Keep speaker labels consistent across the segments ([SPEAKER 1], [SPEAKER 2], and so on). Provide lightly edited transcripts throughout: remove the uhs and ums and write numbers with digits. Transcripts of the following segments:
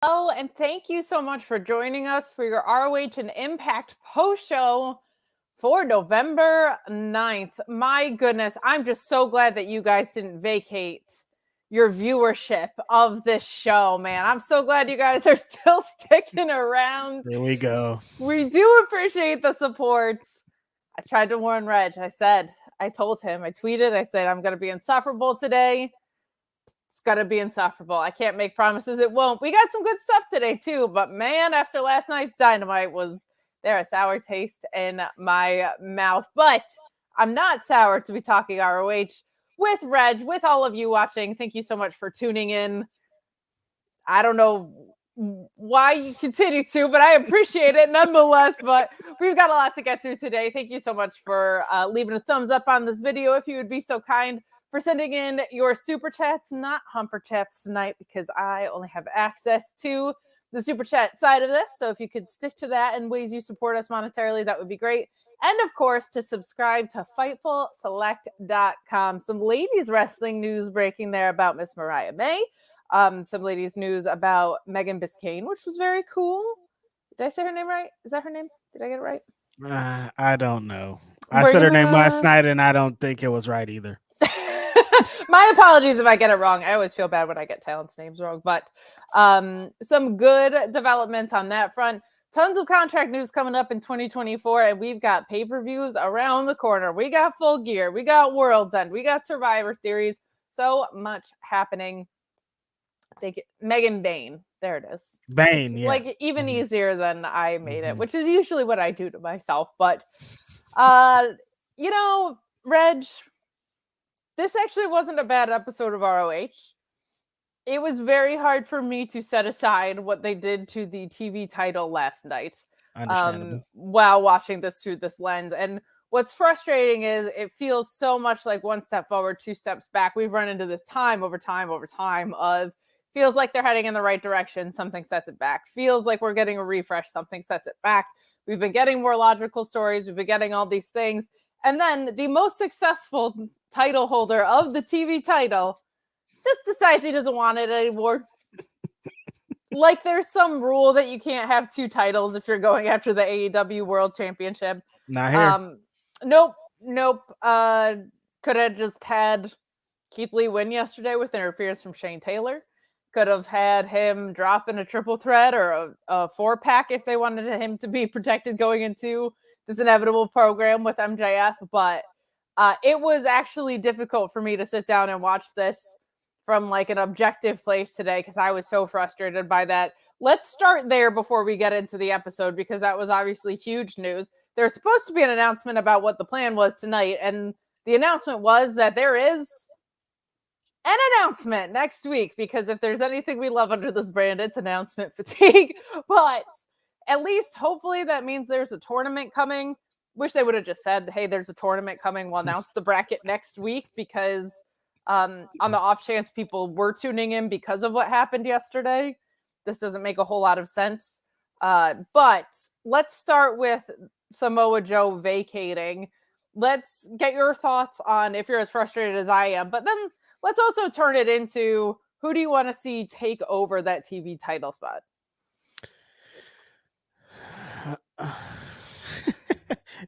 [SPEAKER 1] Hello, and thank you so much for joining us for your ROH and Impact post show for November 9th. My goodness, I'm just so glad that you guys didn't vacate your viewership of this show, man. I'm so glad you guys are still sticking around.
[SPEAKER 2] There we go.
[SPEAKER 1] We do appreciate the support. I tried to warn Reg. I told him, I tweeted, I said, I'm going to be insufferable today. It's going to be insufferable. I can't make promises it won't. We got some good stuff today, too. But, man, after last night's Dynamite was there a sour taste in my mouth. But I'm not sour to be talking ROH with Reg, with all of you watching. Thank you so much for tuning in. I don't know why you continue to, but I appreciate it nonetheless. But we've got a lot to get through today. Thank you so much for leaving a thumbs up on this video, if you would be so kind, for sending in your super chats, not humper chats tonight, because I only have access to the super chat side of this. So if you could stick to that and ways you support us monetarily, that would be great. And of course, to subscribe to FightfulSelect.com. Some ladies wrestling news breaking there about Miss Mariah May. Some ladies news about Megan Biscayne, which was very cool. Did I say her name right? Is that her name? Did I get it right?
[SPEAKER 2] I don't know. I said her name last night, and I don't think it was right either.
[SPEAKER 1] My apologies if I get it wrong. I always feel bad when I get talents' names wrong. But some good developments on that front. Tons of contract news coming up in 2024, and we've got pay-per-views around the corner. We got Full Gear. We got World's End. We got Survivor Series. So much happening. I think Megan Bain. There it is.
[SPEAKER 2] Bain,
[SPEAKER 1] it's
[SPEAKER 2] yeah.
[SPEAKER 1] Like even easier than I made it, which is usually what I do to myself. But, Reg, this actually wasn't a bad episode of ROH. It was very hard for me to set aside what they did to the TV title last night while watching this through this lens. And what's frustrating is it feels so much like one step forward, two steps back. We've run into this time over time of feels like they're heading in the right direction. Something sets it back. Feels like we're getting a refresh. Something sets it back. We've been getting more logical stories. We've been getting all these things. And then the most successful title holder of the TV title just decides he doesn't want it anymore. Like there's some rule that you can't have two titles if you're going after the AEW World Championship.
[SPEAKER 2] Not here.
[SPEAKER 1] Nope. Could have just had Keith Lee win yesterday with interference from Shane Taylor. Could have had him drop in a triple threat or a 4-pack if they wanted him to be protected going into this inevitable program with MJF. But it was actually difficult for me to sit down and watch this from like an objective place today because I was so frustrated by that. Let's start there before we get into the episode because that was obviously huge news. There's supposed to be an announcement about what the plan was tonight, and the announcement was that there is an announcement next week because if there's anything we love under this brand, it's announcement fatigue. But at least hopefully that means there's a tournament coming. Wish they would have just said, hey, there's a tournament coming. We'll announce the bracket next week because on the off chance people were tuning in because of what happened yesterday, this doesn't make a whole lot of sense. But let's start with Samoa Joe vacating. Let's get your thoughts on if you're as frustrated as I am. But then let's also turn it into who do you want to see take over that TV title spot?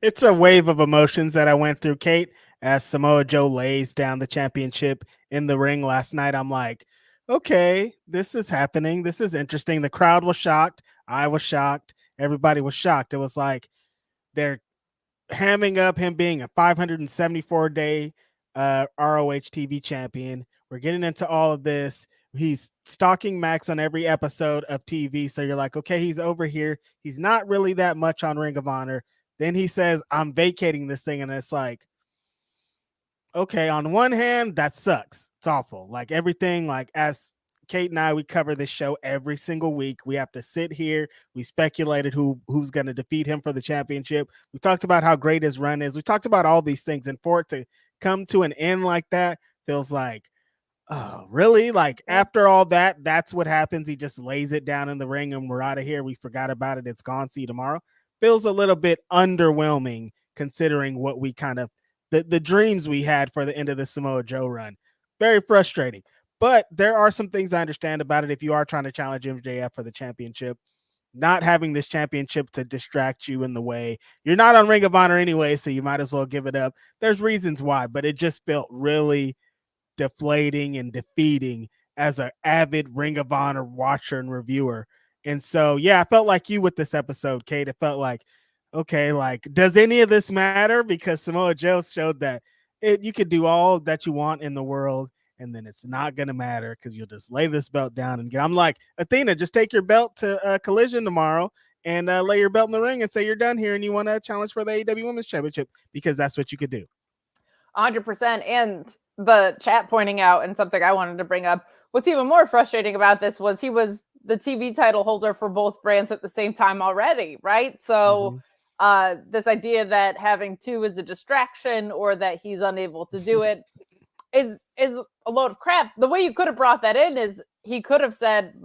[SPEAKER 2] It's a wave of emotions that I went through, Kate, as Samoa Joe lays down the championship in the ring last night. I'm like, okay, this is happening. This is interesting. The crowd was shocked. I was shocked. Everybody was shocked. It was like they're hamming up him being a 574-day ROH TV champion. We're getting into all of this. He's stalking Max on every episode of TV. So you're like, okay, he's over here. He's not really that much on Ring of Honor. Then he says, I'm vacating this thing. And it's like, okay, on one hand, that sucks. It's awful. Like everything, like as Kate and I, we cover this show every single week. We have to sit here. We speculated who's going to defeat him for the championship. We talked about how great his run is. We talked about all these things. And for it to come to an end like that feels like, oh, really? Like after all that, that's what happens. He just lays it down in the ring and we're out of here. We forgot about it. It's gone. See you tomorrow. Feels a little bit underwhelming considering what we kind of, the dreams we had for the end of the Samoa Joe run. Very frustrating. But there are some things I understand about it. If you are trying to challenge MJF for the championship, not having this championship to distract you in the way. You're not on Ring of Honor anyway, so you might as well give it up. There's reasons why, but it just felt really deflating and defeating as an avid Ring of Honor watcher and reviewer. And so, yeah, I felt like you with this episode, Kate. It felt like, okay, like, does any of this matter? Because Samoa Joe showed that you could do all that you want in the world, and then it's not going to matter because you'll just lay this belt down and get. I'm like, Athena, just take your belt to Collision tomorrow and lay your belt in the ring and say you're done here and you want to challenge for the AEW Women's Championship, because that's what you could do.
[SPEAKER 1] 100%. And the chat pointing out, and something I wanted to bring up, what's even more frustrating about this was he was the TV title holder for both brands at the same time already, right? So this idea that having two is a distraction or that he's unable to do it is a load of crap. The way you could have brought that in is he could have said,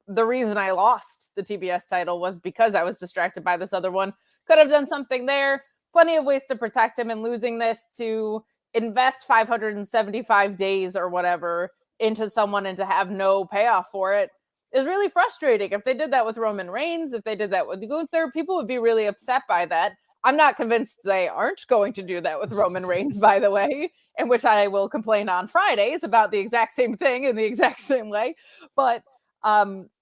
[SPEAKER 1] the reason I lost the TBS title was because I was distracted by this other one. Could have done something there. Plenty of ways to protect him, and losing this to invest 575 days or whatever into someone and to have no payoff for it is really frustrating. If they did that with Roman Reigns, if they did that with Gunther, people would be really upset by that. I'm not convinced they aren't going to do that with Roman Reigns, by the way, in which I will complain on Fridays about the exact same thing in the exact same way. But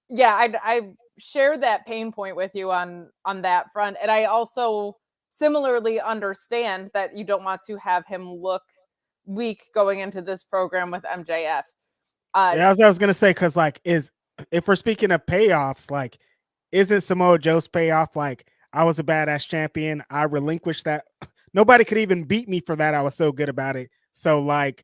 [SPEAKER 1] yeah, I share that pain point with you on that front. And I also similarly understand that you don't want to have him look weak going into this program with MJF.
[SPEAKER 2] Yeah, as I was going to say, because like, if we're speaking of payoffs, like, isn't Samoa Joe's payoff like, I was a badass champion, I relinquished that, nobody could even beat me for that, I was so good about it. So like,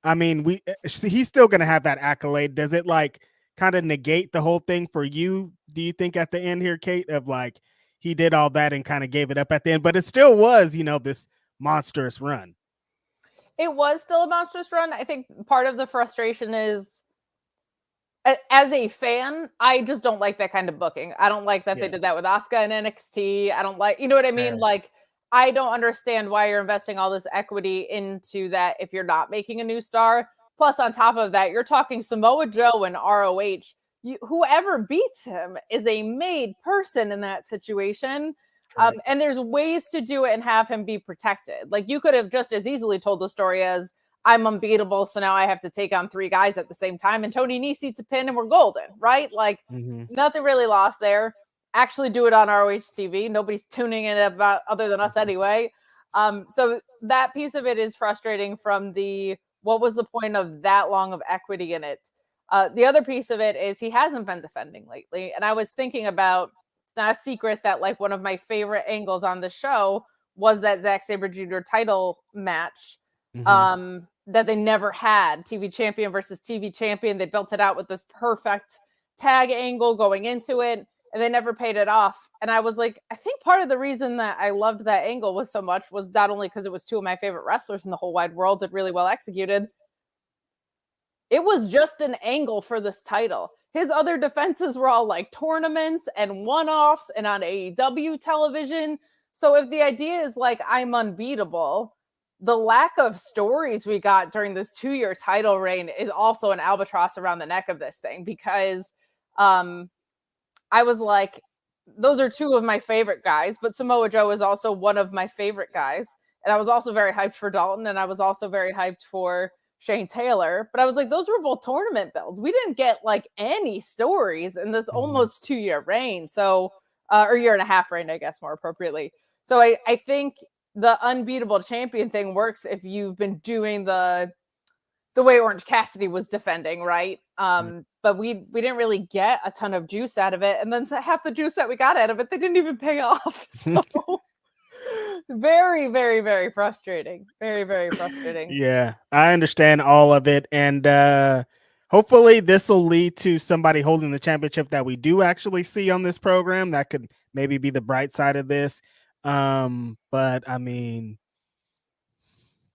[SPEAKER 2] I mean, he's still going to have that accolade. Does it like kind of negate the whole thing for you, do you think, at the end here, Kate, of like, he did all that and kind of gave it up at the end, but it still was, you know, this monstrous run?
[SPEAKER 1] It was still a monstrous run. I think part of the frustration is, as a fan, I just don't like that kind of booking. I don't like that they did that with Asuka and NXT. I don't like, you know what I mean? Like, I don't understand why you're investing all this equity into that if you're not making a new star. Plus, on top of that, you're talking Samoa Joe and ROH. Whoever beats him is a made person in that situation. Right. And there's ways to do it and have him be protected. Like, you could have just as easily told the story as, I'm unbeatable, so now I have to take on 3 guys at the same time, and Tony Nese eats a pin and we're golden, right? Like, nothing really lost there. Actually do it on ROH TV. Nobody's tuning in about other than us anyway. So that piece of it is frustrating from what was the point of that long of equity in it? The other piece of it is he hasn't been defending lately. And I was thinking about, it's not a secret that like one of my favorite angles on the show was that Zack Sabre Jr. title match. That they never had, TV champion versus TV champion. They built it out with this perfect tag angle going into it, and they never paid it off. And I was like, I think part of the reason that I loved that angle was so much was not only because it was 2 of my favorite wrestlers in the whole wide world, it really well executed. It was just an angle for this title. His other defenses were all like tournaments and one-offs and on AEW television. So if the idea is like, I'm unbeatable, the lack of stories we got during this 2-year title reign is also an albatross around the neck of this thing, because I was like, those are 2 of my favorite guys, but Samoa Joe is also one of my favorite guys. And I was also very hyped for Dalton, and I was also very hyped for Shane Taylor. But I was like, those were both tournament builds. We didn't get like any stories in this almost 2-year reign. So, or 1.5-year reign, I guess, more appropriately. So I think the unbeatable champion thing works if you've been doing the way Orange Cassidy was defending, right? But we didn't really get a ton of juice out of it. And then half the juice that we got out of it, they didn't even pay off. So very, very, very frustrating. Very, very frustrating.
[SPEAKER 2] Yeah, I understand all of it. And hopefully this will lead to somebody holding the championship that we do actually see on this program. That could maybe be the bright side of this. But I mean,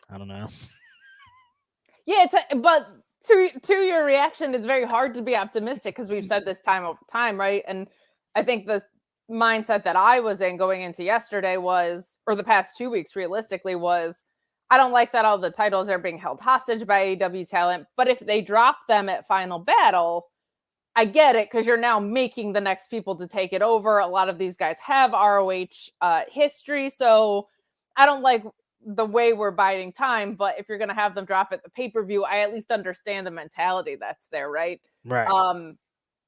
[SPEAKER 2] I don't know.
[SPEAKER 1] Yeah, but to your reaction, it's very hard to be optimistic because we've said this time over time, right? And I think the mindset that I was in going into yesterday was, or the past 2 weeks realistically, was I don't like that all the titles are being held hostage by AEW talent, but if they drop them at Final Battle, I get it, because you're now making the next people to take it over. A lot of these guys have ROH history, so I don't like the way we're biding time, but if you're going to have them drop at the pay-per-view, I at least understand the mentality that's there, right?
[SPEAKER 2] Right.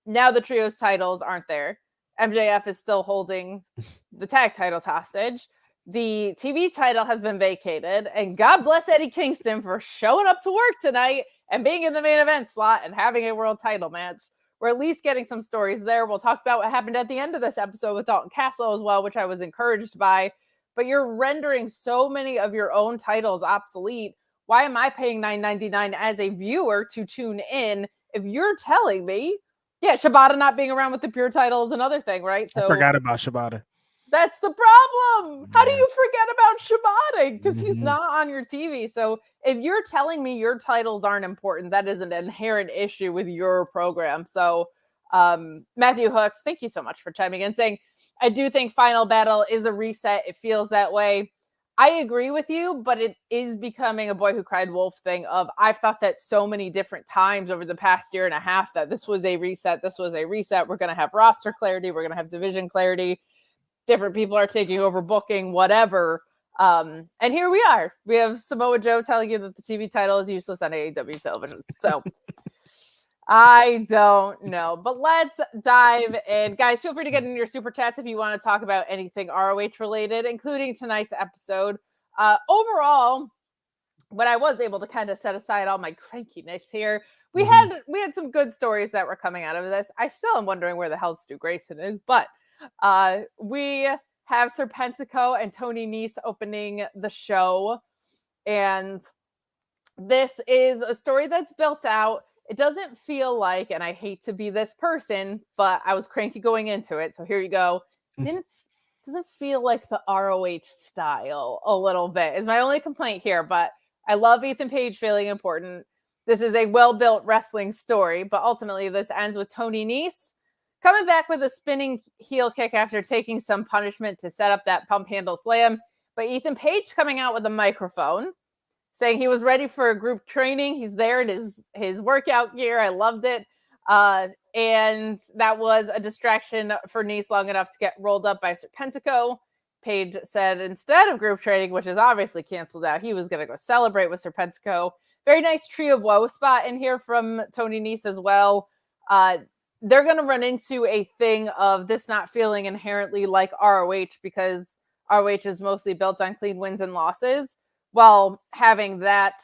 [SPEAKER 1] Now the trios titles aren't there. MJF is still holding the tag titles hostage. The TV title has been vacated, and God bless Eddie Kingston for showing up to work tonight and being in the main event slot and having a world title match. We're at least getting some stories there. We'll talk about what happened at the end of this episode with Dalton Castle as well, which I was encouraged by. But you're rendering so many of your own titles obsolete. Why am I paying $9.99 as a viewer to tune in if you're telling me? Yeah, Shibata not being around with the pure title is another thing, right?
[SPEAKER 2] So I forgot about Shibata.
[SPEAKER 1] That's the problem. How do you forget about Shibata? Because he's not on your TV. So if you're telling me your titles aren't important, that is an inherent issue with your program. So Matthew Hooks, thank you so much for chiming in, saying, I do think Final Battle is a reset. It feels that way. I agree with you, but it is becoming a Boy Who Cried Wolf thing of, I've thought that so many different times over the past year and a half that this was a reset. This was a reset. We're going to have roster clarity. We're going to have division clarity. Different people are taking over booking, whatever. And here we are. We have Samoa Joe telling you that the TV title is useless on AEW television. So I don't know. But let's dive in. Guys, feel free to get in your super chats if you want to talk about anything ROH related, including tonight's episode. Overall, when I was able to kind of set aside all my crankiness here, we had some good stories that were coming out of this. I still am wondering where the hell Stu Grayson is, but we have Serpentico and Tony Nese opening the show, and this is a story that's built out. It doesn't feel like, and I hate to be this person, but I was cranky going into it, so here you go. Doesn't feel like the ROH style a little bit is my only complaint here, but I love Ethan Page feeling important. This is a well-built wrestling story, but ultimately this ends with Tony Nese coming back with a spinning heel kick after taking some punishment to set up that pump handle slam. But Ethan Page coming out with a microphone saying he was ready for a group training. He's there in his workout gear. I loved it. And that was a distraction for Nese long enough to get rolled up by Serpentico. Page said instead of group training, which is obviously canceled out, he was going to go celebrate with Serpentico. Very nice Tree of Woe spot in here from Tony Nese as well. They're going to run into a thing of this not feeling inherently like ROH, because ROH is mostly built on clean wins and losses, while having that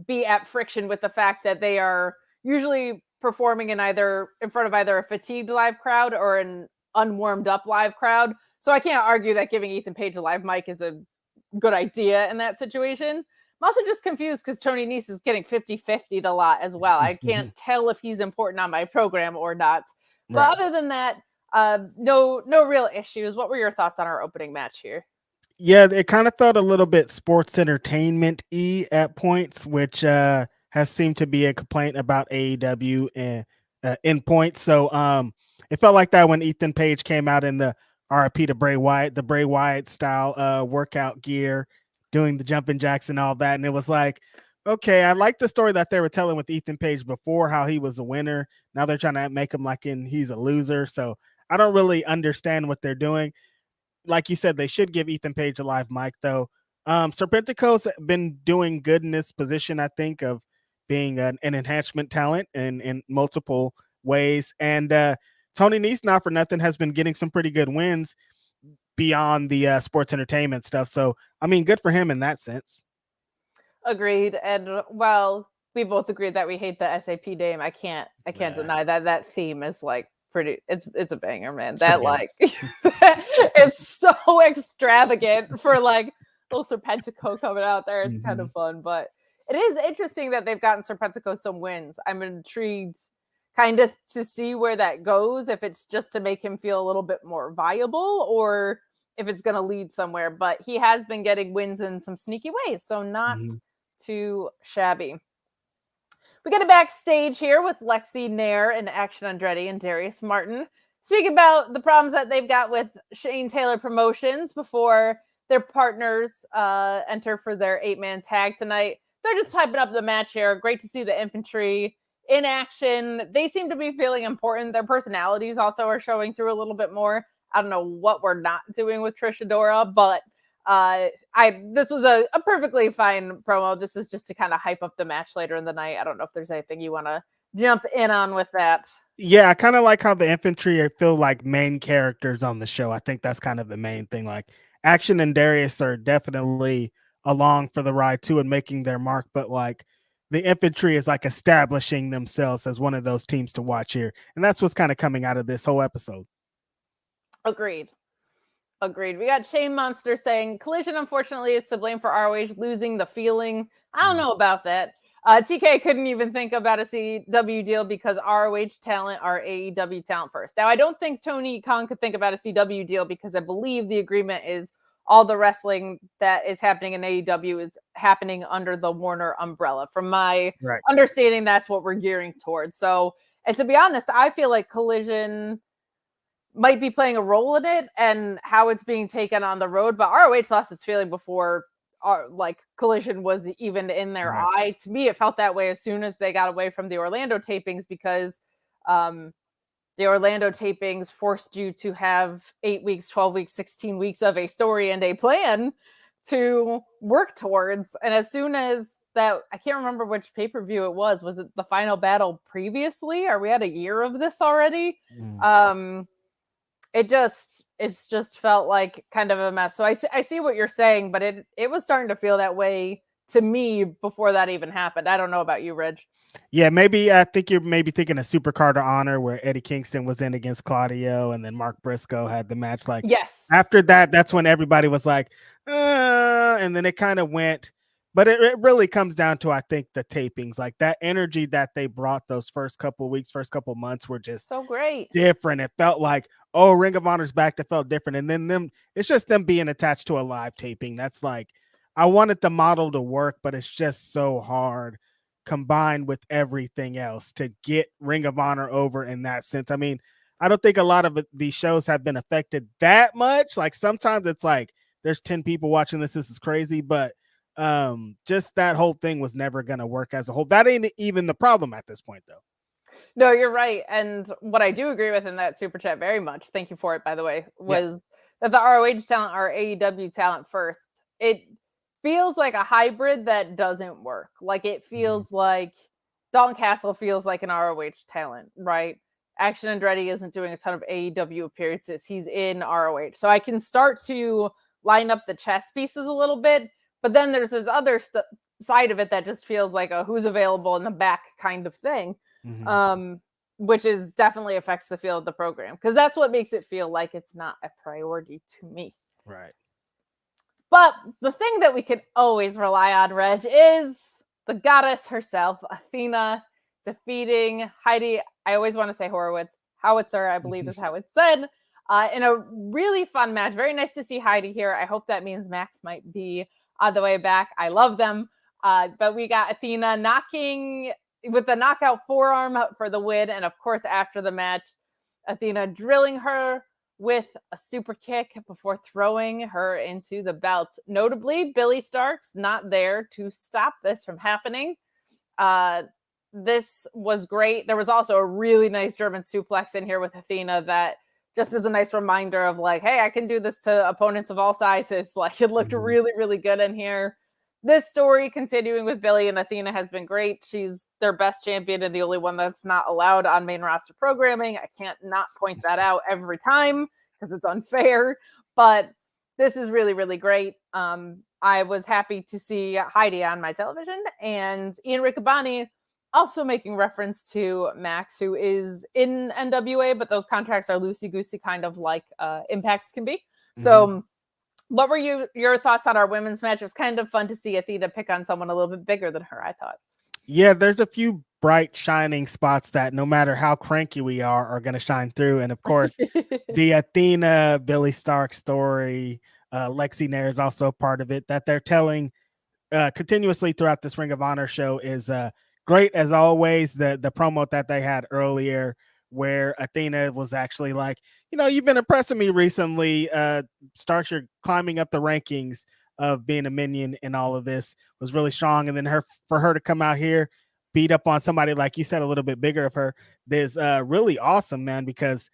[SPEAKER 1] be at friction with the fact that they are usually performing in front of either a fatigued live crowd or an unwarmed up live crowd. So I can't argue that giving Ethan Page a live mic is a good idea in that situation. I'm also just confused because Tony Nese is getting 50-50'd a lot as well. I can't tell if he's important on my program or not. But
[SPEAKER 2] Right.
[SPEAKER 1] other than that, no real issues. What were your thoughts on our opening match here?
[SPEAKER 2] Yeah, it kind of felt a little bit sports entertainment-y at points, which has seemed to be a complaint about AEW and in points. So it felt like that when Ethan Page came out in the RIP to Bray Wyatt, the Bray Wyatt style workout gear, doing the jumping jacks and all that. And it was like, okay, I like the story that they were telling with Ethan Page before, how he was a winner. Now they're trying to make him like he's a loser. So I don't really understand what they're doing. Like you said, they should give Ethan Page a live mic, though. Serpentico's been doing good in this position, I think, of being an enhancement talent in multiple ways. And Tony Nese, not for nothing, has been getting some pretty good wins beyond the sports entertainment stuff. So, I mean, good for him in that sense.
[SPEAKER 1] Agreed. And well, we both agreed that we hate the SAP name. I can't deny that theme is like pretty, it's a banger, man. It's that like it's so extravagant for like little Serpentico coming out there. It's kind of fun, but it is interesting that they've gotten Serpentico some wins. I'm intrigued kind of to see where that goes, if it's just to make him feel a little bit more viable or if it's going to lead somewhere. But he has been getting wins in some sneaky ways, so not too shabby. We get a backstage here with Lexi Nair and Action Andretti and Darius Martin speaking about the problems that they've got with Shane Taylor Promotions before their partners enter for their 8-man tag tonight. They're just hyping up the match here. Great to see the Infantry in action. They seem to be feeling important. Their personalities also are showing through a little bit more. I don't know what we're not doing with Trish Adora, but this was a perfectly fine promo. This is just to kind of hype up the match later in the night. I don't know if there's anything you want to jump in on with that.
[SPEAKER 2] Yeah, I kind of like how the Infantry feel like main characters on the show. I think that's kind of the main thing. Like Action and Darius are definitely along for the ride too and making their mark, but like the Infantry is like establishing themselves as one of those teams to watch here. And that's what's kind of coming out of this whole episode.
[SPEAKER 1] Agreed. We got Shane Monster saying Collision, unfortunately, is to blame for ROH losing the feeling. I don't know about that. TK couldn't even think about a CW deal because ROH talent are AEW talent first. Now, I don't think Tony Khan could think about a CW deal because I believe the agreement is all the wrestling that is happening in AEW is happening under the Warner umbrella. From my understanding, that's what we're gearing towards. So, and to be honest, I feel like Collision might be playing a role in it and how it's being taken on the road, but ROH lost its feeling before like Collision was even in their eye. To me, it felt that way as soon as they got away from the Orlando tapings because the Orlando tapings forced you to have 8 weeks, 12 weeks, 16 weeks of a story and a plan to work towards. And as soon as that, I can't remember which pay-per-view it was it the Final Battle previously? Are we at a year of this already? It's just felt like kind of a mess. So I see what you're saying, but it was starting to feel that way to me before that even happened. I don't know about you, Reg.
[SPEAKER 2] Yeah, maybe I think you're maybe thinking of Super Carter Honor where Eddie Kingston was in against Claudio and then Mark Briscoe had the match. Like,
[SPEAKER 1] yes.
[SPEAKER 2] After that, that's when everybody was like, and then it kind of went. But it really comes down to, I think, the tapings. Like that energy that they brought those first couple of weeks, first couple of months were just
[SPEAKER 1] so great.
[SPEAKER 2] Different. It felt like, oh, Ring of Honor's back. That felt different. And then it's just them being attached to a live taping. That's like, I wanted the model to work, but it's just so hard combined with everything else to get Ring of Honor over in that sense. I mean, I don't think a lot of these shows have been affected that much. Like sometimes it's like there's 10 people watching this. This is crazy, but just that whole thing was never going to work as a whole. That ain't even the problem at this point, though.
[SPEAKER 1] No, you're right. And what I do agree with in that super chat very much, thank you for it, by the way, was that the ROH talent are AEW talent first. It feels like a hybrid that doesn't work. Like it feels like Dalton Castle feels like an ROH talent, right? Action Andretti isn't doing a ton of AEW appearances. He's in ROH. So I can start to line up the chess pieces a little bit. But then there's this other side of it that just feels like a who's available in the back kind of thing, which is definitely affects the feel of the program because that's what makes it feel like it's not a priority to me.
[SPEAKER 2] Right.
[SPEAKER 1] But the thing that we can always rely on, Reg, is the goddess herself, Athena, defeating Heidi. I always want to say Howitzer, I believe is how it's said, in a really fun match. Very nice to see Heidi here. I hope that means Max might be on the way back. I love them. But we got Athena knocking with the knockout forearm for the win. And of course, after the match, Athena drilling her with a super kick before throwing her into the belt. Notably, Billie Starkz not there to stop this from happening. This was great. There was also a really nice German suplex in here with Athena that just is a nice reminder of like, hey, I can do this to opponents of all sizes. Like it looked really, really good in here. This story continuing with Billie and Athena has been great. She's their best champion and the only one that's not allowed on main roster programming. I can't not point that out every time because it's unfair, but this is really, really great. I was happy to see Heidi on my television and Ian Riccaboni also making reference to Max, who is in NWA, but those contracts are loosey-goosey, kind of like Impacts can be. So what were your thoughts on our women's match? It was kind of fun to see Athena pick on someone a little bit bigger than her, I thought.
[SPEAKER 2] Yeah, there's a few bright, shining spots that no matter how cranky we are going to shine through. And of course, the Athena, Billie Starkz story, Lexi Nair is also a part of it that they're telling continuously throughout this Ring of Honor show is great as always. The promo that they had earlier where Athena was actually like, you've been impressing me recently. Starkz, you're climbing up the rankings of being a minion, and all of this was really strong. And then for her to come out here, beat up on somebody, like you said, a little bit bigger of her, is really awesome, man, because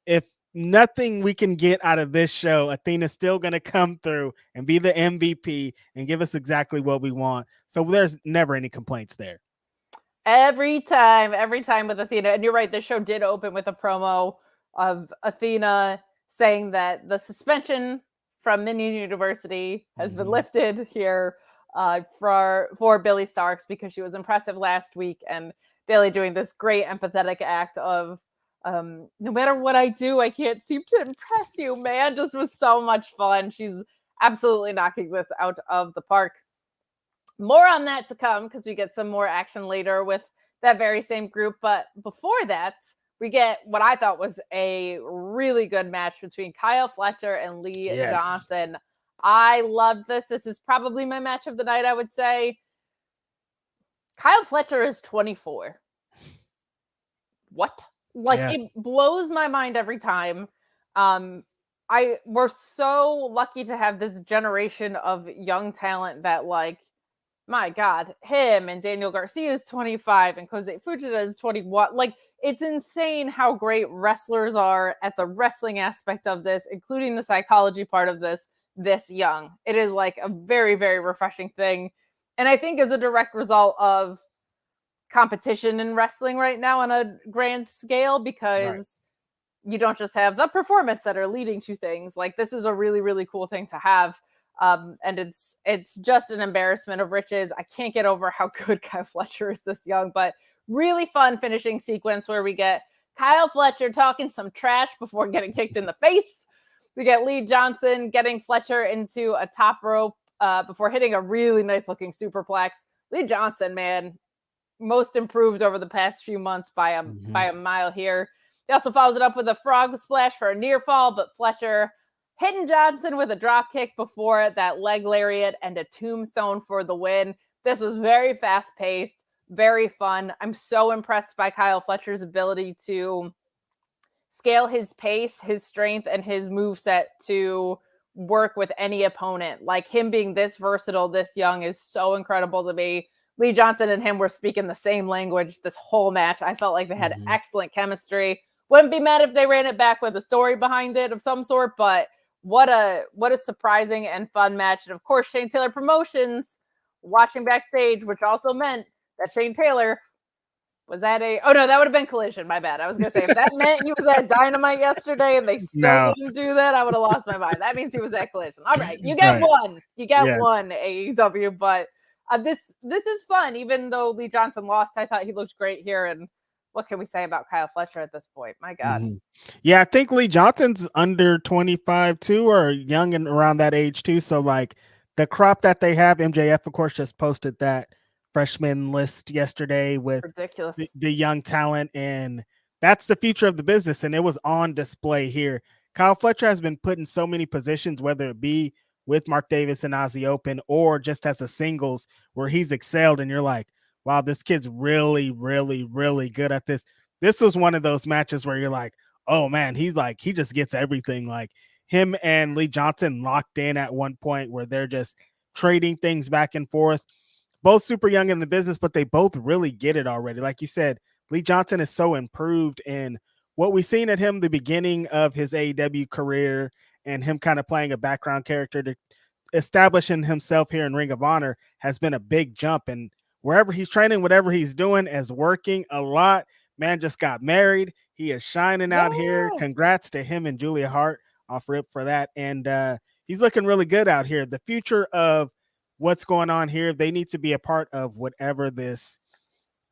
[SPEAKER 2] if nothing we can get out of this show, Athena's still going to come through and be the MVP and give us exactly what we want. So there's never any complaints there.
[SPEAKER 1] Every time with Athena. And you're right, this show did open with a promo of Athena saying that the suspension from Minion University has been lifted here for Billie Starkz because she was impressive last week, and Billie doing this great empathetic act of no matter what I do, I can't seem to impress you, man. Just was so much fun. She's absolutely knocking this out of the park. More on that to come because we get some more action later with that very same group. But before that, we get what I thought was a really good match between Kyle Fletcher and Lee Johnson. I loved this. This is probably my match of the night, I would say. Kyle Fletcher is 24. What? It blows my mind every time. We're so lucky to have this generation of young talent that, my God, him and Daniel Garcia is 25 and Kosei Fujita is 21. It's insane how great wrestlers are at the wrestling aspect of this, including the psychology part of this young. It is a very, very refreshing thing. And I think is a direct result of competition in wrestling right now on a grand scale, because you don't just have the performance that are leading to things. This is a really, really cool thing to have. And it's just an embarrassment of riches. I can't get over how good Kyle Fletcher is this young, but really fun finishing sequence where we get Kyle Fletcher talking some trash before getting kicked in the face. We get Lee Johnson getting Fletcher into a top rope before hitting a really nice looking superplex. Lee Johnson, man, most improved over the past few months by a mile here. He also follows it up with a frog splash for a near fall, but Fletcher hitting Johnson with a drop kick before that leg lariat and a tombstone for the win. This was very fast paced, very fun. I'm so impressed by Kyle Fletcher's ability to scale his pace, his strength, and his moveset to work with any opponent. Him being this versatile, this young is so incredible to me. Lee Johnson and him were speaking the same language this whole match. I felt like they had excellent chemistry. Wouldn't be mad if they ran it back with a story behind it of some sort, but what a surprising and fun match. And of course, Shane Taylor Promotions watching backstage, which also meant that Shane Taylor was at that would have been Collision. My bad. I was going to say, if that meant he was at Dynamite yesterday and they still didn't do that, I would have lost my mind. That means he was at Collision. All right. You get one. You get one, AEW. But this is fun. Even though Lee Johnson lost, I thought he looked great here. And what can we say about Kyle Fletcher at this point? My God.
[SPEAKER 2] Yeah, I think Lee Johnson's under 25 too, or young and around that age too. So the crop that they have, MJF, of course, just posted that freshman list yesterday with
[SPEAKER 1] ridiculous
[SPEAKER 2] the young talent, and that's the future of the business. And it was on display here. Kyle Fletcher has been put in so many positions, whether it be with Mark Davis and Aussie Open or just as a singles, where he's excelled. And you're like, wow, this kid's really, really, really good at this. This was one of those matches where you're like, oh man, he just gets everything. Him and Lee Johnson locked in at one point where they're just trading things back and forth. Both super young in the business, but they both really get it already. Like you said, Lee Johnson is so improved in what we've seen at him the beginning of his AEW career, and him kind of playing a background character to establishing himself here in Ring of Honor has been a big jump. And wherever he's training, whatever he's doing is working a lot. Man just got married. He is shining out here. Congrats to him and Julia Hart off rip for that. And he's looking really good out here. The future of what's going on here, they need to be a part of whatever this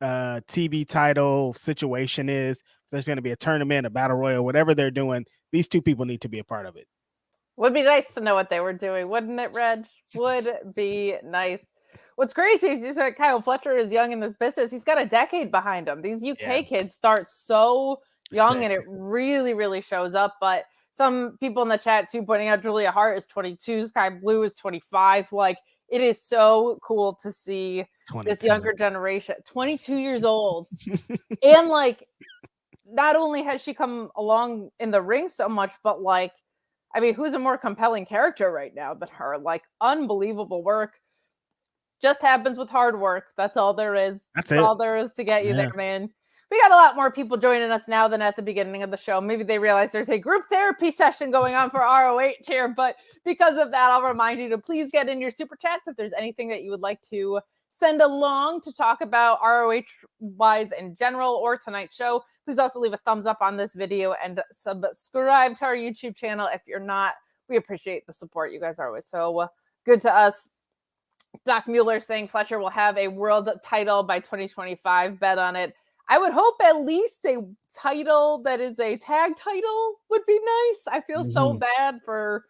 [SPEAKER 2] TV title situation is. If there's going to be a tournament, a battle royal, whatever they're doing, these two people need to be a part of it.
[SPEAKER 1] Would be nice to know what they were doing, wouldn't it, Reg? Would be nice. What's crazy is you said Kyle Fletcher is young in this business. He's got a decade behind him. These UK kids start so young, and it really, really shows up. But some people in the chat too pointing out Julia Hart is 22, Sky Blue is 25. It is so cool to see 22. This younger generation, 22 years old. And not only has she come along in the ring so much, but like, I mean, who's a more compelling character right now than her? Like, unbelievable work. Just happens with hard work. That's all there is.
[SPEAKER 2] That's
[SPEAKER 1] all there is to get you there, man. We got a lot more people joining us now than at the beginning of the show. Maybe they realize there's a group therapy session going on for ROH here, but because of that, I'll remind you to please get in your super chats if there's anything that you would like to send along to talk about ROH-wise in general or tonight's show. Please also leave a thumbs up on this video and subscribe to our YouTube channel if you're not. We appreciate the support. You guys are always so good to us. Doc Mueller saying Fletcher will have a world title by 2025. Bet on it. I would hope at least a title that is a tag title would be nice. I feel so bad for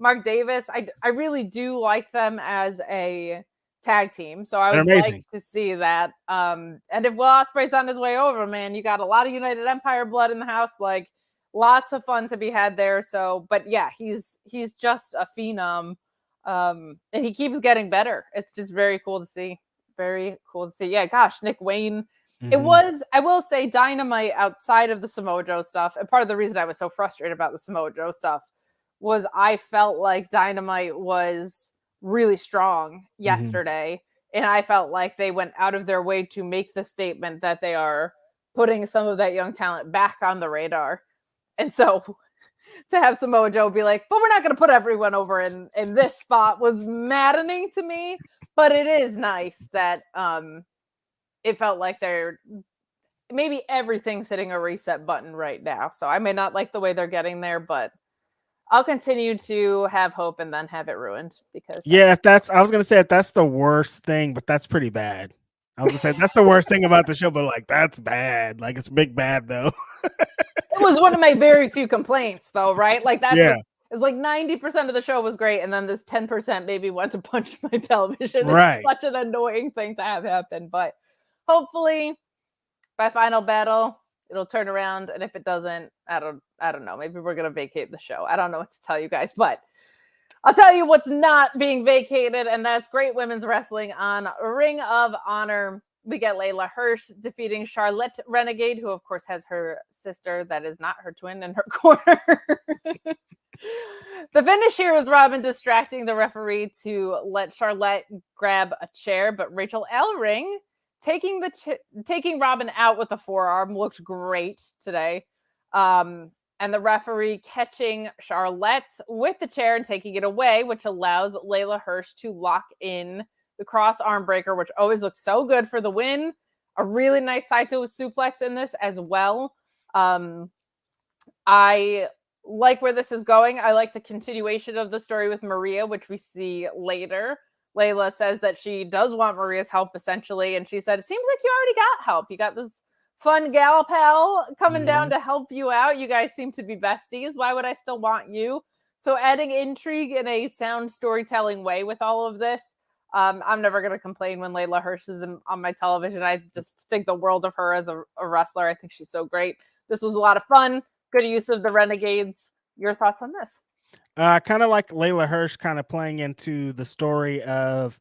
[SPEAKER 1] Mark Davis. I really do like them as a tag team, so I would like to see that. And if Will Ospreay's on his way over, man, you got a lot of United Empire blood in the house. Like, lots of fun to be had there. So, but yeah, he's just a phenom. And he keeps getting better. It's just very cool to see. Very cool to see. Yeah, gosh, Nick Wayne. It was, I will say, Dynamite outside of the Samoa Joe stuff. And part of the reason I was so frustrated about the Samoa Joe stuff was I felt like Dynamite was really strong yesterday. And I felt like they went out of their way to make the statement that they are putting some of that young talent back on the radar. And so to have Samoa Joe be like, but we're not going to put everyone over in this spot was maddening to me. But it is nice that it felt like they're maybe everything's hitting a reset button right now. So I may not like the way they're getting there, but I'll continue to have hope and then have it ruined because
[SPEAKER 2] I was going to say if that's the worst thing, but that's pretty bad. I was going to say that's the worst thing about the show, but like that's bad. Like it's big bad though.
[SPEAKER 1] It was one of my very few complaints though, right? Like that's it's like 90% of the show was great, and then this 10% maybe went to punch my television. Right. It's such an annoying thing to have happen, but hopefully by final battle it'll turn around, and if it doesn't, I don't know. Maybe we're gonna vacate the show. I don't know what to tell you guys, but I'll tell you what's not being vacated, and that's great women's wrestling on Ring of Honor. We get Leyla Hirsh defeating Charlette Renegade, who of course has her sister that is not her twin in her corner. The finish here was Robin distracting the referee to let Charlette grab a chair, but Rachael Ellering taking Robin out with a forearm looked great today. And the referee catching Charlette with the chair and taking it away, which allows Leyla Hirsh to lock in the cross arm breaker, which always looks so good for the win. A really nice Saito suplex in this as well. I like where this is going. I like the continuation of the story with Maria, which we see later. Leyla says that she does want Maria's help, essentially. And she said, it seems like you already got help. You got this fun gal pal coming down to help you out. You guys seem to be besties. Why would I still want you? So adding intrigue in a sound storytelling way with all of this. I'm never going to complain when Leyla Hirsh is on my television. I just think the world of her as a wrestler. I think she's so great. This was a lot of fun. Good use of the Renegades. Your thoughts on this?
[SPEAKER 2] Kind of like Leyla Hirsh kind of playing into the story of,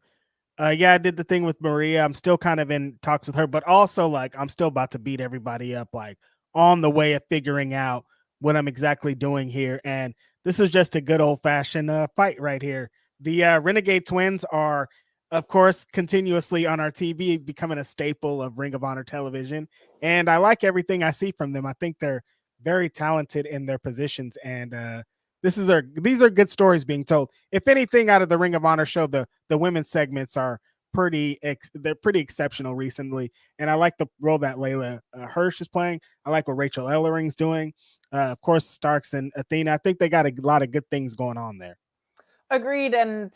[SPEAKER 2] I did the thing with Maria. I'm still kind of in talks with her, but also like I'm still about to beat everybody up, like on the way of figuring out what I'm exactly doing here. And this is just a good old fashioned fight right here. The Renegade twins are, of course, continuously on our TV, becoming a staple of Ring of Honor television. And I like everything I see from them. I think they're very talented in their positions. And these are good stories being told. If anything, out of the Ring of Honor show, the women's segments are pretty exceptional recently. And I like the role that Leyla Hirsh is playing. I like what Rachael Ellering's doing. Of course, Starkz and Athena. I think they got a lot of good things going on there.
[SPEAKER 1] Agreed. And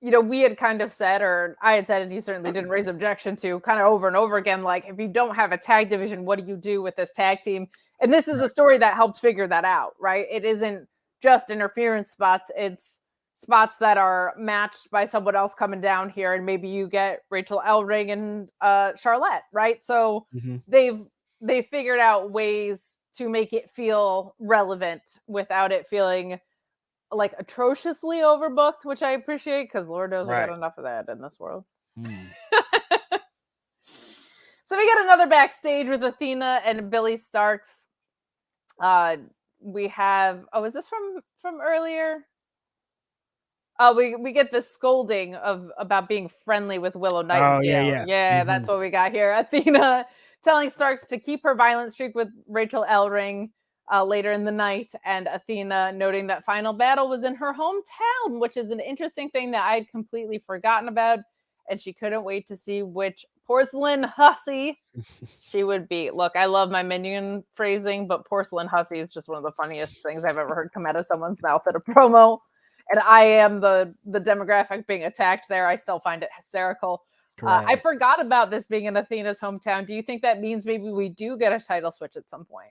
[SPEAKER 1] we had kind of said, or I had said, and you certainly didn't raise objection to, kind of over and over again, like, if you don't have a tag division, what do you do with this tag team? And this is a story that helps figure that out, right? It isn't just interference spots. It's spots that are matched by someone else coming down here. And maybe you get Rachael Ellering and Charlette, right? So they've figured out ways to make it feel relevant without it feeling like atrociously overbooked, which I appreciate because Lord knows we got enough of that in this world. So we get another backstage with Athena and Billie Starkz. We have, is this from earlier? We get this scolding about being friendly with Willow Nightingale. Yeah, that's what we got here. Athena telling Starkz to keep her violent streak with Rachael Ellering later in the night, and Athena noting that final battle was in her hometown, which is an interesting thing that I'd completely forgotten about, and she couldn't wait to see which porcelain hussy she would be. Look, I love my minion phrasing, but porcelain hussy is just one of the funniest things I've ever heard come out of someone's mouth at a promo. And I am the demographic being attacked there. I still find it hysterical. I forgot about this being in Athena's hometown. Do you think that means maybe we do get a title switch at some point?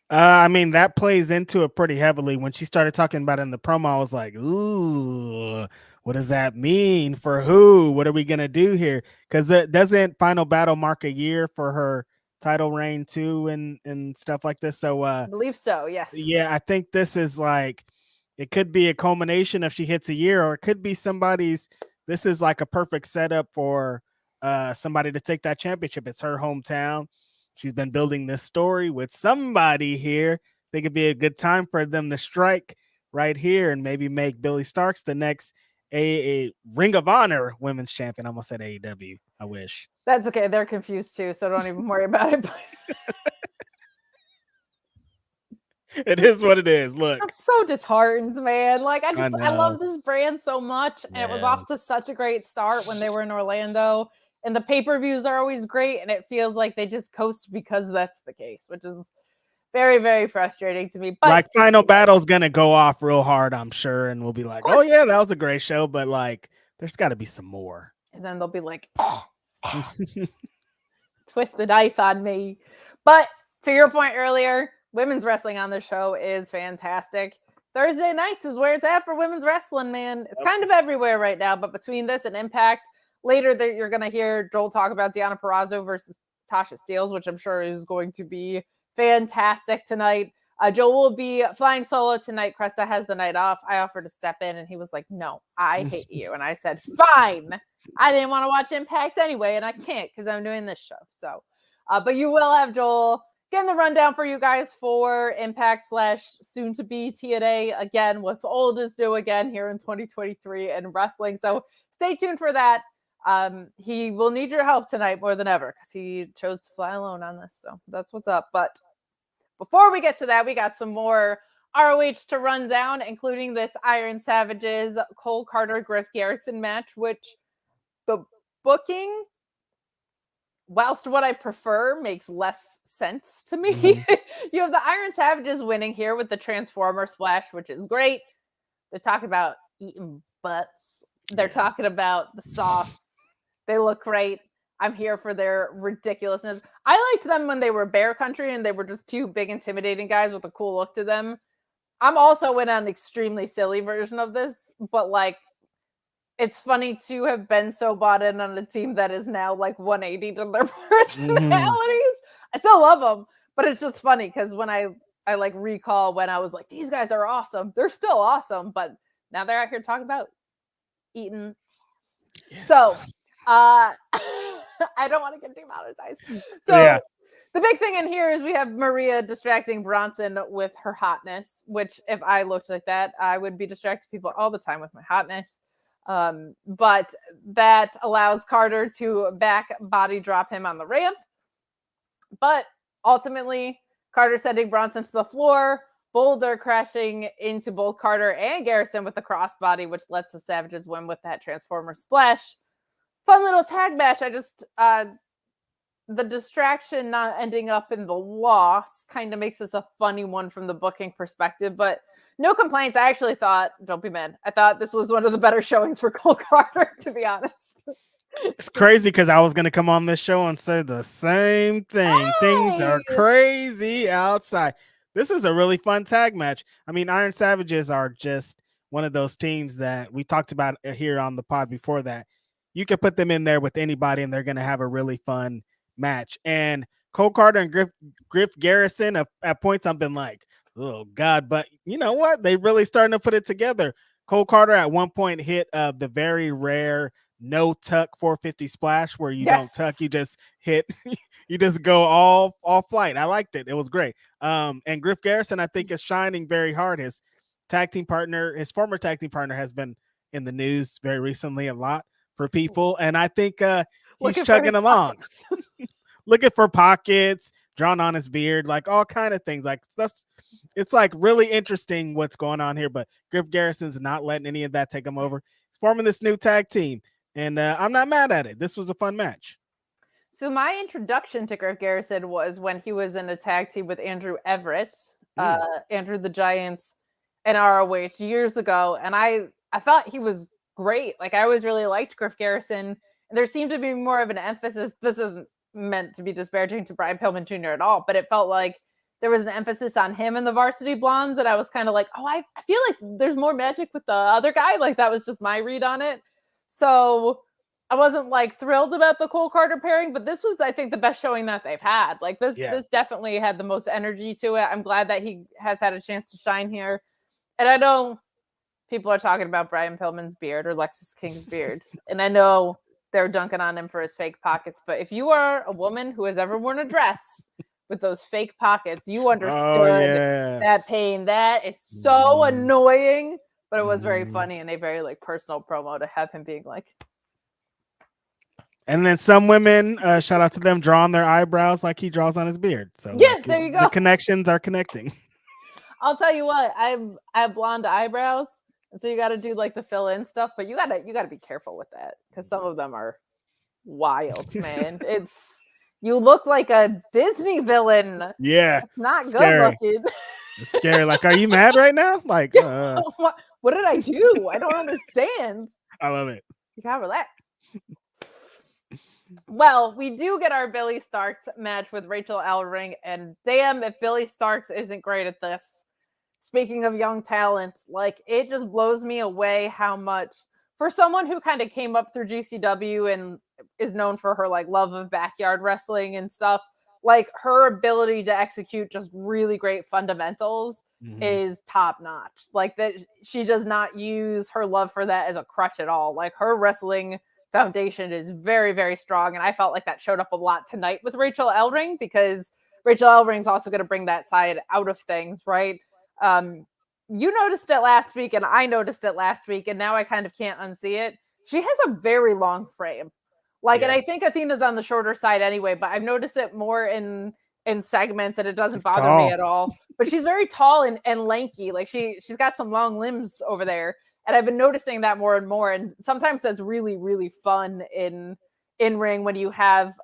[SPEAKER 2] I mean, that plays into it pretty heavily. When she started talking about it in the promo, I was like, ooh, what does that mean for who? What are we going to do here? Because doesn't Final Battle mark a year for her title reign too and stuff like this? So
[SPEAKER 1] I believe so, yes.
[SPEAKER 2] Yeah, I think this is like, it could be a culmination if she hits a year, or it could be this is like a perfect setup for somebody to take that championship. It's her hometown. She's been building this story with somebody here. I think it'd be a good time for them to strike right here and maybe make Billie Starkz the next a Ring of Honor Women's Champion. I almost said AEW. I wish.
[SPEAKER 1] That's okay. They're confused too, so don't even worry about it.
[SPEAKER 2] It is what it is. Look,
[SPEAKER 1] I'm so disheartened, man. Like I love this brand so much, and it was off to such a great start when they were in Orlando. And the pay-per-views are always great, and it feels like they just coast because that's the case, which is very, very frustrating to me. But
[SPEAKER 2] like Final Battle's gonna go off real hard, I'm sure, and we'll be like, "Oh yeah, that was a great show," but like, there's got to be some more.
[SPEAKER 1] And then they'll be like, "Twist the knife on me." But to your point earlier, women's wrestling on the show is fantastic. Thursday nights is where it's at for women's wrestling, man. It's kind of everywhere right now, but between this and Impact. Later, you're going to hear Joel talk about Deonna Purrazzo versus Tasha Steelz, which I'm sure is going to be fantastic tonight. Joel will be flying solo tonight. Cresta has the night off. I offered to step in, and he was like, no, I hate you. And I said, fine. I didn't want to watch Impact anyway, and I can't because I'm doing this show. So, but you will have Joel getting the rundown for you guys for Impact / soon-to-be TNA. Again, what's old is new again here in 2023 in wrestling. So stay tuned for that. He will need your help tonight more than ever because he chose to fly alone on this. So that's what's up. But before we get to that, we got some more ROH to run down, including this Iron Savages Cole Karter Griff Garrison match, which the booking, whilst what I prefer, makes less sense to me. Mm-hmm. You have the Iron Savages winning here with the Transformer Splash, which is great. They're talking about eating butts. They're talking about the sauce. They look great. I'm here for their ridiculousness. I liked them when they were Bear Country and they were just two big, intimidating guys with a cool look to them. I'm also in an extremely silly version of this, but like, it's funny to have been so bought in on a team that is now like 180 to their personalities. Mm-hmm. I still love them, but it's just funny because when I like recall when I was like, these guys are awesome. They're still awesome, but now they're out here talking about eating. Yes. So, I don't want to get demonetized. So the big thing in here is we have Maria distracting Bronson with her hotness, which if I looked like that, I would be distracting people all the time with my hotness. But that allows Karter to back body drop him on the ramp. But ultimately, Karter sending Bronson to the floor, Boulder crashing into both Karter and Garrison with the crossbody, which lets the Savages win with that Transformer Splash. Fun little tag match. I just, the distraction not ending up in the loss kind of makes this a funny one from the booking perspective, but no complaints. I actually thought, don't be mad, I thought this was one of the better showings for Cole Karter, to be honest.
[SPEAKER 2] It's crazy because I was going to come on this show and say the same thing. Hey! Things are crazy outside. This is a really fun tag match. I mean, Iron Savages are just one of those teams that we talked about here on the pod before that. You can put them in there with anybody and they're going to have a really fun match. And Cole Karter and Griff Garrison, at points I've been like, oh God, but you know what? They really starting to put it together. Cole Karter at one point hit the very rare no tuck 450 splash where you don't tuck, you just hit You just go all flight. I liked it. It was great. And Griff Garrison, I think, is shining very hard. His former tag team partner, has been in the news very recently a lot for people, and I think he's chugging along, looking for pockets, drawn on his beard, like all kind of things, like stuff. It's like really interesting what's going on here, but Griff Garrison's not letting any of that take him over. He's forming this new tag team, and I'm not mad at it. This was a fun match.
[SPEAKER 1] So my introduction to Griff Garrison was when he was in a tag team with Andrew Everett, Andrew the Giant, and ROH years ago, and I thought he was great. Like, I always really liked Griff Garrison, and there seemed to be more of an emphasis. This isn't meant to be disparaging to Brian Pillman Jr. at all, but it felt like there was an emphasis on him and the Varsity Blondes, and I was kind of like, oh, I feel like there's more magic with the other guy. Like, that was just my read on it. So I wasn't like thrilled about the Cole Carter pairing, but this was, I think, the best showing that they've had. Like, this definitely had the most energy to it. I'm glad that he has had a chance to shine here. And I know people are talking about Brian Pillman's beard or Lexis King's beard, and I know they're dunking on him for his fake pockets. But if you are a woman who has ever worn a dress with those fake pockets, you understood that pain. That is so annoying, but it was very funny and a very like personal promo to have him being like.
[SPEAKER 2] And then some women, shout out to them, draw on their eyebrows like he draws on his beard. So
[SPEAKER 1] yeah, there you go.
[SPEAKER 2] The connections are connecting.
[SPEAKER 1] I'll tell you what, I have blonde eyebrows, and so you got to do like the fill-in stuff, but you gotta be careful with that because some of them are wild, man. You look like a Disney villain.
[SPEAKER 2] Yeah,
[SPEAKER 1] it's not scary. Good looking.
[SPEAKER 2] It's scary. Like, are you mad right now? Like,
[SPEAKER 1] what did I do? I don't understand.
[SPEAKER 2] I love it.
[SPEAKER 1] You gotta relax. Well, we do get our Billie Starkz match with Rachael Ellering, and damn if Billie Starkz isn't great at this. Speaking of young talents, like, it just blows me away how much, for someone who kind of came up through GCW and is known for her like love of backyard wrestling and stuff, like her ability to execute just really great fundamentals is top notch. Like, that she does not use her love for that as a crutch at all. Like, her wrestling foundation is very, very strong, and I felt like that showed up a lot tonight with Rachael Ellering, because Rachael Ellering is also going to bring that side out of things, right? You noticed it last week, and I noticed it last week, and now I kind of can't unsee it. She has a very long frame, like, and I think Athena's on the shorter side anyway, but I've noticed it more in segments, and it doesn't bother me at all. But she's very tall and lanky, like she's got some long limbs over there. And I've been noticing that more and more. And sometimes that's really, really fun in ring when you have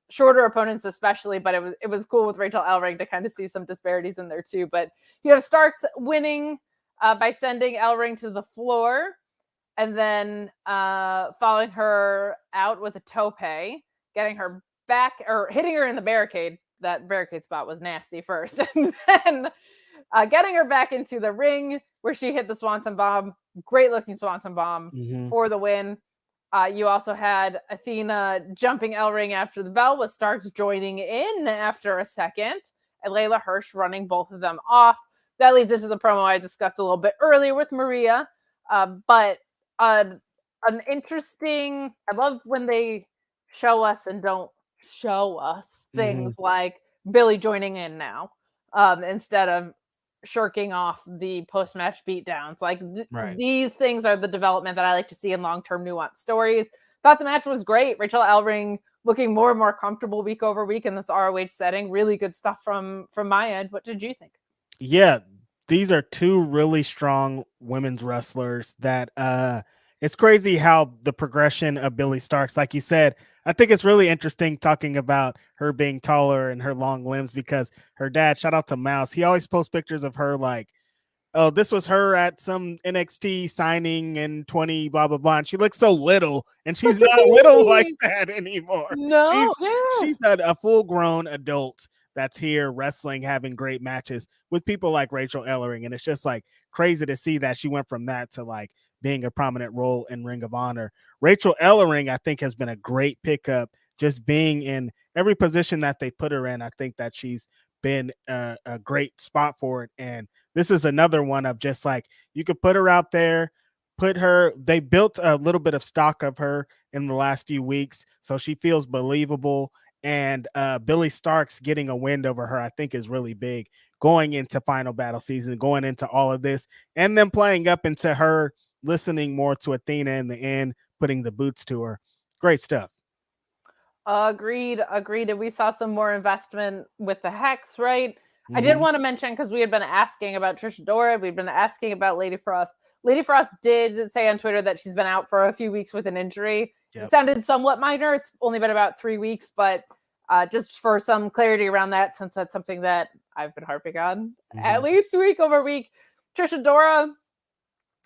[SPEAKER 1] shorter opponents, especially. But it was cool with Rachael Ellering to kind of see some disparities in there too. But you have Starkz winning by sending Ellering to the floor, and then following her out with a tope, getting her back, or hitting her in the barricade. That barricade spot was nasty first. And then getting her back into the ring where she hit the Swanson Bomb. Great looking Swanson Bomb for the win. You also had Athena jumping Ellering after the bell, with Starkz joining in after a second, and Leyla Hirsh running both of them off. That leads into the promo I discussed a little bit earlier with Maria. But an interesting, I love when they show us and don't show us things like Billie joining in now, instead of shirking off the post-match beatdowns. Like, these things are the development that I like to see in long-term nuanced stories. Thought the match was great. Rachael Ellering looking more and more comfortable week over week in this ROH setting. Really good stuff from my end. What did you think?
[SPEAKER 2] Yeah, these are two really strong women's wrestlers that it's crazy how the progression of Billie Starkz, like you said, I think it's really interesting talking about her being taller and her long limbs, because her dad, shout out to Mouse, he always posts pictures of her like, oh, this was her at some NXT signing in 20 blah blah blah, and she looks so little, and she's not little like that anymore.
[SPEAKER 1] No,
[SPEAKER 2] she's a full-grown adult that's here wrestling, having great matches with people like Rachael Ellering, and it's just like crazy to see that she went from that to like being a prominent role in Ring of Honor. Rachael Ellering, I think, has been a great pickup, just being in every position that they put her in. I think that she's been a great spot for it. And this is another one of just like, you could put her out there, they built a little bit of stock of her in the last few weeks, so she feels believable. And Billie Starkz getting a win over her, I think, is really big going into final battle season, going into all of this, and then playing up into her listening more to Athena in the end, putting the boots to her. Great stuff.
[SPEAKER 1] Agreed. And we saw some more investment with the Hex, right? I did want to mention, because we had been asking about Trish Adora, we've been asking about Lady Frost. Lady Frost did say on Twitter that she's been out for a few weeks with an injury. Yep. It sounded somewhat minor. It's only been about 3 weeks, but just for some clarity around that, since that's something that I've been harping on at least week over week. Trish Adora,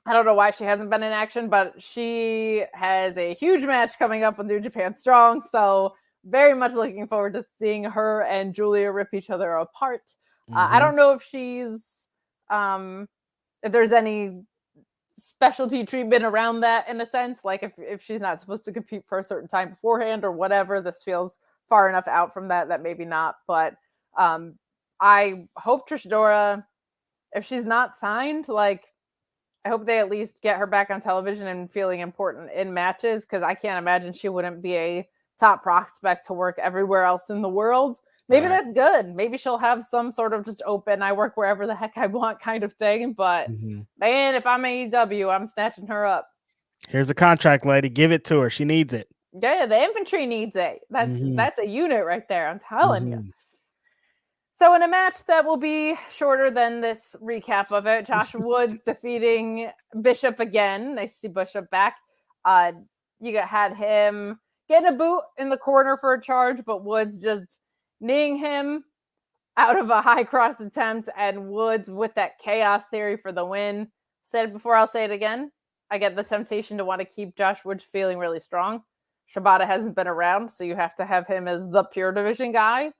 [SPEAKER 1] I don't know why she hasn't been in action, but she has a huge match coming up with New Japan Strong. So very much looking forward to seeing her and Julia rip each other apart. I don't know if she's, if there's any specialty treatment around that in a sense, like if she's not supposed to compete for a certain time beforehand or whatever. This feels far enough out from that maybe not. But I hope Trish Adora, if she's not signed, like, I hope they at least get her back on television and feeling important in matches, because I can't imagine she wouldn't be a top prospect to work everywhere else in the world. Maybe that's good. Maybe she'll have some sort of just open, I work wherever the heck I want kind of thing. But man, if I'm AEW, I'm snatching her up.
[SPEAKER 2] Here's a contract, lady. Give it to her. She needs it.
[SPEAKER 1] Yeah, the infantry needs it. That's a unit right there. I'm telling you. So in a match that will be shorter than this recap of it, Josh Woods defeating Bishop again. Nice to see Bishop back. You had him getting a boot in the corner for a charge, but Woods just kneeing him out of a high cross attempt, and Woods with that chaos theory for the win. Said it before, I'll say it again. I get the temptation to want to keep Josh Woods feeling really strong. Shibata hasn't been around, so you have to have him as the pure division guy.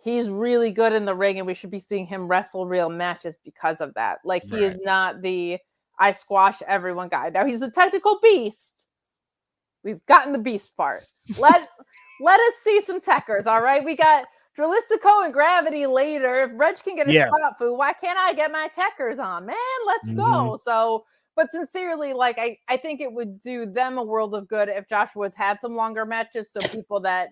[SPEAKER 1] He's really good in the ring, and we should be seeing him wrestle real matches because of that. Like, he is not the I squash everyone guy. Now, he's the technical beast. We've gotten the beast part. Let us see some techers, all right? We got Dralistico and Gravity later. If Reg can get a spot food, why can't I get my techers on? Man, let's go. So, but sincerely, like, I think it would do them a world of good if Josh Woods had some longer matches, so people that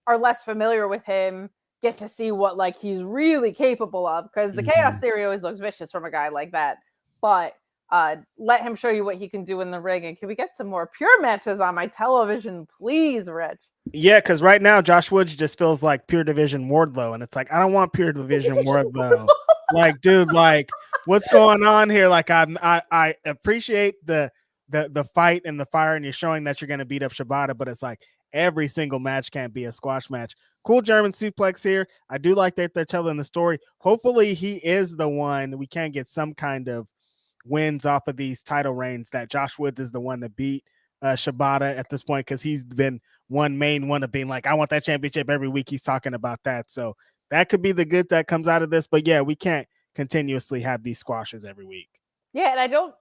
[SPEAKER 1] are less familiar with him get to see what, like, he's really capable of, because the chaos theory always looks vicious from a guy like that. But let him show you what he can do in the ring. And can we get some more pure matches on my television, please, Rich?
[SPEAKER 2] Yeah, because right now Josh Woods just feels like pure division Wardlow, and it's like, I don't want pure division Wardlow. Like, dude, like, what's going on here? Like, I appreciate the fight and the fire, and you're showing that you're going to beat up Shibata, but it's like every single match can't be a squash match. Cool German suplex here. I do like that they're telling the story. Hopefully he is the one. We can get some kind of wins off of these title reigns, that Josh Woods is the one to beat Shibata at this point, because he's been one of being like, I want that championship every week. He's talking about that. So that could be the good that comes out of this. But yeah, we can't continuously have these squashes every week.
[SPEAKER 1] Yeah, and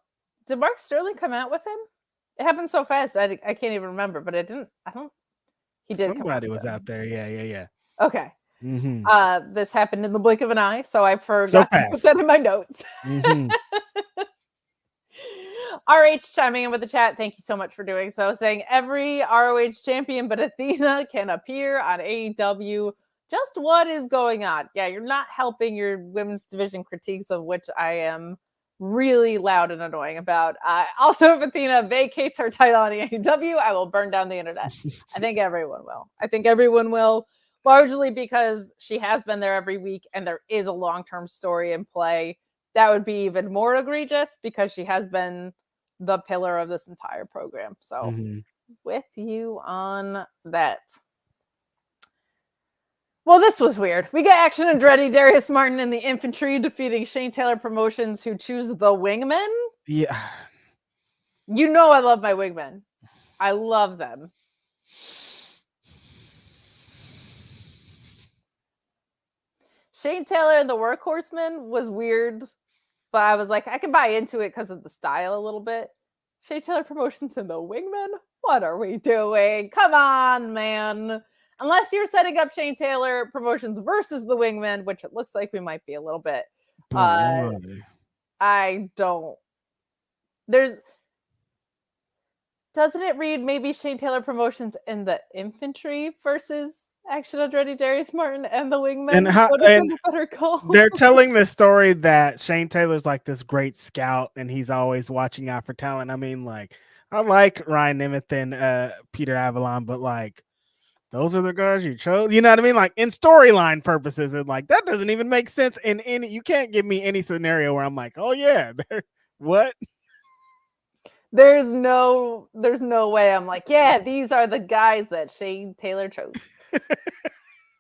[SPEAKER 1] did Mark Sterling come out with him? It happened so fast, I can't even remember, but it didn't, he did.
[SPEAKER 2] Somebody was out there. Yeah.
[SPEAKER 1] Okay. This happened in the blink of an eye, so I forgot to put that in my notes. ROH chiming in with the chat. Thank you so much for doing so. Saying every ROH champion but Athena can appear on AEW. Just what is going on? Yeah, you're not helping your women's division critiques, of which I am really loud and annoying about. Also, if Athena vacates her title on AEW, I will burn down the internet. I think everyone will. Largely because she has been there every week, and there is a long-term story in play. That would be even more egregious because she has been the pillar of this entire program. So with you on that. Well, this was weird. We get action Andretti, Darius Martin, and the Infantry defeating Shane Taylor Promotions, who choose the Wingmen.
[SPEAKER 2] Yeah.
[SPEAKER 1] You know I love my Wingmen. I love them. Shane Taylor and the Workhorsemen was weird, but I was like, I can buy into it because of the style a little bit. Shane Taylor Promotions and the Wingmen? What are we doing? Come on, man. Unless you're setting up Shane Taylor Promotions versus the Wingmen, which it looks like we might be a little bit. I don't. Doesn't it read maybe Shane Taylor Promotions and the Infantry versus Action Andretti, Darius Martin, and the Wingmen
[SPEAKER 2] And
[SPEAKER 1] would have been a better call.
[SPEAKER 2] they're telling the story that Shane Taylor's like this great scout and he's always watching out for talent. I mean, like, I like Ryan Nemeth and Peter Avalon, but like, those are the guys you chose. You know what I mean? Like, in storyline purposes, and like that doesn't even make sense in any. You can't give me any scenario where I'm like, oh yeah, what?
[SPEAKER 1] There's no way I'm like, yeah, these are the guys that Shane Taylor chose.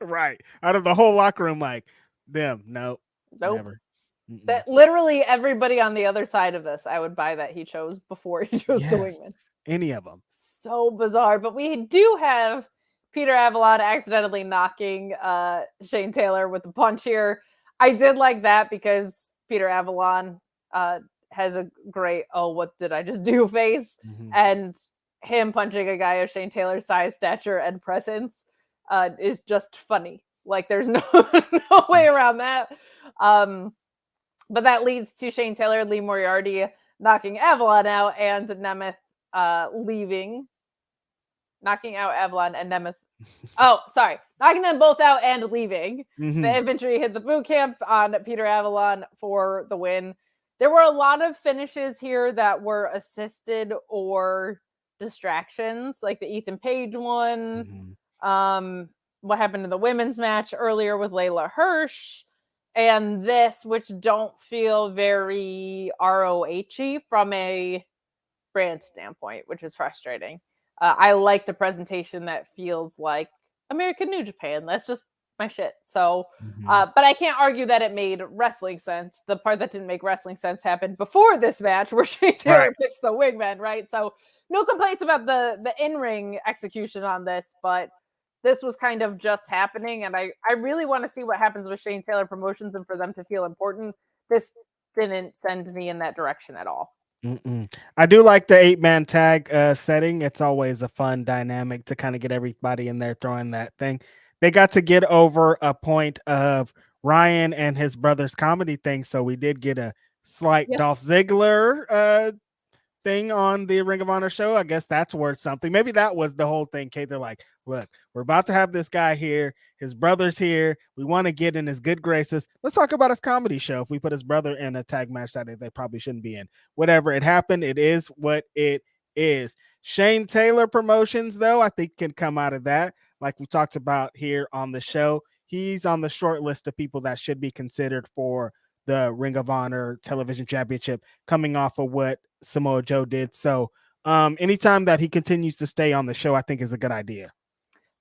[SPEAKER 2] Right. Out of the whole locker room, like, them, nope. Never.
[SPEAKER 1] That literally everybody on the other side of this, I would buy that he chose before he chose the Wingmen.
[SPEAKER 2] Any of them.
[SPEAKER 1] So bizarre. But we do have Peter Avalon accidentally knocking Shane Taylor with the punch here. I did like that because Peter Avalon has a great, oh, what did I just do face? And him punching a guy of Shane Taylor's size, stature, and presence is just funny. Like, there's no way around that. But that leads to Shane Taylor and Lee Moriarty knocking Avalon out and Nemeth leaving. Knocking out Avalon and Nemeth. Oh, sorry. Knocking them both out and leaving. The infantry hit the boot camp on Peter Avalon for the win. There were a lot of finishes here that were assisted or distractions, like the Ethan Page one. What happened in the women's match earlier with Leyla Hirsh. And this, which don't feel very ROH-y from a brand standpoint, which is frustrating. I like the presentation that feels like American New Japan. That's just my shit. So, but I can't argue that it made wrestling sense. The part that didn't make wrestling sense happened before this match where Shane Taylor picks the Wingmen, right? So no complaints about the in-ring execution on this, but this was kind of just happening. And I really want to see what happens with Shane Taylor Promotions and for them to feel important. This didn't send me in that direction at all.
[SPEAKER 2] I do like the 8-man tag setting. It's always a fun dynamic to kind of get everybody in there throwing that thing. They got to get over a point of Ryan and his brother's comedy thing. So we did get a slight Dolph Ziggler thing on the Ring of Honor show. I guess that's worth something. Maybe that was the whole thing. Kate, they're like, look, we're about to have this guy here. His brother's here. We want to get in his good graces. Let's talk about his comedy show. If we put his brother in a tag match that they probably shouldn't be in. Whatever, it happened. It is what it is. Shane Taylor Promotions, though, I think can come out of that. Like we talked about here on the show, he's on the short list of people that should be considered for the Ring of Honor Television Championship coming off of what Samoa Joe did. So anytime that he continues to stay on the show, I think is a good idea.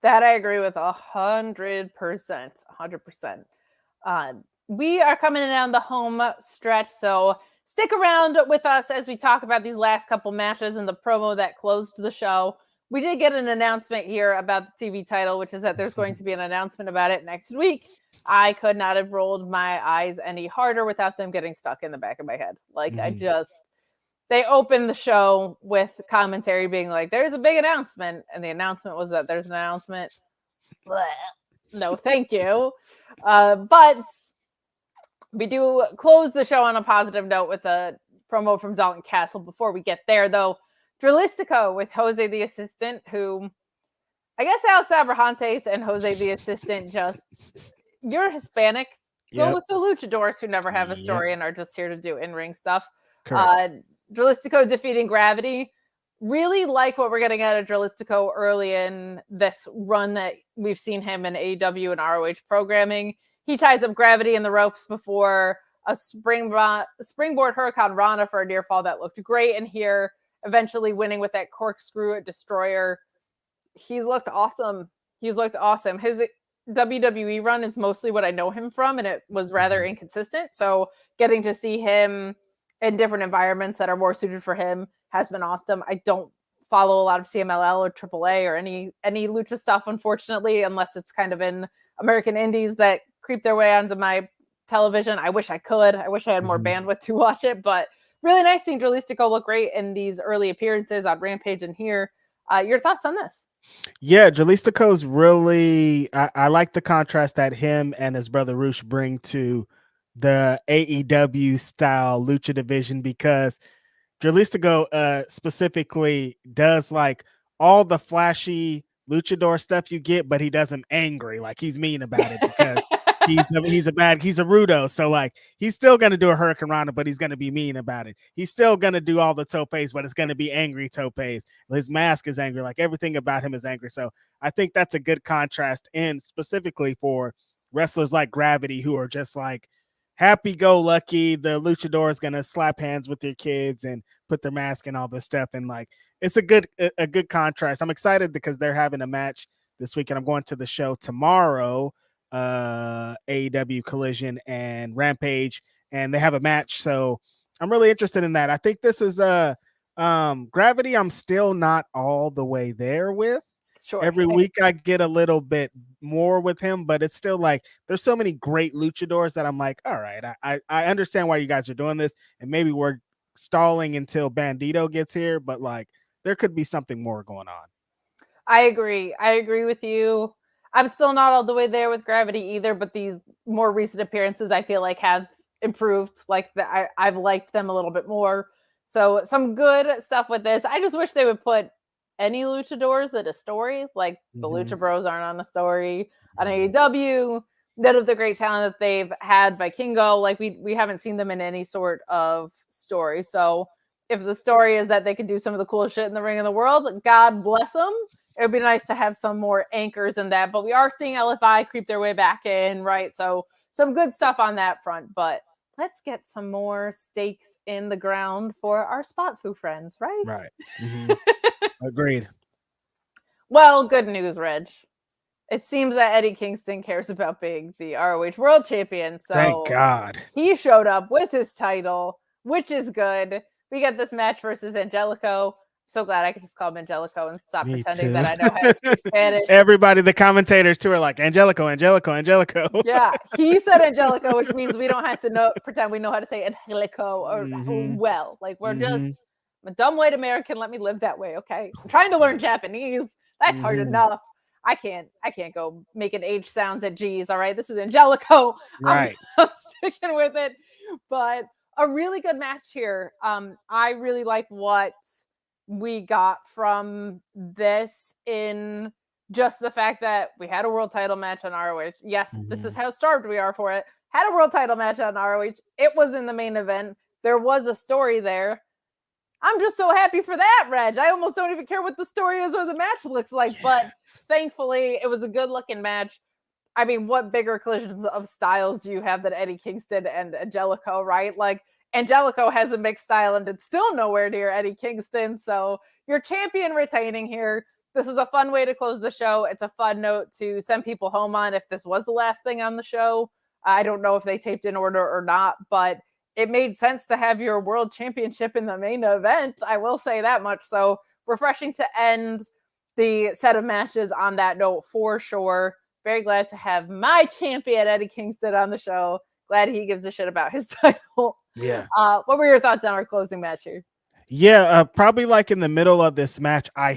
[SPEAKER 1] That I agree with 100%. 100%. We are coming down the home stretch, so stick around with us as we talk about these last couple matches and the promo that closed the show. We did get an announcement here about the TV title, which is that there's going to be an announcement about it next week. I could not have rolled my eyes any harder without them getting stuck in the back of my head. Like, they opened the show with commentary being like, there's a big announcement. And the announcement was that there's an announcement. Blech. No, thank you. But we do close the show on a positive note with a promo from Dalton Castle. Before we get there, though, Dralistico with Jose the Assistant, who I guess Alex Abrahantes and Jose the Assistant just, you're Hispanic. Go with the luchadors who never have a story and are just here to do in-ring stuff. Dralistico defeating Gravity. Really like what we're getting out of Dralistico early in this run that we've seen him in AEW and ROH programming. He ties up Gravity in the ropes before a springboard Hurricane Rana for a near fall that looked great in here, eventually winning with that corkscrew destroyer. He's looked awesome. His WWE run is mostly what I know him from, and it was rather inconsistent. So getting to see him in different environments that are more suited for him has been awesome. I don't follow a lot of CMLL or AAA or any lucha stuff, unfortunately, unless it's kind of in American indies that creep their way onto my television. I wish I could. I wish I had more bandwidth to watch it, but really nice seeing Dralistico look great in these early appearances on Rampage and here. Your thoughts on this?
[SPEAKER 2] Yeah, Dralistico's really, I like the contrast that him and his brother Roosh bring to the AEW style lucha division, because Dralistico specifically does like all the flashy luchador stuff you get, but he does him angry, like he's mean about it because he's a rudo. So like he's still gonna do a Hurricane Rana, but he's gonna be mean about it. He's still gonna do all the topes, but it's gonna be angry topes. His mask is angry, like everything about him is angry. So I think that's a good contrast, and specifically for wrestlers like Gravity who are just like happy-go-lucky. The luchador is gonna slap hands with your kids and put their mask and all this stuff, and like it's a good contrast. I'm excited because they're having a match this weekend. I'm going to the show tomorrow, AEW Collision and Rampage, and they have a match, so I'm really interested in that. I think this is Gravity. I'm still not all the way there with.
[SPEAKER 1] Sure.
[SPEAKER 2] Every week I get a little bit more with him, but it's still like there's so many great luchadors that I'm like, all right, I understand why you guys are doing this, and maybe we're stalling until Bandito gets here, but like there could be something more going on.
[SPEAKER 1] I agree with you. I'm still not all the way there with Gravity either, but these more recent appearances I feel like have improved. Like I've liked them a little bit more. So some good stuff with this. I just wish they would put any luchadors at a story. Like the Lucha Bros aren't on a story on AEW. None of the great talent that they've had by Kingo, like we haven't seen them in any sort of story. So if the story is that they can do some of the coolest shit in the ring in the world, God bless them. It would be nice to have some more anchors in that. But we are seeing LFI creep their way back in, right? So some good stuff on that front. But let's get some more stakes in the ground for our Spot Foo friends, right?
[SPEAKER 2] Right. Agreed.
[SPEAKER 1] Well, good news, Reg. It seems that Eddie Kingston cares about being the ROH World Champion. So
[SPEAKER 2] thank God.
[SPEAKER 1] He showed up with his title, which is good. We get this match versus Angelico. So glad I could just call him Angelico and stop pretending that I know how to speak Spanish.
[SPEAKER 2] Everybody, the commentators too, are like Angelico.
[SPEAKER 1] Yeah, he said Angelico, which means we don't have to pretend we know how to say Angelico or well. Like we're just a dumb white American. Let me live that way, okay? I'm trying to learn Japanese. That's hard enough. I can't go making H sounds at G's. All right, this is Angelico.
[SPEAKER 2] Right.
[SPEAKER 1] I'm sticking with it. But a really good match here. I really like what we got from this in just the fact that we had a world title match on ROH. Yes, this is how starved we are for it. Had a world title match on ROH. It was in the main event. There was a story there. I'm just so happy for that, Reg. I almost don't even care what the story is or the match looks like, but thankfully it was a good looking match. I mean, what bigger collisions of styles do you have than Eddie Kingston and Angelico, right? Like, Angelico has a mixed style and it's still nowhere near Eddie Kingston. So your champion retaining here. This was a fun way to close the show. It's a fun note to send people home on if this was the last thing on the show. I don't know if they taped in order or not, but it made sense to have your world championship in the main event. I will say that much. So refreshing to end the set of matches on that note for sure. Very glad to have my champion, Eddie Kingston, on the show. Glad he gives a shit about his title.
[SPEAKER 2] Yeah.
[SPEAKER 1] What were your thoughts on our closing match here?
[SPEAKER 2] Yeah, probably like in the middle of this match, I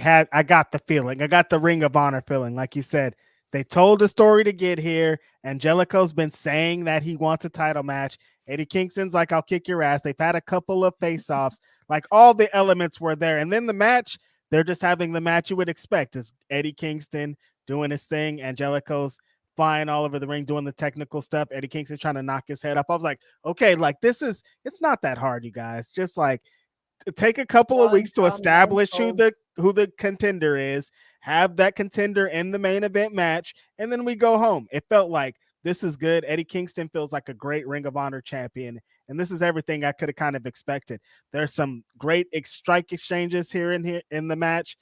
[SPEAKER 2] got the feeling. I got the Ring of Honor feeling. Like you said, they told the story to get here. Angelico's been saying that he wants a title match. Eddie Kingston's like, I'll kick your ass. They've had a couple of face-offs. Like all the elements were there. And then the match, they're just having the match you would expect is Eddie Kingston doing his thing. Angelico's flying all over the ring, doing the technical stuff. Eddie Kingston trying to knock his head off. I was like, okay, like it's not that hard, you guys. Just like take a couple of weeks to establish who the contender is, have that contender in the main event match, and then we go home. It felt like this is good. Eddie Kingston feels like a great Ring of Honor champion, and this is everything I could have kind of expected. There's some great strike exchanges here in the match.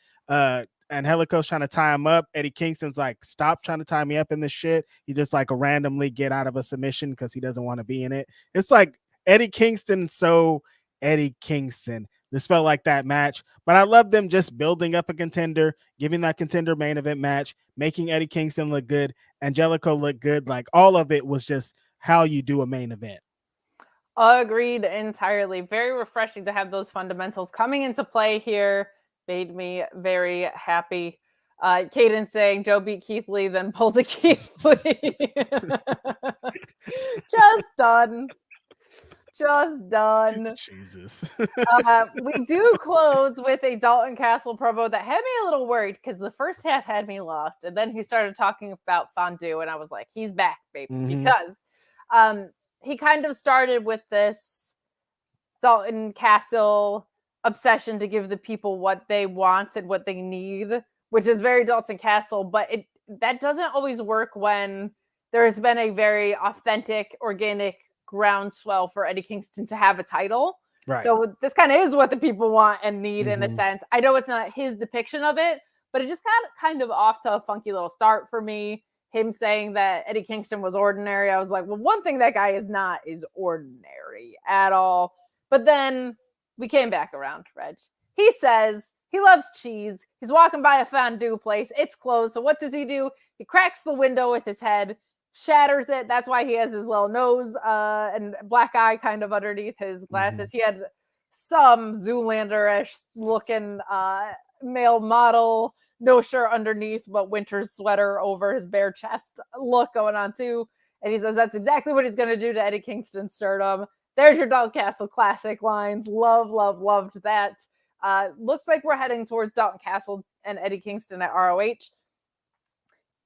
[SPEAKER 2] Angelico's trying to tie him up. Eddie Kingston's like, stop trying to tie me up in this shit. He just like randomly get out of a submission because he doesn't want to be in it. It's like Eddie Kingston, so Eddie Kingston. This felt like that match, but I love them just building up a contender, giving that contender main event match, making Eddie Kingston look good, Angelico look good. Like all of it was just how you do a main event.
[SPEAKER 1] Agreed entirely. Very refreshing to have those fundamentals coming into play here. Made me very happy. Caden saying Joe beat Keith Lee, then pulled a Keith Lee. Just done. Just done.
[SPEAKER 2] Jesus.
[SPEAKER 1] We do close with a Dalton Castle promo that had me a little worried because the first half had me lost, and then he started talking about fondue, and I was like, he's back, baby, because he kind of started with this Dalton Castle obsession to give the people what they want and what they need, which is very Dalton Castle, but that doesn't always work when there's been a very authentic, organic groundswell for Eddie Kingston to have a title.
[SPEAKER 2] Right.
[SPEAKER 1] So this kind of is what the people want and need in a sense. I know it's not his depiction of it, but it just got kind of off to a funky little start for me. Him saying that Eddie Kingston was ordinary. I was like, well, one thing that guy is not is ordinary at all. But then we came back around, Reg. He says he loves cheese. He's walking by a fondue place. It's closed. So what does he do? He cracks the window with his head, shatters it. That's why he has his little nose and black eye kind of underneath his glasses. He had some Zoolander-ish looking male model, no shirt underneath, but winter sweater over his bare chest look going on too. And he says that's exactly what he's going to do to Eddie Kingston's sternum. There's your Dalton Castle classic lines. Loved that. Looks like we're heading towards Dalton Castle and Eddie Kingston at ROH.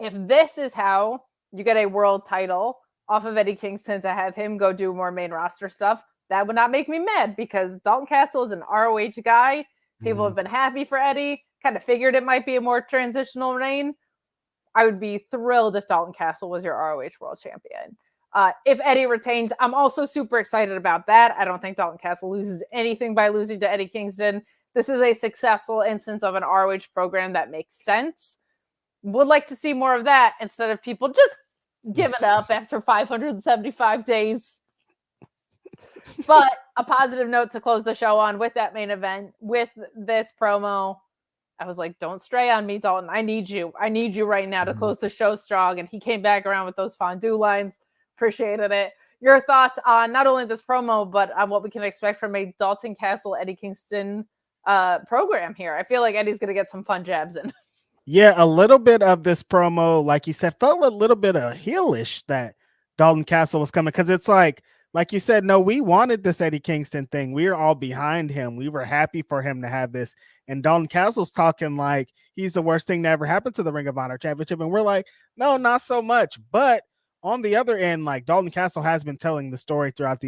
[SPEAKER 1] If this is how you get a world title off of Eddie Kingston to have him go do more main roster stuff, that would not make me mad because Dalton Castle is an ROH guy. People have been happy for Eddie. Kind of figured it might be a more transitional reign. I would be thrilled if Dalton Castle was your ROH world champion. If Eddie retains, I'm also super excited about that. I don't think Dalton Castle loses anything by losing to Eddie Kingston. This is a successful instance of an ROH program that makes sense. Would like to see more of that instead of people just giving up after 575 days. But a positive note to close the show on with that main event, with this promo, I was like, don't stray on me, Dalton. I need you. I need you right now to close the show strong. And he came back around with those fondue lines. Appreciated it. Your thoughts on not only this promo, but on what we can expect from a Dalton Castle, Eddie Kingston program here. I feel like Eddie's going to get some fun jabs in.
[SPEAKER 2] Yeah, a little bit of this promo, like you said, felt a little bit of heelish that Dalton Castle was coming. Because it's like you said, no, we wanted this Eddie Kingston thing. We were all behind him. We were happy for him to have this. And Dalton Castle's talking like he's the worst thing that ever happened to the Ring of Honor Championship. And we're like, no, not so much. But on the other end, like Dalton Castle has been telling the story throughout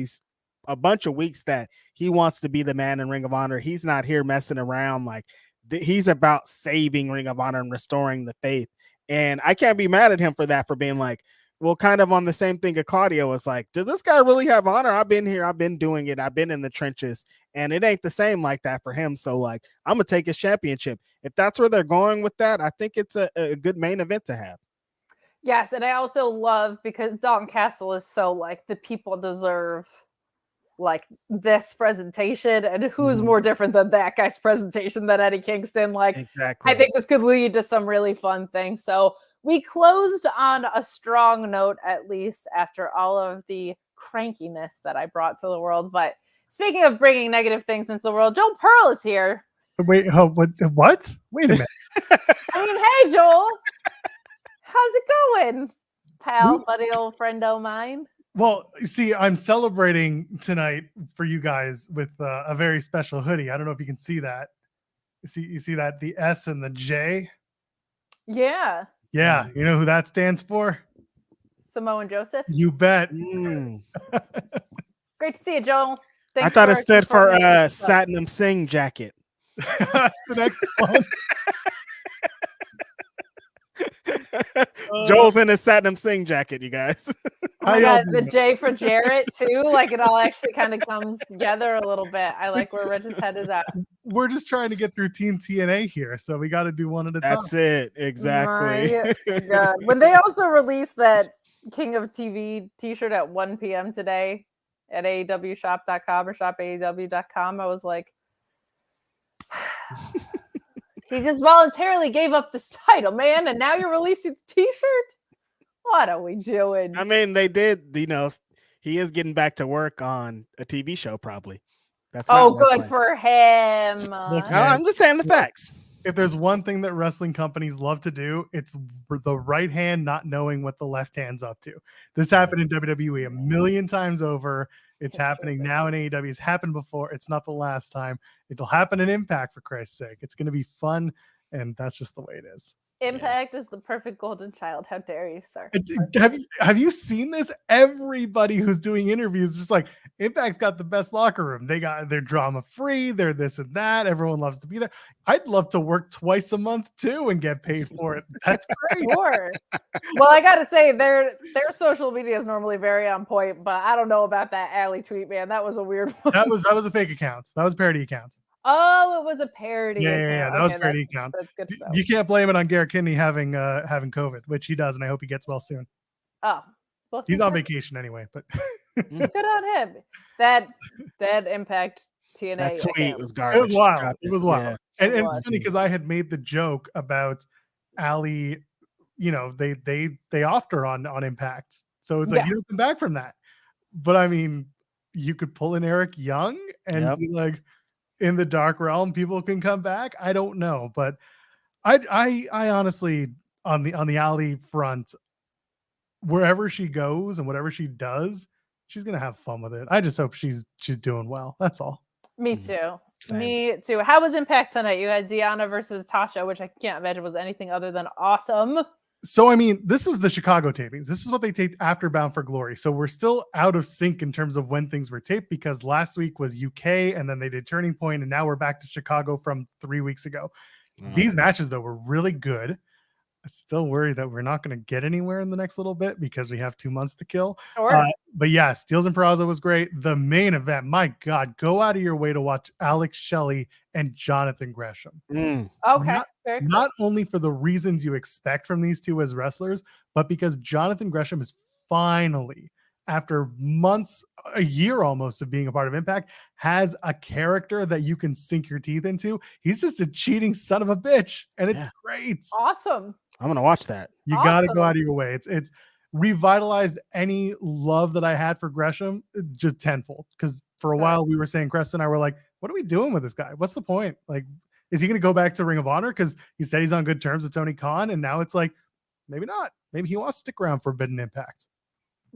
[SPEAKER 2] a bunch of weeks that he wants to be the man in Ring of Honor. He's not here messing around. Like he's about saving Ring of Honor and restoring the faith. And I can't be mad at him for that, for being like, well, kind of on the same thing. Claudio was like, does this guy really have honor? I've been here. I've been doing it. I've been in the trenches, and it ain't the same like that for him. So like, I'm going to take his championship. If that's where they're going with that, I think it's a good main event to have.
[SPEAKER 1] Yes, and I also love, because Dalton Castle is so like, the people deserve like this presentation, and who's more different than that guy's presentation than Eddie Kingston? Like, exactly. I think this could lead to some really fun things. So we closed on a strong note, at least after all of the crankiness that I brought to the world. But speaking of bringing negative things into the world, Joel Pearl is here.
[SPEAKER 3] Wait, what? Wait a minute.
[SPEAKER 1] I mean, hey, Joel. How's it going, pal, buddy, old friendo mine?
[SPEAKER 3] Well, see, I'm celebrating tonight for you guys with a very special hoodie. I don't know if you can see that. You see that? The S and the J?
[SPEAKER 1] Yeah.
[SPEAKER 3] Yeah. You know who that stands for?
[SPEAKER 1] Samoan Joseph.
[SPEAKER 3] You bet.
[SPEAKER 1] Great to see you, Joel.
[SPEAKER 2] Thanks. I thought it stood for Satnam Singh jacket.
[SPEAKER 3] That's the next one.
[SPEAKER 2] Joel's in his Satnam Singh jacket, you guys.
[SPEAKER 1] Oh my God, the J for Jarrett too. Like it all actually kind of comes together a little bit. I like where Rich's head is at.
[SPEAKER 3] We're just trying to get through Team TNA here, so we got to do one at a time.
[SPEAKER 2] That's it, exactly.
[SPEAKER 1] My God. When they also released that King of TV t-shirt at 1 p.m. today at AEWshop.com or shopaew.com, I was like, he just voluntarily gave up this title, man, and now you're releasing the t-shirt? What are we doing?
[SPEAKER 2] I mean, they did, he is getting back to work on a TV show, probably. That's
[SPEAKER 1] good for him.
[SPEAKER 3] Look,
[SPEAKER 2] I'm just saying the facts.
[SPEAKER 3] If there's one thing that wrestling companies love to do, it's the right hand not knowing what the left hand's up to. This happened in WWE a million times over. It's happening now in AEW. It's happened before. It's not the last time. It'll happen in Impact, for Christ's sake. It's going to be fun, and that's just the way it is.
[SPEAKER 1] Impact is the perfect golden child. How dare you, sir?
[SPEAKER 3] Have you seen this? Everybody who's doing interviews just like, Impact's got the best locker room. They're drama free. They're this and that. Everyone loves to be there. I'd love to work twice a month too and get paid for it. That's great.
[SPEAKER 1] Sure. Well, I gotta say their social media is normally very on point, but I don't know about that alley tweet, man. That was a weird one.
[SPEAKER 3] That was a fake account. That was a parody account.
[SPEAKER 1] Oh, it was a parody.
[SPEAKER 3] Yeah. That was a parody account.
[SPEAKER 1] That's good.
[SPEAKER 3] You can't blame it on Garrett Kinney having COVID, which he does, and I hope he gets well soon.
[SPEAKER 1] Oh, well,
[SPEAKER 3] he's on vacation anyway, but
[SPEAKER 1] good on him. That Impact TNA.
[SPEAKER 2] That tweet was garbage.
[SPEAKER 3] It was wild. It was wild.
[SPEAKER 2] Yeah.
[SPEAKER 3] And it's funny because I had made the joke about Allie. You know, they offed her on Impact, so it's like you don't come back from that. But I mean, you could pull in Eric Young and be like, in the dark realm, people can come back. I don't know, but I honestly, on the Allie front, wherever she goes and whatever she does, she's gonna have fun with it. I just hope she's doing well. That's all.
[SPEAKER 1] Me too.
[SPEAKER 2] Same.
[SPEAKER 1] Me too. How was Impact tonight? You had Deanna versus Tasha, which I can't imagine was anything other than awesome.
[SPEAKER 3] So, I mean, this is the Chicago tapings. This is what they taped after Bound for Glory. So we're still out of sync in terms of when things were taped because last week was UK and then they did Turning Point and now we're back to Chicago from 3 weeks ago. These matches, though, were really good. I'm still worried that we're not going to get anywhere in the next little bit because we have 2 months to kill.
[SPEAKER 1] Sure.
[SPEAKER 3] But yeah, Steels and Peraza was great. The main event, my God, go out of your way to watch Alex Shelley and Jonathan Gresham.
[SPEAKER 1] Okay.
[SPEAKER 3] Not only for the reasons you expect from these two as wrestlers, but because Jonathan Gresham is finally, after months, a year almost of being a part of Impact, has a character that you can sink your teeth into. He's just a cheating son of a bitch, and it's great.
[SPEAKER 1] Awesome.
[SPEAKER 2] I'm gonna watch that.
[SPEAKER 3] You got to go out of your way. It's revitalized any love that I had for Gresham just tenfold. Because for a while we were saying, Crest and I were like, what are we doing with this guy? What's the point? Like, is he going to go back to Ring of Honor? Because he said he's on good terms with Tony Khan, and now it's like, maybe not. Maybe he wants to stick around for Forbidden Impact.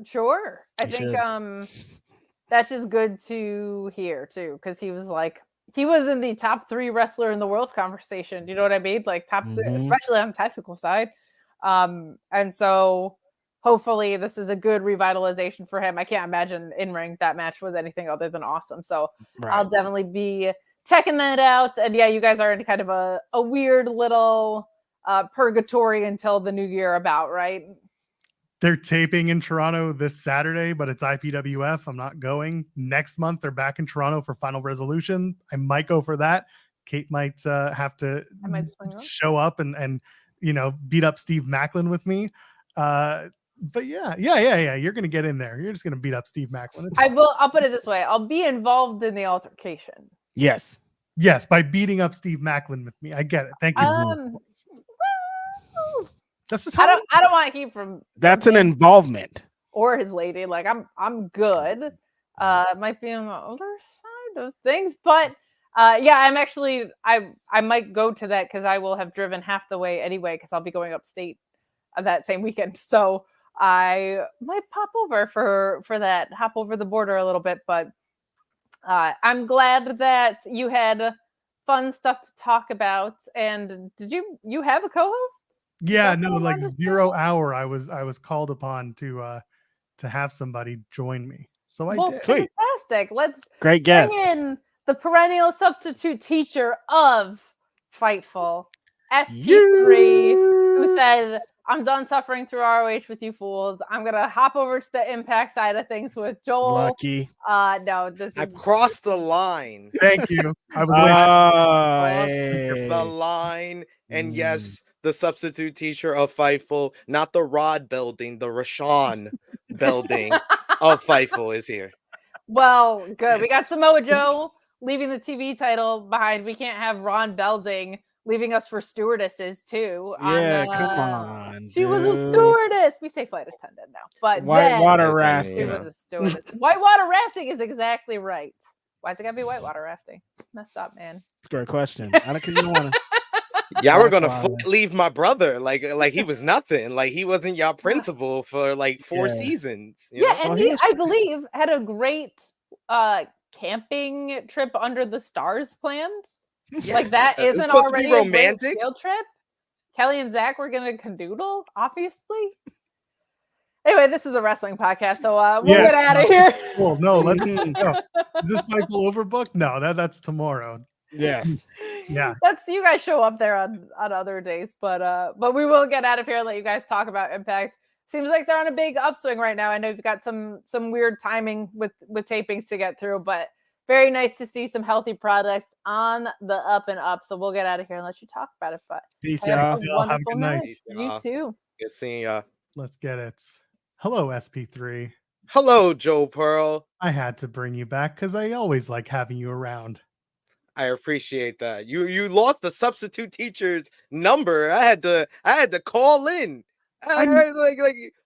[SPEAKER 1] Sure. I think that's just good to hear too, because he was in the top 3 wrestler in the world conversation. You know what I mean? Like top 3, especially on the technical side. And so hopefully this is a good revitalization for him. I can't imagine in ring that match was anything other than awesome. So I'll definitely be checking that out. And yeah, you guys are in kind of a weird little purgatory until the new year about, right?
[SPEAKER 3] They're taping in Toronto this Saturday, but it's IPWF. I'm not going. Next month, they're back in Toronto for Final Resolution. I might go for that. Kate might have to show up and beat up Steve Macklin with me. But yeah. You're gonna get in there. You're just gonna beat up Steve Macklin.
[SPEAKER 1] I'll put it this way. I'll be involved in the altercation.
[SPEAKER 2] Yes,
[SPEAKER 3] by beating up Steve Macklin with me. I get it. Thank you. That's just how
[SPEAKER 1] I don't want heat from.
[SPEAKER 2] That's an involvement.
[SPEAKER 1] Or his lady. Like I'm good. Might be on the other side of things, but I'm actually I might go to that because I will have driven half the way anyway because I'll be going upstate that same weekend. So I might pop over for that, hop over the border a little bit. But I'm glad that you had fun stuff to talk about. And did you have a co-host?
[SPEAKER 3] Yeah, no, like 0 hour. I was called upon to have somebody join me. So I did.
[SPEAKER 1] Fantastic. Let's
[SPEAKER 2] great guess.
[SPEAKER 1] Bring in the perennial substitute teacher of Fightful, SP3, who said, I'm done suffering through ROH with you fools. I'm gonna hop over to the Impact side of things with Joel.
[SPEAKER 2] Lucky.
[SPEAKER 1] No,
[SPEAKER 4] I've crossed the line.
[SPEAKER 3] Thank you. I was
[SPEAKER 4] crossed the line, and yes, the substitute teacher of Fightful, not the Rod building, the Rashawn building of Fightful is here.
[SPEAKER 1] Well, good. Yes. We got Samoa Joe leaving the TV title behind. We can't have Ron Belding leaving us for stewardesses too.
[SPEAKER 2] Yeah, come on.
[SPEAKER 1] She was a stewardess. We say flight attendant now, but
[SPEAKER 2] whitewater rafting.
[SPEAKER 1] She was a stewardess. Whitewater rafting is exactly right. Why is it gotta be whitewater rafting? It's messed up, man.
[SPEAKER 2] It's a great question. I don't want to.
[SPEAKER 4] Y'all were gonna
[SPEAKER 2] Father.
[SPEAKER 4] leave my brother like he was nothing. Like he wasn't y'all principal for like 4
[SPEAKER 2] Yeah.
[SPEAKER 4] seasons. You
[SPEAKER 1] Yeah,
[SPEAKER 4] know?
[SPEAKER 1] and
[SPEAKER 2] Well,
[SPEAKER 1] he,
[SPEAKER 2] he was-
[SPEAKER 1] I believe, had a great camping trip under the stars planned. Like that
[SPEAKER 4] It's
[SPEAKER 1] isn't
[SPEAKER 4] supposed to be
[SPEAKER 1] already a great
[SPEAKER 4] romantic.
[SPEAKER 1] field trip. Kelly and Zach were gonna canoodle, obviously. Anyway, this is a wrestling podcast, so we'll
[SPEAKER 3] Yes,
[SPEAKER 1] get out of
[SPEAKER 3] no,
[SPEAKER 1] here.
[SPEAKER 3] Cool. No, let's go. Is this Fightful overbooked? No, that's tomorrow.
[SPEAKER 2] Yes.
[SPEAKER 3] Yeah.
[SPEAKER 1] That's you guys show up there on other days, but we will get out of here and let you guys talk about Impact. Seems like they're on a big upswing right now. I know you've got some weird timing with tapings to get through, but very nice to see some healthy products on the up and up. So we'll get out of here and let you talk about it. But
[SPEAKER 2] Peace,
[SPEAKER 1] have
[SPEAKER 2] y'all.
[SPEAKER 1] a
[SPEAKER 3] Y'all have a
[SPEAKER 1] wonderful
[SPEAKER 3] good night.
[SPEAKER 1] night.
[SPEAKER 4] Peace,
[SPEAKER 1] You
[SPEAKER 4] y'all.
[SPEAKER 1] too.
[SPEAKER 4] Good seeing y'all.
[SPEAKER 3] Let's get it. Hello, SP3.
[SPEAKER 4] Hello, Joe Pearl.
[SPEAKER 3] I had to bring you back because I always like having you around.
[SPEAKER 4] I appreciate that. You lost the substitute teacher's number. I had to call in. I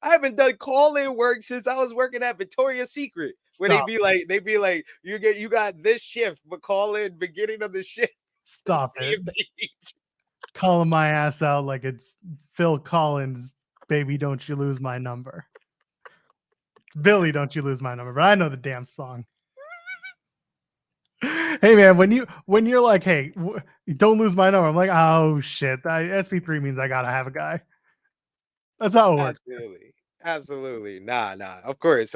[SPEAKER 4] haven't done call in work since I was working at Victoria's Secret. Where
[SPEAKER 3] Stop.
[SPEAKER 4] they'd be like, you got this shift, but call in beginning of the shift.
[SPEAKER 3] Stop
[SPEAKER 4] See
[SPEAKER 3] it.
[SPEAKER 4] if they need you.
[SPEAKER 3] Calling my ass out like it's Phil Collins, baby, don't you lose my number. Billie, don't you lose my number. But I know the damn song. Hey man, when you're like, hey, don't lose my number, I'm like, oh shit, SP3 means I gotta have a guy. That's how it works.
[SPEAKER 4] Absolutely. Nah. Of course.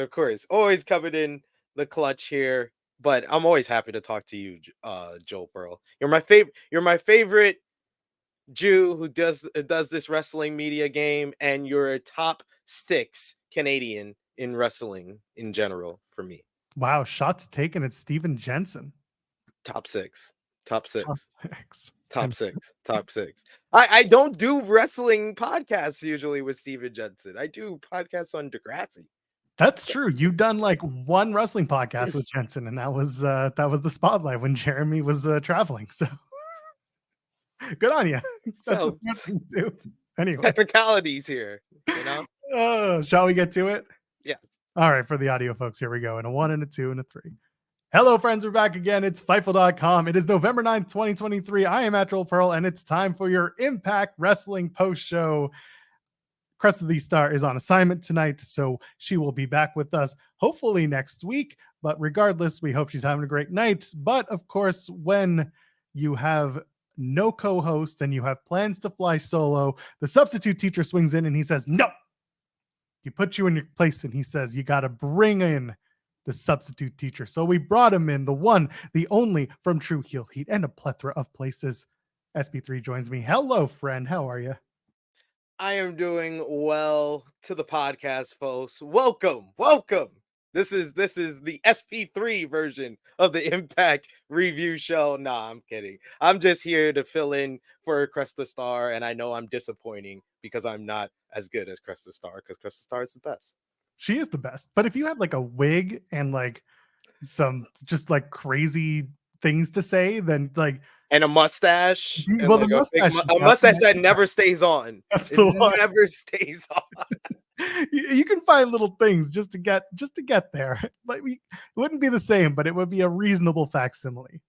[SPEAKER 4] Always coming in the clutch here, but I'm always happy to talk to you, Joe Pearl. You're my favorite Jew who does this wrestling media game, and you're a top 6 Canadian in wrestling in general for me.
[SPEAKER 3] Wow, shots taken at Steven Jensen.
[SPEAKER 4] Top 6.
[SPEAKER 3] Top six.
[SPEAKER 4] Top 6. I don't do wrestling podcasts usually with Steven Jensen. I do podcasts on Degrassi.
[SPEAKER 3] That's true. You've done like one wrestling podcast with Jensen, and that was the spotlight when Jeremy was traveling. So good on you. That's a smart thing to do. Anyway,
[SPEAKER 4] Technicalities here, you know.
[SPEAKER 3] Shall we get to it?
[SPEAKER 4] Yeah.
[SPEAKER 3] All right, for the audio folks, here we go. In a 1 and a 2 and a 3. Hello, friends. We're back again. It's Fightful.com. It is November 9th, 2023. I am Joel Pearl, and it's time for your Impact Wrestling post show. Crest of the Star is on assignment tonight, so she will be back with us hopefully next week. But regardless, we hope she's having a great night. But of course, when you have no co-host and you have plans to fly solo, the substitute teacher swings in and he says, no. He puts you in your place and he says, you got to bring in the substitute teacher. So we brought him in, the one, the only, from True Heel Heat and a plethora of places. SP3 joins me. Hello, friend. How are you?
[SPEAKER 4] I am doing well. To the podcast, folks. Welcome. This is the SP3 version of the Impact review show. Nah, I'm kidding. I'm just here to fill in for Cresta Star, and I know I'm disappointing because I'm not as good as Cresta Star, because Cresta Star is the best.
[SPEAKER 3] She is the best. But if you had like a wig and like some just like crazy things to say, then like
[SPEAKER 4] and a mustache.
[SPEAKER 3] Well,
[SPEAKER 4] and
[SPEAKER 3] the mustache,
[SPEAKER 4] a mustache that never stays on.
[SPEAKER 3] That's the one.
[SPEAKER 4] Never stays on.
[SPEAKER 3] You can find little things just to get there, but it wouldn't be the same, but it would be a reasonable facsimile.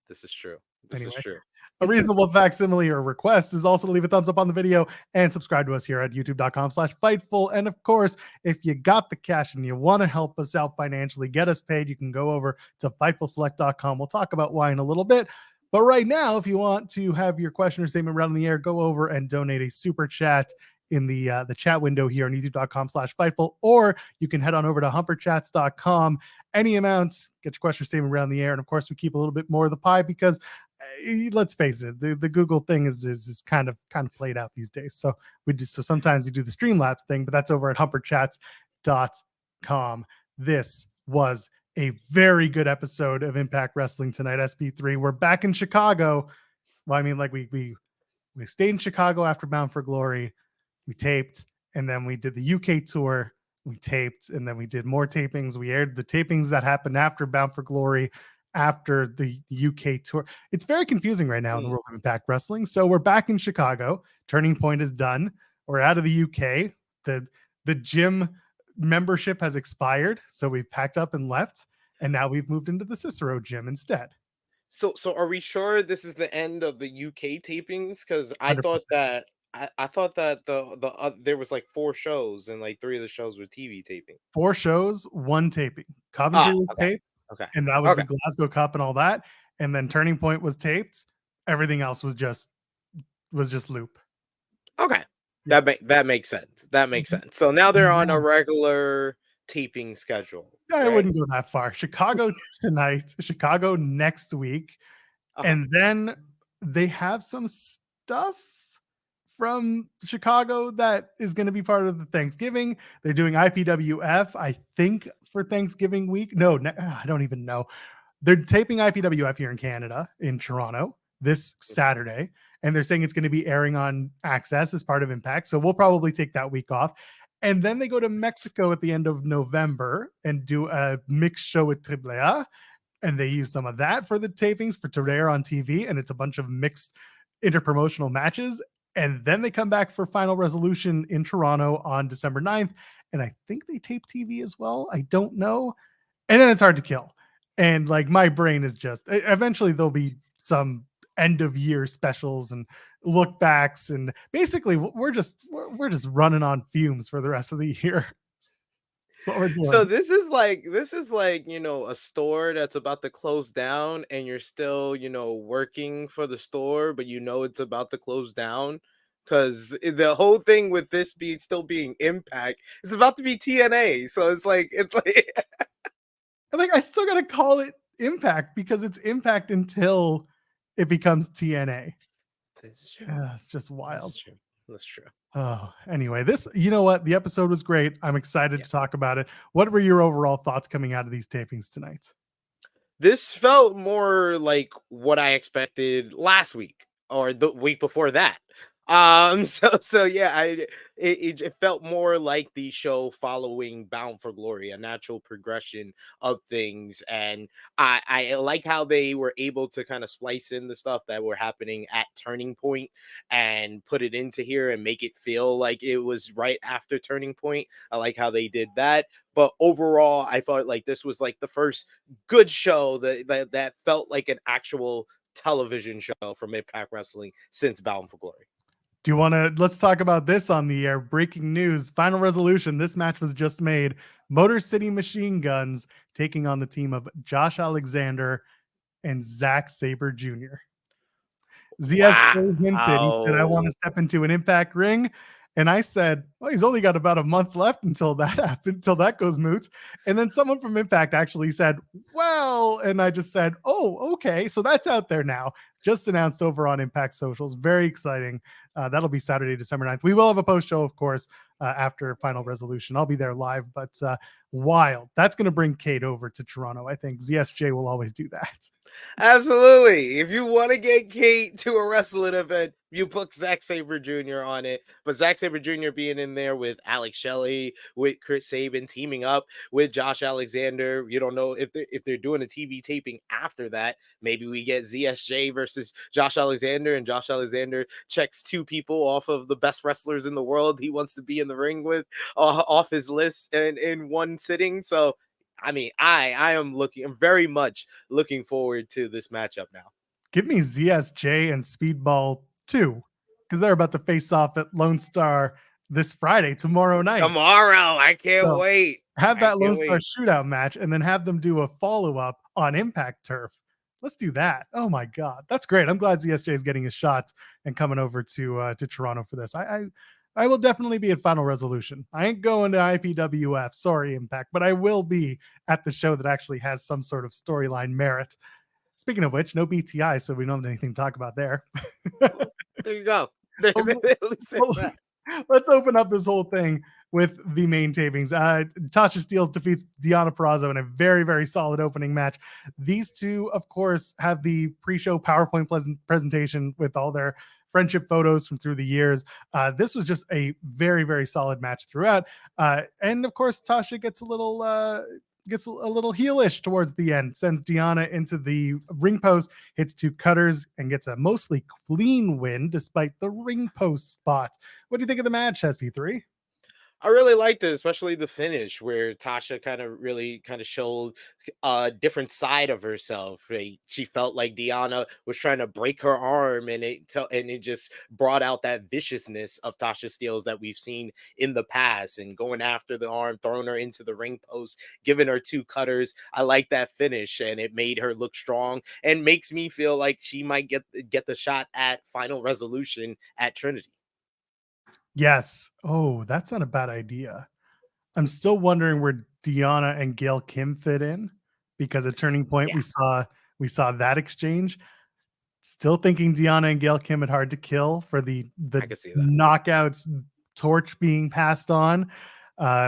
[SPEAKER 4] This is true. This is true.
[SPEAKER 3] A reasonable facsimile or request is also to leave a thumbs up on the video and subscribe to us here at youtube.com/Fightful. And of course, if you got the cash and you want to help us out financially, get us paid, you can go over to FightfulSelect.com. We'll talk about why in a little bit. But right now, if you want to have your question or statement around in the air, go over and donate a super chat in the chat window here on youtube.com/Fightful, or you can head on over to humperchats.com. Any amount, get your question or statement around the air. And of course, we keep a little bit more of the pie because let's face it, the Google thing is kind of played out these days. So sometimes you do the Streamlabs thing, but that's over at humperchats.com. This was a very good episode of Impact Wrestling tonight, SP3. We're back in Chicago. Well, I mean, like we stayed in Chicago after Bound for Glory. We taped, and then we did the UK tour. We taped, and then we did more tapings. We aired the tapings that happened after Bound for Glory, after the UK tour. It's very confusing right now in the world of Impact Wrestling. So we're back in Chicago. Turning Point is done. We're out of the UK. The gym membership has expired, so we've packed up and left, and now we've moved into the Cicero gym instead.
[SPEAKER 4] So are we sure this is the end of the UK tapings? Because I
[SPEAKER 3] 100%.
[SPEAKER 4] thought that I thought that there was like 4 shows and like 3 of the shows were TV taping.
[SPEAKER 3] 4 shows, 1 taping.
[SPEAKER 4] Ah,
[SPEAKER 3] Coventry was
[SPEAKER 4] okay,
[SPEAKER 3] taped,
[SPEAKER 4] okay,
[SPEAKER 3] and that was
[SPEAKER 4] okay,
[SPEAKER 3] the Glasgow Cup and all that. And then Turning Point was taped. Everything else was just loop.
[SPEAKER 4] okay.
[SPEAKER 3] Yes.
[SPEAKER 4] That makes sense. That makes
[SPEAKER 3] Mhm.
[SPEAKER 4] sense. So now they're on
[SPEAKER 3] Yeah.
[SPEAKER 4] a regular taping schedule,
[SPEAKER 3] I
[SPEAKER 4] right?
[SPEAKER 3] wouldn't go that far. Chicago tonight, Chicago next week,
[SPEAKER 4] Uh-huh.
[SPEAKER 3] and then they have some stuff from Chicago that is going to be part of the Thanksgiving. They're doing IPWF, I think, for Thanksgiving week. No, I don't even know. They're taping IPWF here in Canada, in Toronto, this Saturday, and they're saying it's going to be airing on Access as part of Impact. So we'll probably take that week off. And then they go to Mexico at the end of November and do a mixed show with AAA. And they use some of that for the tapings to air on TV. And it's a bunch of mixed interpromotional matches. And then they come back for Final Resolution in Toronto on December 9th. And I think they tape TV as well. I don't know. And then it's Hard to Kill. And like my brain is just eventually there'll be some end of year specials and look backs, and basically we're just running on fumes for the rest of the year. That's what we're doing.
[SPEAKER 4] So this is like, you know, a store that's about to close down and you're still, you know, working for the store, but you know it's about to close down. Because the whole thing with this being still being Impact is about to be TNA. So it's like
[SPEAKER 3] I still gotta call it Impact because it's Impact until it becomes TNA.
[SPEAKER 4] it's true.
[SPEAKER 3] It's just wild.
[SPEAKER 4] That's true. That's true.
[SPEAKER 3] Oh, anyway, you know what? The episode was great. I'm excited
[SPEAKER 4] Yeah.
[SPEAKER 3] to talk about it. What were your overall thoughts coming out of these tapings tonight?
[SPEAKER 4] This felt more like what I expected last week or the week before that. So yeah, it felt more like the show following Bound for Glory, a natural progression of things. And I like how they were able to kind of splice in the stuff that were happening at Turning Point and put it into here and make it feel like it was right after Turning Point. I like how they did that. But overall, I thought like this was like the first good show that felt like an actual television show from Impact Wrestling since Bound for Glory.
[SPEAKER 3] Do you want to let's talk about this on the air? Breaking news, Final Resolution. This match was just made. Motor City Machine Guns taking on the team of Josh Alexander and Zack Sabre Jr. ZSJ hinted. He said, I want to step into an Impact ring. And I said, well, he's only got about a month left until that happens, until that goes moot. And then someone from Impact actually said, well, and I just said, oh, okay. So that's out there now. Just announced over on Impact Socials. Very exciting. That'll be Saturday, December 9th. We will have a post show, of course, after Final Resolution. I'll be there live, but wild. That's going to bring Kate over to Toronto. I think ZSJ will always do that.
[SPEAKER 4] Absolutely. If you want to get Kate to a wrestling event, you book Zack Sabre Jr. on it. But Zack Sabre Jr. being in there with Alex Shelley, with Chris Sabin, teaming up with Josh Alexander. You don't know if they're doing a TV taping after that. Maybe we get ZSJ versus Josh Alexander, and Josh Alexander checks 2 people off of the best wrestlers in the world he wants to be in the ring with off his list and in one sitting. So I mean, I'm very much looking forward to this matchup now.
[SPEAKER 3] Give me ZSJ and Speedball 2, because they're about to face off at Lone Star this Friday, tomorrow night.
[SPEAKER 4] Tomorrow, I can't wait.
[SPEAKER 3] Have that Lone Star shootout match and then have them do a follow-up on Impact Turf. Let's do that. Oh my God. That's great. I'm glad ZSJ is getting his shots and coming over to Toronto for this. I will definitely be at Final Resolution. I ain't going to IPWF. Sorry, Impact, but I will be at the show that actually has some sort of storyline merit. Speaking of which, no BTI, so we don't have anything to talk about there.
[SPEAKER 4] There you go.
[SPEAKER 3] Let's open up this whole thing with the main tapings. Tasha Steelz defeats Deonna Purrazzo in a very, very solid opening match. These two, of course, have the pre-show PowerPoint presentation with all their friendship photos from through the years. This was just a very, very solid match throughout. And of course, Tasha gets a little heelish towards the end, sends Deonna into the ring post, hits 2 cutters, and gets a mostly clean win despite the ring post spot. What do you think of the match, SP3?
[SPEAKER 4] I really liked it, especially the finish where Tasha really showed a different side of herself. She felt like Deanna was trying to break her arm, and it just brought out that viciousness of Tasha Steelz that we've seen in the past, and going after the arm, throwing her into the ring post, giving her 2 cutters. I like that finish, and it made her look strong and makes me feel like she might get the shot at Final Resolution at Trinity.
[SPEAKER 3] Yes. Oh, that's not a bad idea. I'm still wondering where Deanna and Gail Kim fit in, because at Turning Point we saw that exchange. Still thinking Deanna and Gail Kim had hard to kill for the
[SPEAKER 4] I can see that.
[SPEAKER 3] knockouts torch being passed on.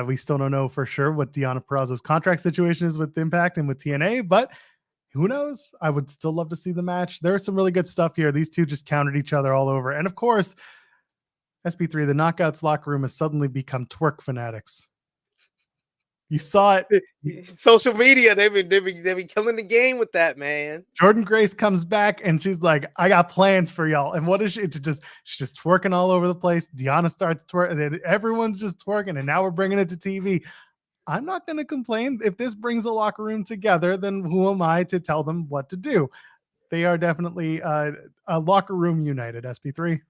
[SPEAKER 3] We still don't know for sure what Deanna Purrazzo's contract situation is with Impact and with TNA, but who knows? I would still love to see the match. There's some really good stuff here. These two just countered each other all over. And of course, SB3, the Knockouts locker room has suddenly become twerk fanatics. You saw it.
[SPEAKER 4] Social media, they've been killing the game with that, man.
[SPEAKER 3] Jordan Grace comes back and she's like, I got plans for y'all. And what is she? She's just twerking all over the place. Deanna starts twerking, and everyone's just twerking, and now we're bringing it to TV. I'm not going to complain. If this brings a locker room together, then who am I to tell them what to do? They are definitely a locker room united, SB3.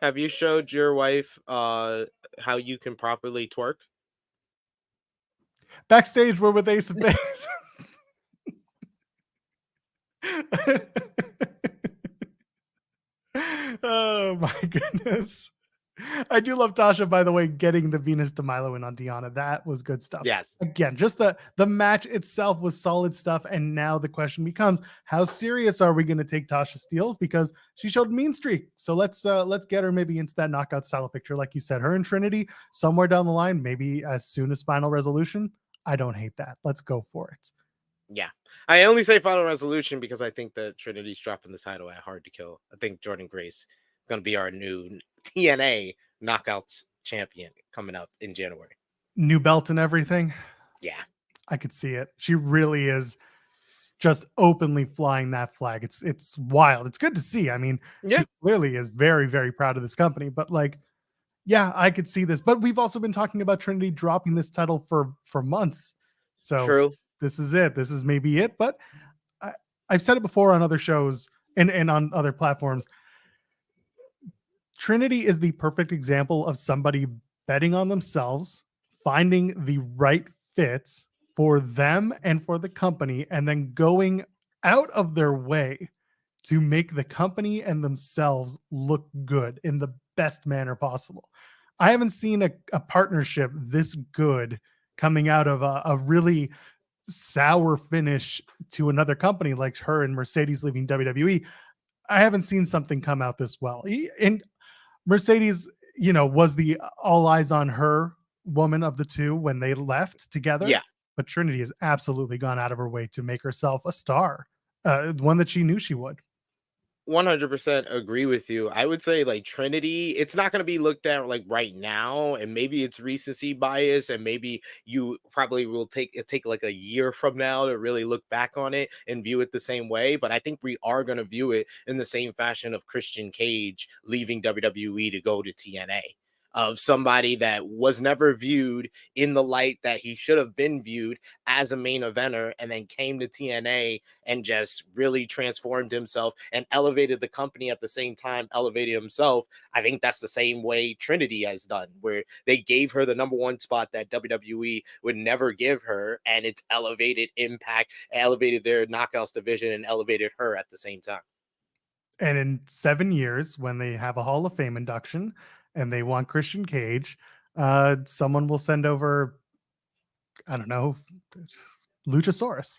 [SPEAKER 4] Have you showed your wife how you can properly twerk?
[SPEAKER 3] Backstage, we're with Ace of Base. Oh my goodness. I do love Tasha, by the way, getting the Venus de Milo in on Deanna. That was good stuff.
[SPEAKER 4] Yes.
[SPEAKER 3] Again, just the match itself was solid stuff. And now the question becomes, how serious are we going to take Tasha Steelz? Because she showed mean streak. So let's get her maybe into that Knockouts title picture. Like you said, her and Trinity somewhere down the line, maybe as soon as Final Resolution. I don't hate that. Let's go for it.
[SPEAKER 4] Yeah. I only say Final Resolution because I think that Trinity's dropping the title at Hard to Kill. I think Jordan Grace is going to be our new TNA Knockouts champion coming up in January.
[SPEAKER 3] New belt and everything.
[SPEAKER 4] Yeah.
[SPEAKER 3] I could see it. She really is just openly flying that flag. It's wild. It's good to see. I mean, she clearly is very, very proud of this company, but like, yeah, I could see this. But we've also been talking about Trinity dropping this title for months. So
[SPEAKER 4] true.
[SPEAKER 3] This is it. This is maybe it. But I've said it before on other shows and on other platforms. Trinity is the perfect example of somebody betting on themselves, finding the right fits for them and for the company, and then going out of their way to make the company and themselves look good in the best manner possible. I haven't seen a partnership this good coming out of a really sour finish to another company like her and Mercedes leaving WWE. I haven't seen something come out this well. And Mercedes, was the all eyes on her woman of the two when they left together.
[SPEAKER 4] Yeah.
[SPEAKER 3] But Trinity has absolutely gone out of her way to make herself a star, one that she knew she would.
[SPEAKER 4] 100% agree with you. I would say like Trinity, it's not going to be looked at like right now, and maybe it's recency bias, and maybe you probably will take like a year from now to really look back on it and view it the same way. But I think we are going to view it in the same fashion of Christian Cage leaving WWE to go to TNA. Of somebody that was never viewed in the light that he should have been viewed as a main eventer, and then came to TNA and just really transformed himself and elevated the company at the same time, elevated himself. I think that's the same way Trinity has done, where they gave her the #1 spot that WWE would never give her, and it's elevated Impact, elevated their Knockouts division, and elevated her at the same time.
[SPEAKER 3] And in 7 years, when they have a Hall of Fame induction and they want Christian Cage, someone will send over, I don't know, Luchasaurus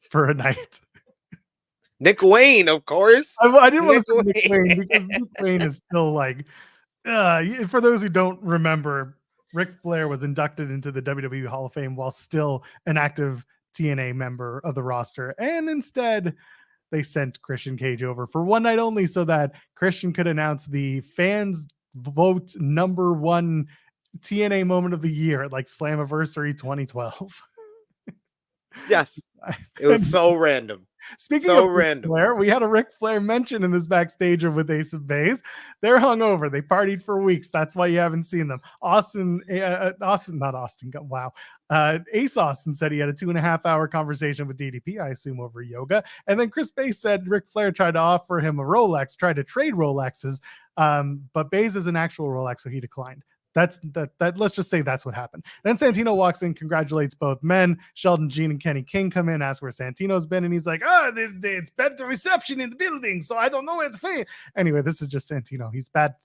[SPEAKER 3] for a night.
[SPEAKER 4] Nick Wayne, of course.
[SPEAKER 3] I didn't want to say Nick Wayne because Nick Wayne is still like, for those who don't remember, Ric Flair was inducted into the WWE Hall of Fame while still an active TNA member of the roster. And instead, they sent Christian Cage over for one night only so that Christian could announce the fans vote #1 TNA moment of the year at like Slammiversary 2012.
[SPEAKER 4] Yes. It was so random.
[SPEAKER 3] Speaking
[SPEAKER 4] So
[SPEAKER 3] of Ric
[SPEAKER 4] random.
[SPEAKER 3] Flair, we had a Ric Flair mention in this backstage with Ace of Base. They're hungover. They partied for weeks. That's why you haven't seen them. Ace Austin said he had a 2.5-hour conversation with DDP, I assume over yoga. And then Chris Base said Ric Flair tried to offer him a Rolex, tried to trade Rolexes, but Base is an actual Rolex, so he declined. Let's just say that's what happened. Then Santino walks in, congratulates both men. Sheldon, Gene, and Kenny King come in, ask where Santino's been, and he's like, it's better reception in the building, so I don't know where to find. Anyway, this is just Santino. He's bad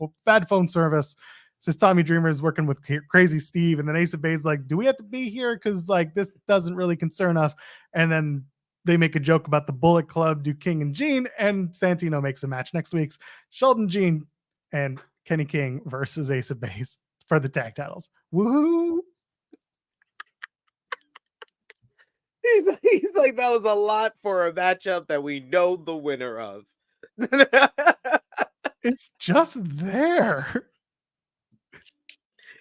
[SPEAKER 3] phone service. Says Tommy Dreamer is working with Crazy Steve, and then Ace of Base like, do we have to be here? Because like this doesn't really concern us. And then they make a joke about the Bullet Club, do King and Gene, and Santino makes a match next week's Sheldon, Gene, and Kenny King versus Ace of Base for the tag titles. Woohoo!
[SPEAKER 4] He's like, that was a lot for a matchup that we know the winner of.
[SPEAKER 3] It's just there.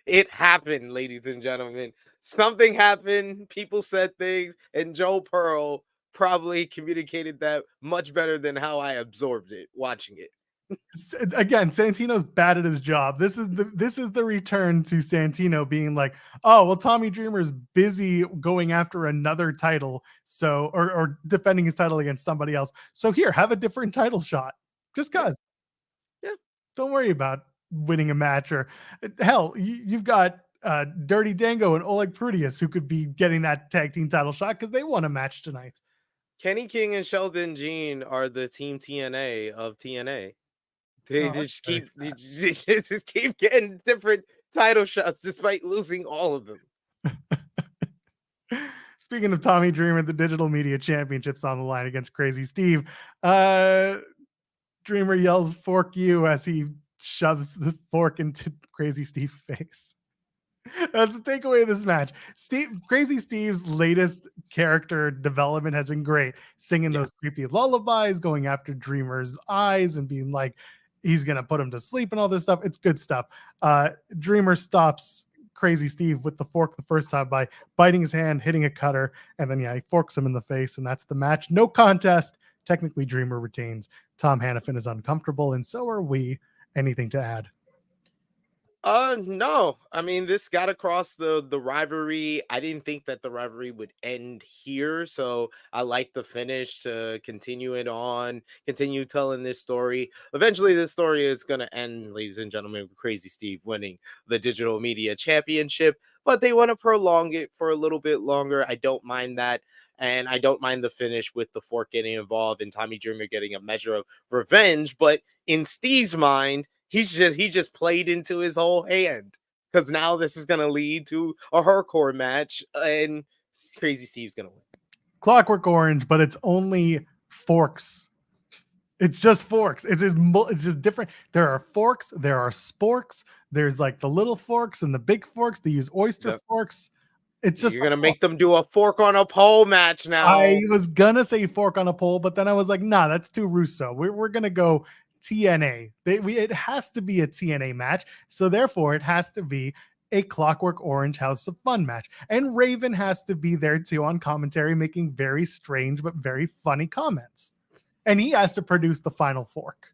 [SPEAKER 4] It happened, ladies and gentlemen. Something happened. People said things, and Joe Pearl probably communicated that much better than how I absorbed it watching it.
[SPEAKER 3] Again, Santino's bad at his job. This is the return to Santino being like, oh well, Tommy Dreamer's busy going after another title, so or defending his title against somebody else. So here, have a different title shot. Just cause.
[SPEAKER 4] Yeah.
[SPEAKER 3] Don't worry about winning a match, or hell, you've got Dirty Dango and Oleg Prudius who could be getting that tag team title shot because they won a match tonight.
[SPEAKER 4] Kenny King and Sheldon Gene are the team TNA of TNA. They just keep getting different title shots despite losing all of them.
[SPEAKER 3] Speaking of Tommy Dreamer, the Digital Media Championships on the line against Crazy Steve. Dreamer yells, "Fork you," as he shoves the fork into Crazy Steve's face. That's the takeaway of this match. Crazy Steve's latest character development has been great. Singing those creepy lullabies, going after Dreamer's eyes and being like, he's going to put him to sleep and all this stuff. It's good stuff. Dreamer stops Crazy Steve with the fork the first time by biting his hand, hitting a cutter, and then, he forks him in the face, and that's the match. No contest. Technically, Dreamer retains. Tom Hannafin is uncomfortable, and so are we. Anything to add?
[SPEAKER 4] No. I mean, this got across the rivalry. I didn't think that the rivalry would end here, so I like the finish to continue it on, continue telling this story. Eventually, this story is going to end, ladies and gentlemen, with Crazy Steve winning the Digital Media Championship, but they want to prolong it for a little bit longer. I don't mind that. And I don't mind the finish with the fork getting involved and Tommy Dreamer getting a measure of revenge. But in Steve's mind, he just played into his whole hand, because now this is going to lead to a hardcore match and Crazy Steve's going to win.
[SPEAKER 3] Clockwork Orange, but it's only forks. It's just forks. It's just different. There are forks. There are sporks. There's like the little forks and the big forks. They use oyster forks. It's just,
[SPEAKER 4] you're going to make them do a fork on a pole match now.
[SPEAKER 3] I was going to say fork on a pole, but then I was like, nah, that's too Russo. We're going to go TNA. It has to be a TNA match. So therefore it has to be a Clockwork Orange House of Fun match. And Raven has to be there too on commentary, making very strange but very funny comments. And he has to produce the final fork.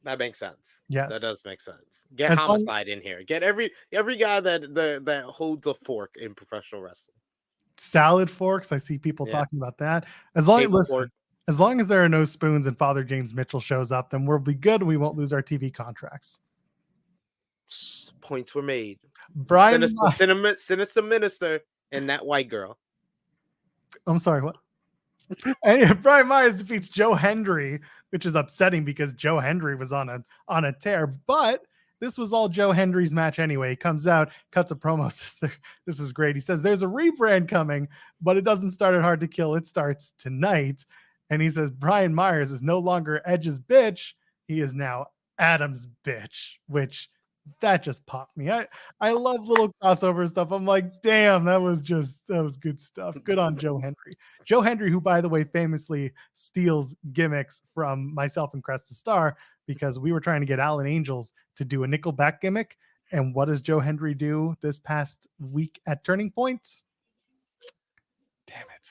[SPEAKER 4] That makes sense.
[SPEAKER 3] Yes,
[SPEAKER 4] that does make sense. Get Homicide in here. Get every guy that holds a fork in professional wrestling.
[SPEAKER 3] Salad forks. I see people talking about that. As long as there are no spoons and Father James Mitchell shows up, then we'll be good. We won't lose our TV contracts.
[SPEAKER 4] Points were made.
[SPEAKER 3] Brian,
[SPEAKER 4] sinister minister and that white girl.
[SPEAKER 3] I'm sorry, what? And Brian Myers defeats Joe Hendry, which is upsetting because Joe Hendry was on a tear. But this was all Joe Hendry's match anyway. He comes out, cuts a promo. This is great. He says there's a rebrand coming, but it doesn't start at Hard to Kill. It starts tonight. And he says Brian Myers is no longer Edge's bitch. He is now Adam's bitch, which that just popped me. I love little crossover stuff. I'm like, damn, that was good stuff. Good on Joe Hendry. Joe Hendry, who, by the way, famously steals gimmicks from myself and Cresta Star, because we were trying to get Alan Angels to do a Nickelback gimmick. And what does Joe Hendry do this past week at Turning Point? Damn it.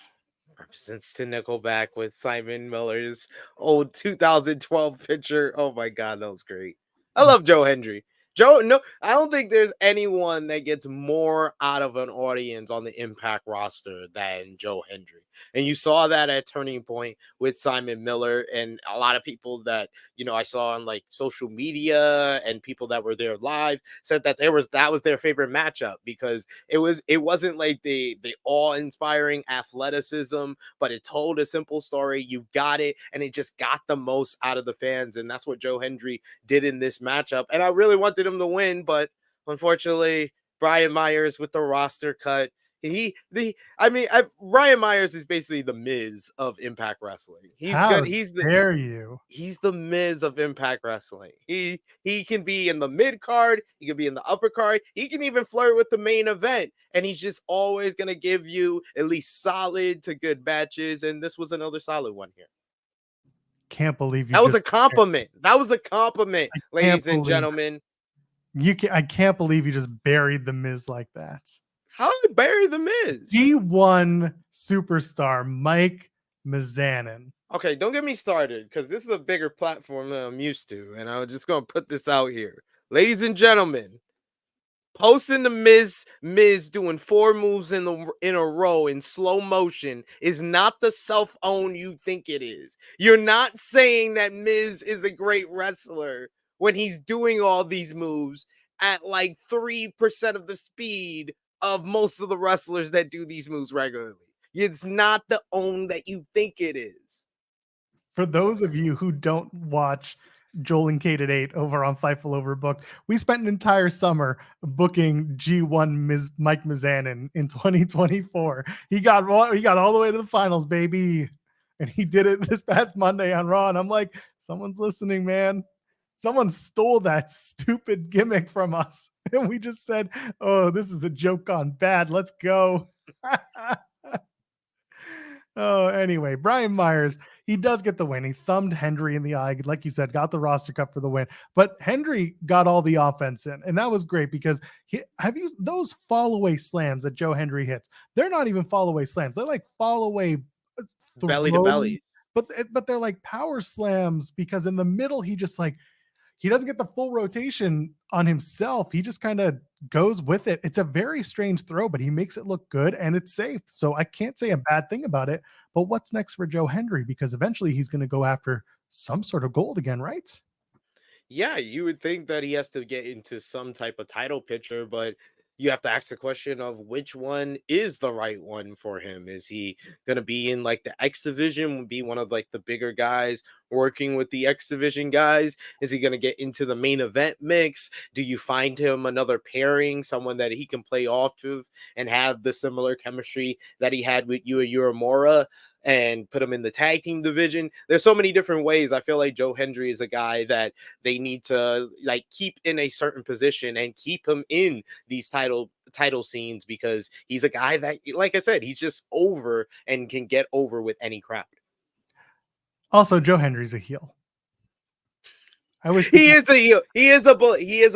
[SPEAKER 4] absence to Nickelback with Simon Miller's old 2012 picture. Oh my God, that was great. I love Joe Hendry. No, I don't think there's anyone that gets more out of an audience on the Impact roster than Joe Hendry. And you saw that at Turning Point with Simon Miller, and a lot of people that, I saw on like social media and people that were there live said that that was their favorite matchup, because it wasn't like the awe-inspiring athleticism, but it told a simple story. You got it, and it just got the most out of the fans, and that's what Joe Hendry did in this matchup. And I really wanted him to win, but unfortunately, Brian Myers with the roster cut. Brian Myers is basically the Miz of Impact Wrestling.
[SPEAKER 3] How dare you?
[SPEAKER 4] He's the Miz of Impact Wrestling. He can be in the mid card, he can be in the upper card, he can even flirt with the main event, and he's just always gonna give you at least solid to good matches. And this was another solid one here.
[SPEAKER 3] Can't believe you.
[SPEAKER 4] That was a compliment. That was a compliment, ladies and gentlemen.
[SPEAKER 3] I can't believe you just buried the Miz like that.
[SPEAKER 4] How did they bury the Miz?
[SPEAKER 3] G1 superstar Mike Mizanin.
[SPEAKER 4] Okay, don't get me started, because this is a bigger platform than I'm used to, and I'm just going to put this out here. Ladies and gentlemen, posting the Miz doing 4 moves in a row in slow motion is not the self-own you think it is. You're not saying that Miz is a great wrestler when he's doing all these moves at like 3% of the speed of most of the wrestlers that do these moves regularly. It's not the own that you think it is.
[SPEAKER 3] For those of you who don't watch Joel and Kate at 8 over on Fightful Overbooked, we spent an entire summer booking G1 Mike Mizanin in 2024. He got all the way to the finals, baby. And he did it this past Monday on Raw. And I'm like, someone's listening, man. Someone stole that stupid gimmick from us. And we just said, oh, this is a joke gone bad. Let's go. Oh, anyway, Brian Myers, he does get the win. He thumbed Hendry in the eye. Like you said, got the roster cut for the win. But Hendry got all the offense in. And that was great, because those fall away slams that Joe Hendry hits, they're not even fall away slams. They're like fall away
[SPEAKER 4] belly to bellies.
[SPEAKER 3] But they're like power slams, because in the middle, he doesn't get the full rotation on himself. He just kind of goes with it. It's a very strange throw, but he makes it look good and it's safe. So I can't say a bad thing about it. But what's next for Joe Hendry? Because eventually he's going to go after some sort of gold again, right?
[SPEAKER 4] Yeah, you would think that he has to get into some type of title picture, but you have to ask the question of which one is the right one for him. Is he going to be in like the X division, be one of like the bigger guys working with the X division guys? Is he going to get into the main event mix? Do you find him another pairing, someone that he can play off of and have the similar chemistry that he had with Yuya Uemura, and put him in the tag team division? There's so many different ways. I feel like Joe Hendry is a guy that they need to like keep in a certain position and keep him in these title scenes, because he's a guy that, like I said, he's just over and can get over with any crowd.
[SPEAKER 3] Also, Joe Hendry's a heel.
[SPEAKER 4] I wish he is a heel. He is a bully. He is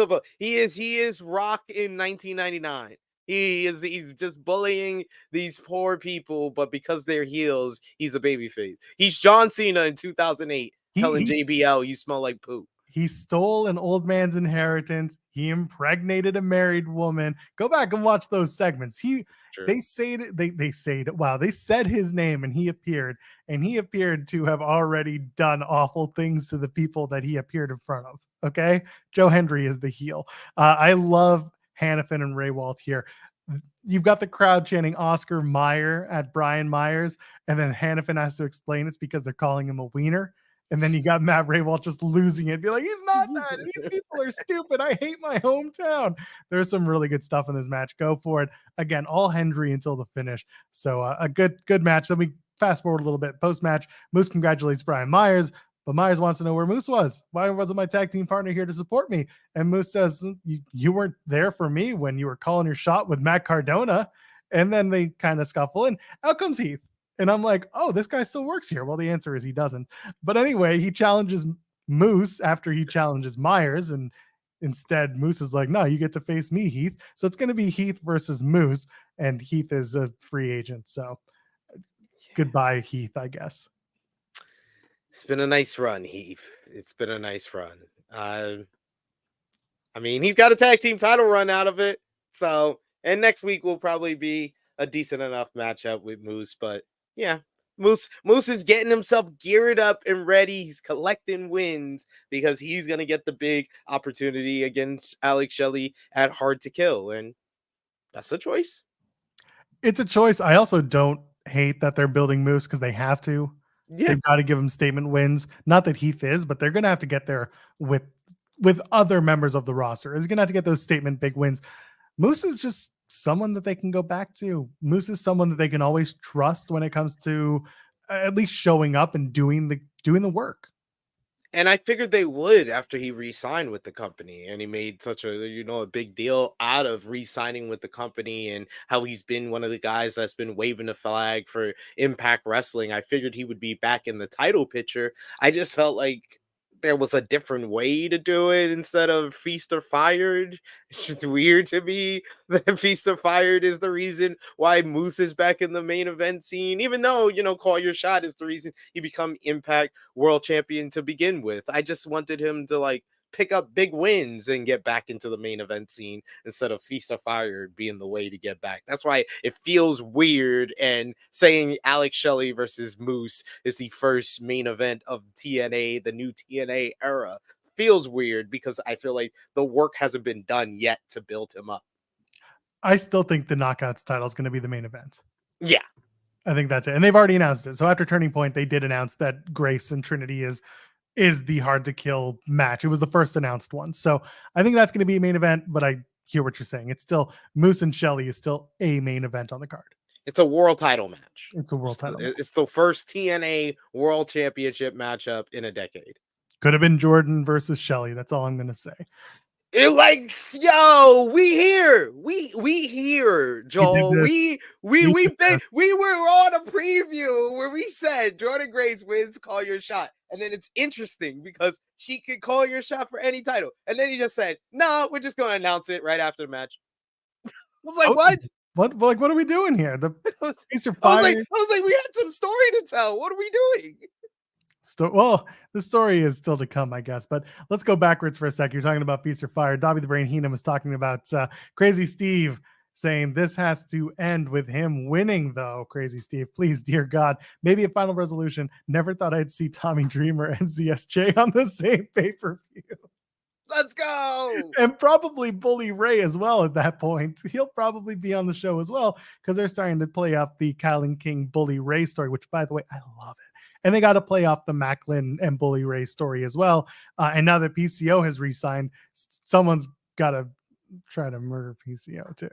[SPEAKER 4] Rock in 1999. He's just bullying these poor people, but because they're heels, he's a babyface. He's John Cena in 2008 telling JBL, you smell like poop.
[SPEAKER 3] He stole an old man's inheritance. He impregnated a married woman. Go back and watch those segments. They said his name, and he appeared to have already done awful things to the people that he appeared in front of. Okay. Joe Hendry is the heel. I love Hannafin and Ray Walt here. You've got the crowd chanting Oscar Mayer at Brian Myers, and then Hannafin has to explain it's because they're calling him a wiener. And then you got Matt Raywalt just losing it, be like, he's not that. These people are stupid. I hate my hometown. There's some really good stuff in this match. Go for it. Again, all Hendry until the finish. So a good match. Then we fast forward a little bit. Post-match, Moose congratulates Brian Myers, but Myers wants to know where Moose was. Why wasn't my tag team partner here to support me? And Moose says, you weren't there for me when you were calling your shot with Matt Cardona. And then they kind of scuffle, and out comes Heath. And I'm like, oh, this guy still works here. Well, the answer is he doesn't. But anyway, he challenges Moose after he challenges Myers. And instead, Moose is like, no, you get to face me, Heath. So it's going to be Heath versus Moose. And Heath is a free agent. So goodbye, Heath, I guess.
[SPEAKER 4] It's been a nice run, Heath. It's been a nice run. I mean, he's got a tag team title run out of it. So, and next week will probably be a decent enough matchup with Moose. But yeah, Moose is getting himself geared up and ready. He's collecting wins because he's gonna get the big opportunity against Alex Shelley at Hard to Kill, and that's a choice.
[SPEAKER 3] It's a choice. I also don't hate that they're building Moose because they have to.
[SPEAKER 4] Yeah.
[SPEAKER 3] They've got to give him statement wins. Not that Heath is, but they're going to have to get there with other members of the roster. Is going to have to get those statement big wins. Moose is just someone that they can go back to. Moose is someone that they can always trust when it comes to at least showing up and doing the work.
[SPEAKER 4] And I figured they would after he re-signed with the company, and he made such a big deal out of re-signing with the company and how he's been one of the guys that's been waving the flag for Impact Wrestling. I figured he would be back in the title picture. I just felt like there was a different way to do it instead of Feast or Fired. It's just weird to me that Feast or Fired is the reason why Moose is back in the main event scene, even though, Call Your Shot is the reason he become Impact World Champion to begin with. I just wanted him to pick up big wins and get back into the main event scene instead of Feast or Fired being the way to get back. That's why it feels weird, and saying Alex Shelley versus Moose is the first main event of TNA, the new TNA era, feels weird because I feel like the work hasn't been done yet to build him up.
[SPEAKER 3] I still think the Knockouts title is going to be the main event.
[SPEAKER 4] Yeah.
[SPEAKER 3] I think that's it. And they've already announced it. So after Turning Point, they did announce that Grace and Trinity is the Hard to Kill match. It was the first announced one. So I think that's going to be a main event, but I hear what you're saying. It's still Moose and Shelley is still a main event on the card.
[SPEAKER 4] It's a world title match.
[SPEAKER 3] It's a world title.
[SPEAKER 4] It's the first TNA World Championship matchup in a decade.
[SPEAKER 3] Could have been Jordan versus Shelley. That's all I'm going to say.
[SPEAKER 4] We here, Joel. We were on a preview where we said Jordan Grace wins Call Your Shot. And then it's interesting because she could call your shot for any title. And then he just said, "No, we're just going to announce it right after the match." I was like, what?
[SPEAKER 3] What are we doing here? The
[SPEAKER 4] I was like, we had some story to tell. What are we doing?
[SPEAKER 3] Well, the story is still to come, I guess. But let's go backwards for a sec. You're talking about Feast or Fire. Dobby the Brain Heenan was talking about Crazy Steve, saying this has to end with him winning, though. Crazy Steve, please, dear God, maybe a final resolution. Never thought I'd see Tommy Dreamer and ZSJ on the same pay-per-view.
[SPEAKER 4] Let's go.
[SPEAKER 3] And probably Bully Ray as well at that point. He'll probably be on the show as well because they're starting to play off the Kyle and King Bully Ray story, which, by the way, I love it. And they got to play off the Macklin and Bully Ray story as well. And now that PCO has re-signed, someone's got to try to murder PCO too.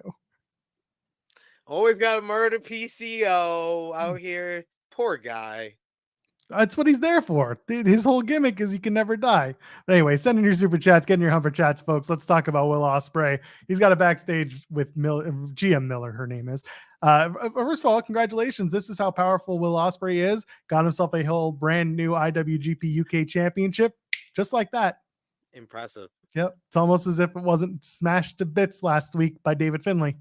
[SPEAKER 4] Always got to murder PCO out here. Poor guy.
[SPEAKER 3] That's what he's there for. His whole gimmick is he can never die. But anyway, send in your super chats, get in your humper chats, folks. Let's talk about Will Ospreay. He's got a backstage with GM Miller, her name is. First of all, congratulations. This is how powerful Will Ospreay is. Got himself a whole brand new IWGP UK championship. Just like that.
[SPEAKER 4] Impressive.
[SPEAKER 3] Yep. It's almost as if it wasn't smashed to bits last week by David Finlay.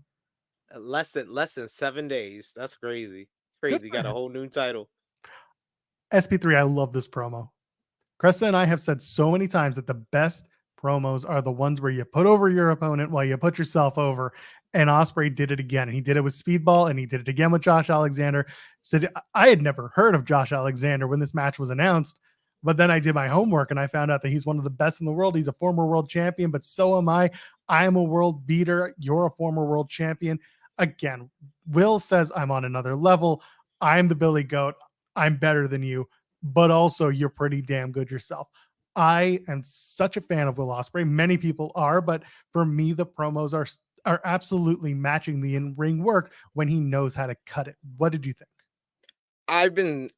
[SPEAKER 4] Less than 7 days. That's crazy. Crazy. Got a whole new title.
[SPEAKER 3] SP3, I love this promo. Cresta and I have said so many times that the best promos are the ones where you put over your opponent while you put yourself over. And Ospreay did it again. He did it with Speedball, and he did it again with Josh Alexander. Said I had never heard of Josh Alexander when this match was announced, but then I did my homework and I found out that he's one of the best in the world. He's a former world champion, but so am I. I am a world beater. You're a former world champion. Again, Will says I'm on another level. I'm the Billy Goat. I'm better than you, but also you're pretty damn good yourself. I am such a fan of Will Ospreay. Many people are, but for me, the promos are absolutely matching the in-ring work when he knows how to cut it. What did you think?
[SPEAKER 4] I've been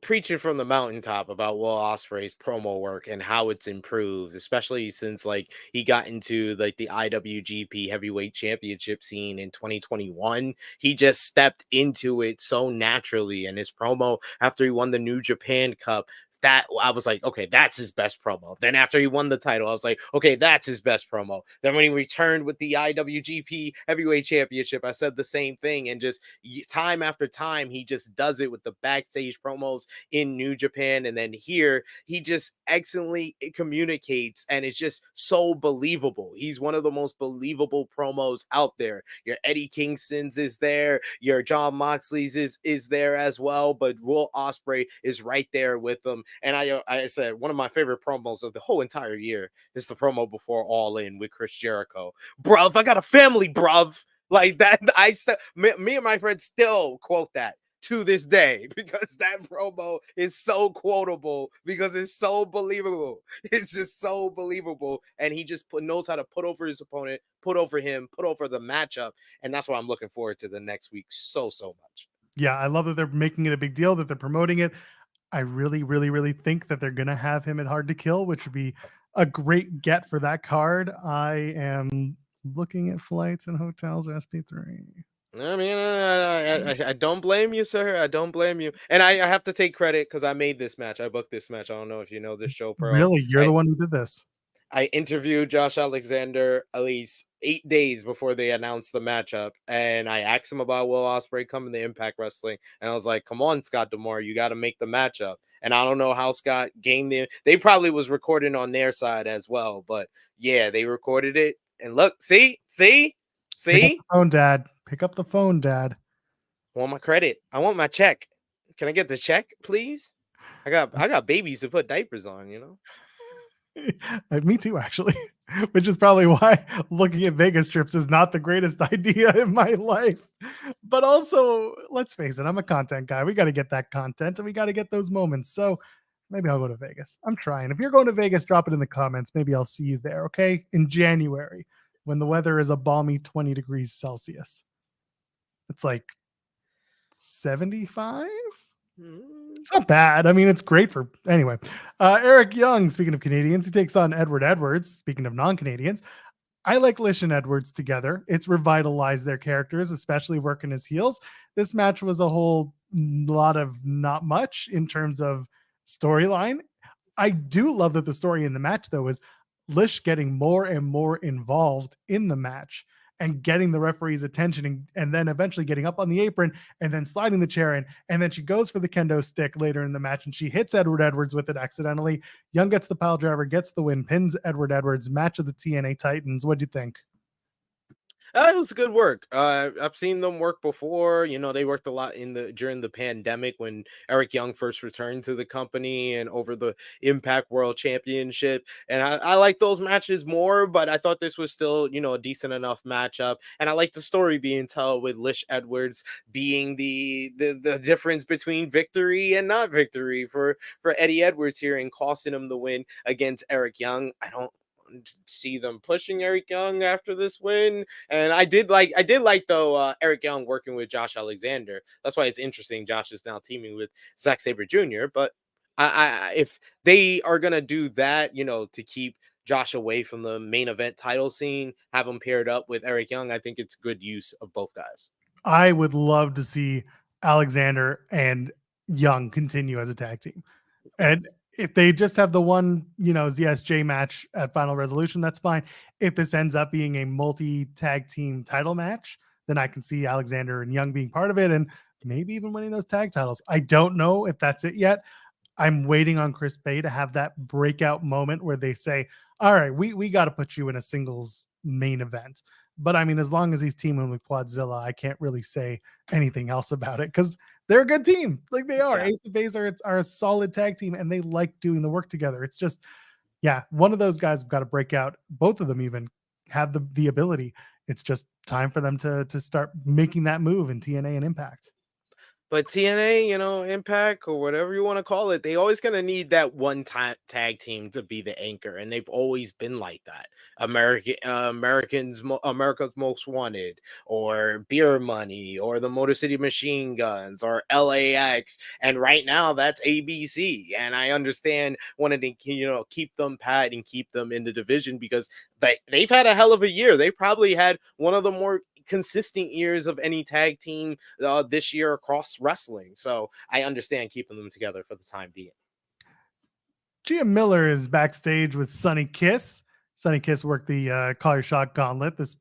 [SPEAKER 4] preaching from the mountaintop about Will Ospreay's promo work and how it's improved, especially since he got into the IWGP Heavyweight Championship scene in 2021. He just stepped into it so naturally, and his promo after he won the New Japan Cup that I was like, okay, that's his best promo. Then after he won the title, I was like, okay, that's his best promo. Then when he returned with the IWGP Heavyweight Championship, I said the same thing. And just time after time, he just does it with the backstage promos in New Japan. And then here, he just excellently communicates, and it's just so believable. He's one of the most believable promos out there. Your Eddie Kingston's is there, your Jon Moxley's is there as well, but Will Ospreay is right there with them. And I said one of my favorite promos of the whole entire year is the promo before All In with Chris Jericho. Bruv, I got a family, bruv. Like that, me and my friends still quote that to this day, because that promo is so quotable, because it's so believable. It's just so believable, and he just knows how to put over his opponent, put over him, put over the matchup, and that's why I'm looking forward to the next week so much.
[SPEAKER 3] Yeah, I love that they're making it a big deal, that they're promoting it. I really, really, really think that they're going to have him at Hard to Kill, which would be a great get for that card. I am looking at flights and hotels, SP3.
[SPEAKER 4] I mean, I don't blame you, sir. I don't blame you. And I have to take credit because I made this match. I booked this match. I don't know if you know this show, Pearl.
[SPEAKER 3] Really? You're the one who did this?
[SPEAKER 4] I interviewed Josh Alexander at least 8 days before they announced the matchup, and I asked him about Will Ospreay coming to Impact Wrestling, and I was like, "Come on, Scott D'Amore, you got to make the matchup." And I don't know how Scott gained them. They probably was recording on their side as well, but yeah, they recorded it. And look, see.
[SPEAKER 3] Pick up the phone, Dad. Pick up the phone, Dad.
[SPEAKER 4] I want my credit. I want my check. Can I get the check, please? I got babies to put diapers on, you know.
[SPEAKER 3] Me too, actually, which is probably why looking at Vegas trips is not the greatest idea in my life. But also, let's face it, I'm a content guy. We got to get that content and we got to get those moments. So maybe I'll go to Vegas. I'm trying. If you're going to Vegas, drop it in the comments. Maybe I'll see you there, okay? In January, when the weather is a balmy 20 degrees Celsius. It's like 75? It's not bad. I mean, it's great for anyway. Eric Young, speaking of Canadians, he takes on Edward Edwards. Speaking of non-Canadians, I like Lish and Edwards together. It's revitalized their characters, especially working as heels. This match was a whole lot of not much in terms of storyline. I do love that the story in the match, though, is Lish getting more and more involved in the match and getting the referee's attention, and then eventually getting up on the apron and then sliding the chair in. And then she goes for the kendo stick later in the match and she hits Edward Edwards with it accidentally. Young gets the pile driver, gets the win, pins Edward Edwards. Match of the TNA Titans. What do you think?
[SPEAKER 4] It was good work. I've seen them work before. You know, they worked a lot during the pandemic when Eric Young first returned to the company and over the Impact World Championship. And I like those matches more, but I thought this was still, you know, a decent enough matchup. And I like the story being told with Lish Edwards being the difference between victory and not victory for Eddie Edwards here and costing him the win against Eric Young. I don't see them pushing Eric Young after this win, and I did like though Eric Young working with Josh Alexander. That's why it's interesting. Josh is now teaming with Zack Sabre Jr. But I if they are gonna do that, you know, to keep Josh away from the main event title scene, have him paired up with Eric Young, I think it's good use of both guys.
[SPEAKER 3] I would love to see Alexander and Young continue as a tag team, and if they just have the one, you know, ZSJ match at Final Resolution, that's fine. If this ends up being a multi-tag team title match, then I can see Alexander and Young being part of it and maybe even winning those tag titles. I don't know if that's it yet. I'm waiting on Chris Bay to have that breakout moment where they say, all right, we got to put you in a singles main event. But I mean, as long as he's teaming with Quadzilla, I can't really say anything else about it because they're a good team. Like they are. Yeah. Ace of Base are a solid tag team and they like doing the work together. It's just, yeah, one of those guys have got to break out. Both of them even have the ability. It's just time for them to start making that move in TNA and Impact.
[SPEAKER 4] But TNA, you know, Impact or whatever you want to call it, they always gonna need that one tag team to be the anchor, and they've always been like that. America's Most Wanted, or Beer Money, or the Motor City Machine Guns, or LAX, and right now that's ABC. And I understand wanting to, you know, keep them pat and keep them in the division because they've had a hell of a year. They probably had one of the more consistent years of any tag team this year across wrestling. So I understand keeping them together for the time being.
[SPEAKER 3] Gia Miller is backstage with Sunny Kiss. Sunny Kiss worked the Call Your Shot gauntlet this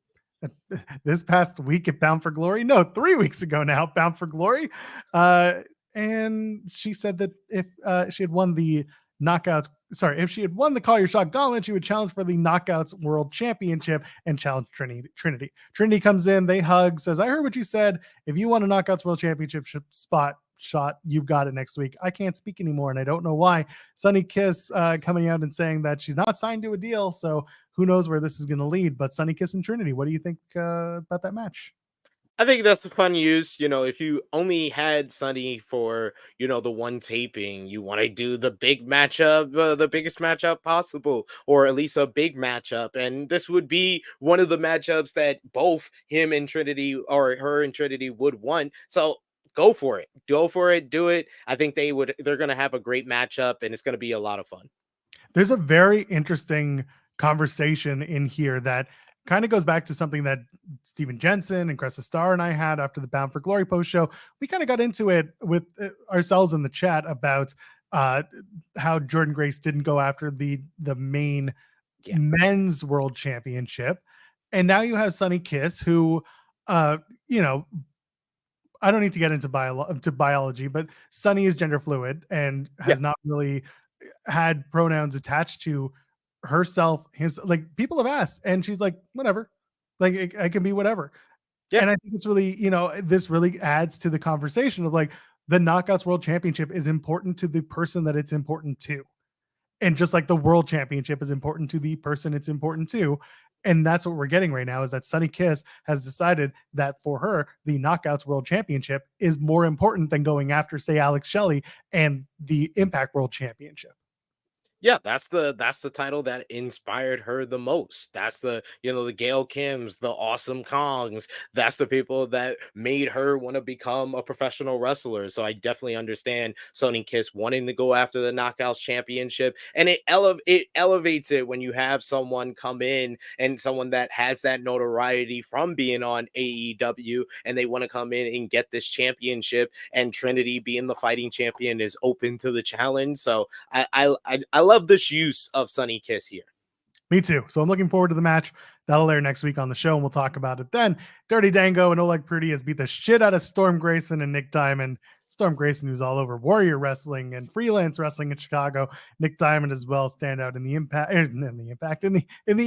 [SPEAKER 3] past week at Bound for Glory. No, 3 weeks ago now, Bound for Glory. And she said that if she had won the Knockouts, if she had won the Call Your Shot gauntlet, she would challenge for the Knockouts World Championship and challenge Trinity. Trinity comes in, they hug, says, I heard what you said. If you won a Knockouts World Championship shot, you've got it next week. I can't speak anymore, and I don't know why. Sunny Kiss coming out and saying that she's not signed to a deal, so who knows where this is going to lead. But Sunny Kiss and Trinity, what do you think about that match?
[SPEAKER 4] I think that's the fun use. If you only had Sunny for, the one taping, you want to do the big matchup, the biggest matchup possible, or at least a big matchup. And this would be one of the matchups that both him and Trinity, or her and Trinity, would want. So go for it. Do it. I think they're going to have a great matchup, and it's going to be a lot of fun.
[SPEAKER 3] There's a very interesting conversation in here that kind of goes back to something that Steven Jensen and Cressa Star and I had after the Bound for Glory post show. We kind of got into it with ourselves in the chat about how Jordynne Grace didn't go after the main men's world championship. And now you have Sunny Kiss, who, I don't need to get into biology, but Sunny is gender fluid and has not really had pronouns attached to herself. Like, people have asked, and she's like, whatever, like I can be whatever. And I think it's really, this really adds to the conversation of like, the Knockouts World Championship is important to the person that it's important to, and just like the World Championship is important to the person it's important to. And that's what we're getting right now, is that Sunny Kiss has decided that for her, the Knockouts World Championship is more important than going after, say, Alex Shelley and the Impact World Championship.
[SPEAKER 4] Yeah, that's the title that inspired her the most. That's the Gail Kims, the Awesome Kongs. That's the people that made her want to become a professional wrestler. So I definitely understand Sunny Kiss wanting to go after the Knockouts Championship, and it elevates it when you have someone come in, and someone that has that notoriety from being on AEW, and they want to come in and get this championship. And Trinity, being the fighting champion, is open to the challenge. So I love this use of Sunny Kiss here.
[SPEAKER 3] Me too. So I'm looking forward to the match. That'll air next week on the show, and we'll talk about it then. Dirty Dango and Oleg Prudy has beat the shit out of Storm Grayson and Nick Diamond. Storm Grayson, who's all over Warrior Wrestling and freelance wrestling in Chicago. Nick Diamond as well, stand out in the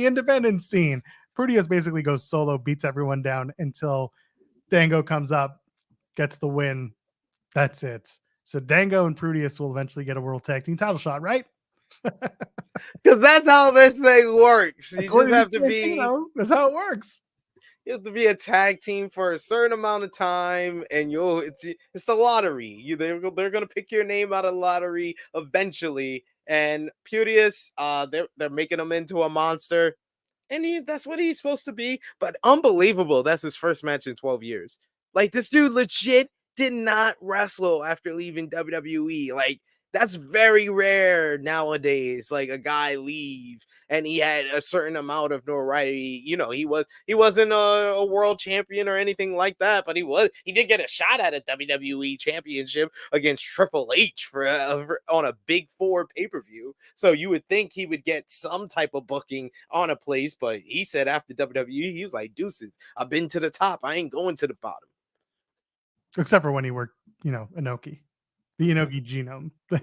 [SPEAKER 3] independent scene. Prudy basically goes solo, beats everyone down until Dango comes up, gets the win. That's it. So Dango and Prudius will eventually get a World Tag Team title shot, right?
[SPEAKER 4] Because that's how this thing works. You just have to be.
[SPEAKER 3] That's how it works.
[SPEAKER 4] You have to be a tag team for a certain amount of time, and it's the lottery. They're gonna pick your name out of the lottery eventually. And Purius, they're making him into a monster, and that's what he's supposed to be. But unbelievable, that's his first match in 12 years. Like, this dude legit did not wrestle after leaving WWE. Like, that's very rare nowadays. Like, a guy leave and he had a certain amount of notoriety. He wasn't a world champion or anything like that, but he did get a shot at a WWE championship against Triple H on a Big Four pay-per-view. So you would think he would get some type of booking on a place, but he said after WWE, he was like, deuces, I've been to the top. I ain't going to the bottom.
[SPEAKER 3] Except for when he worked, Inoki. The Inoki genome. But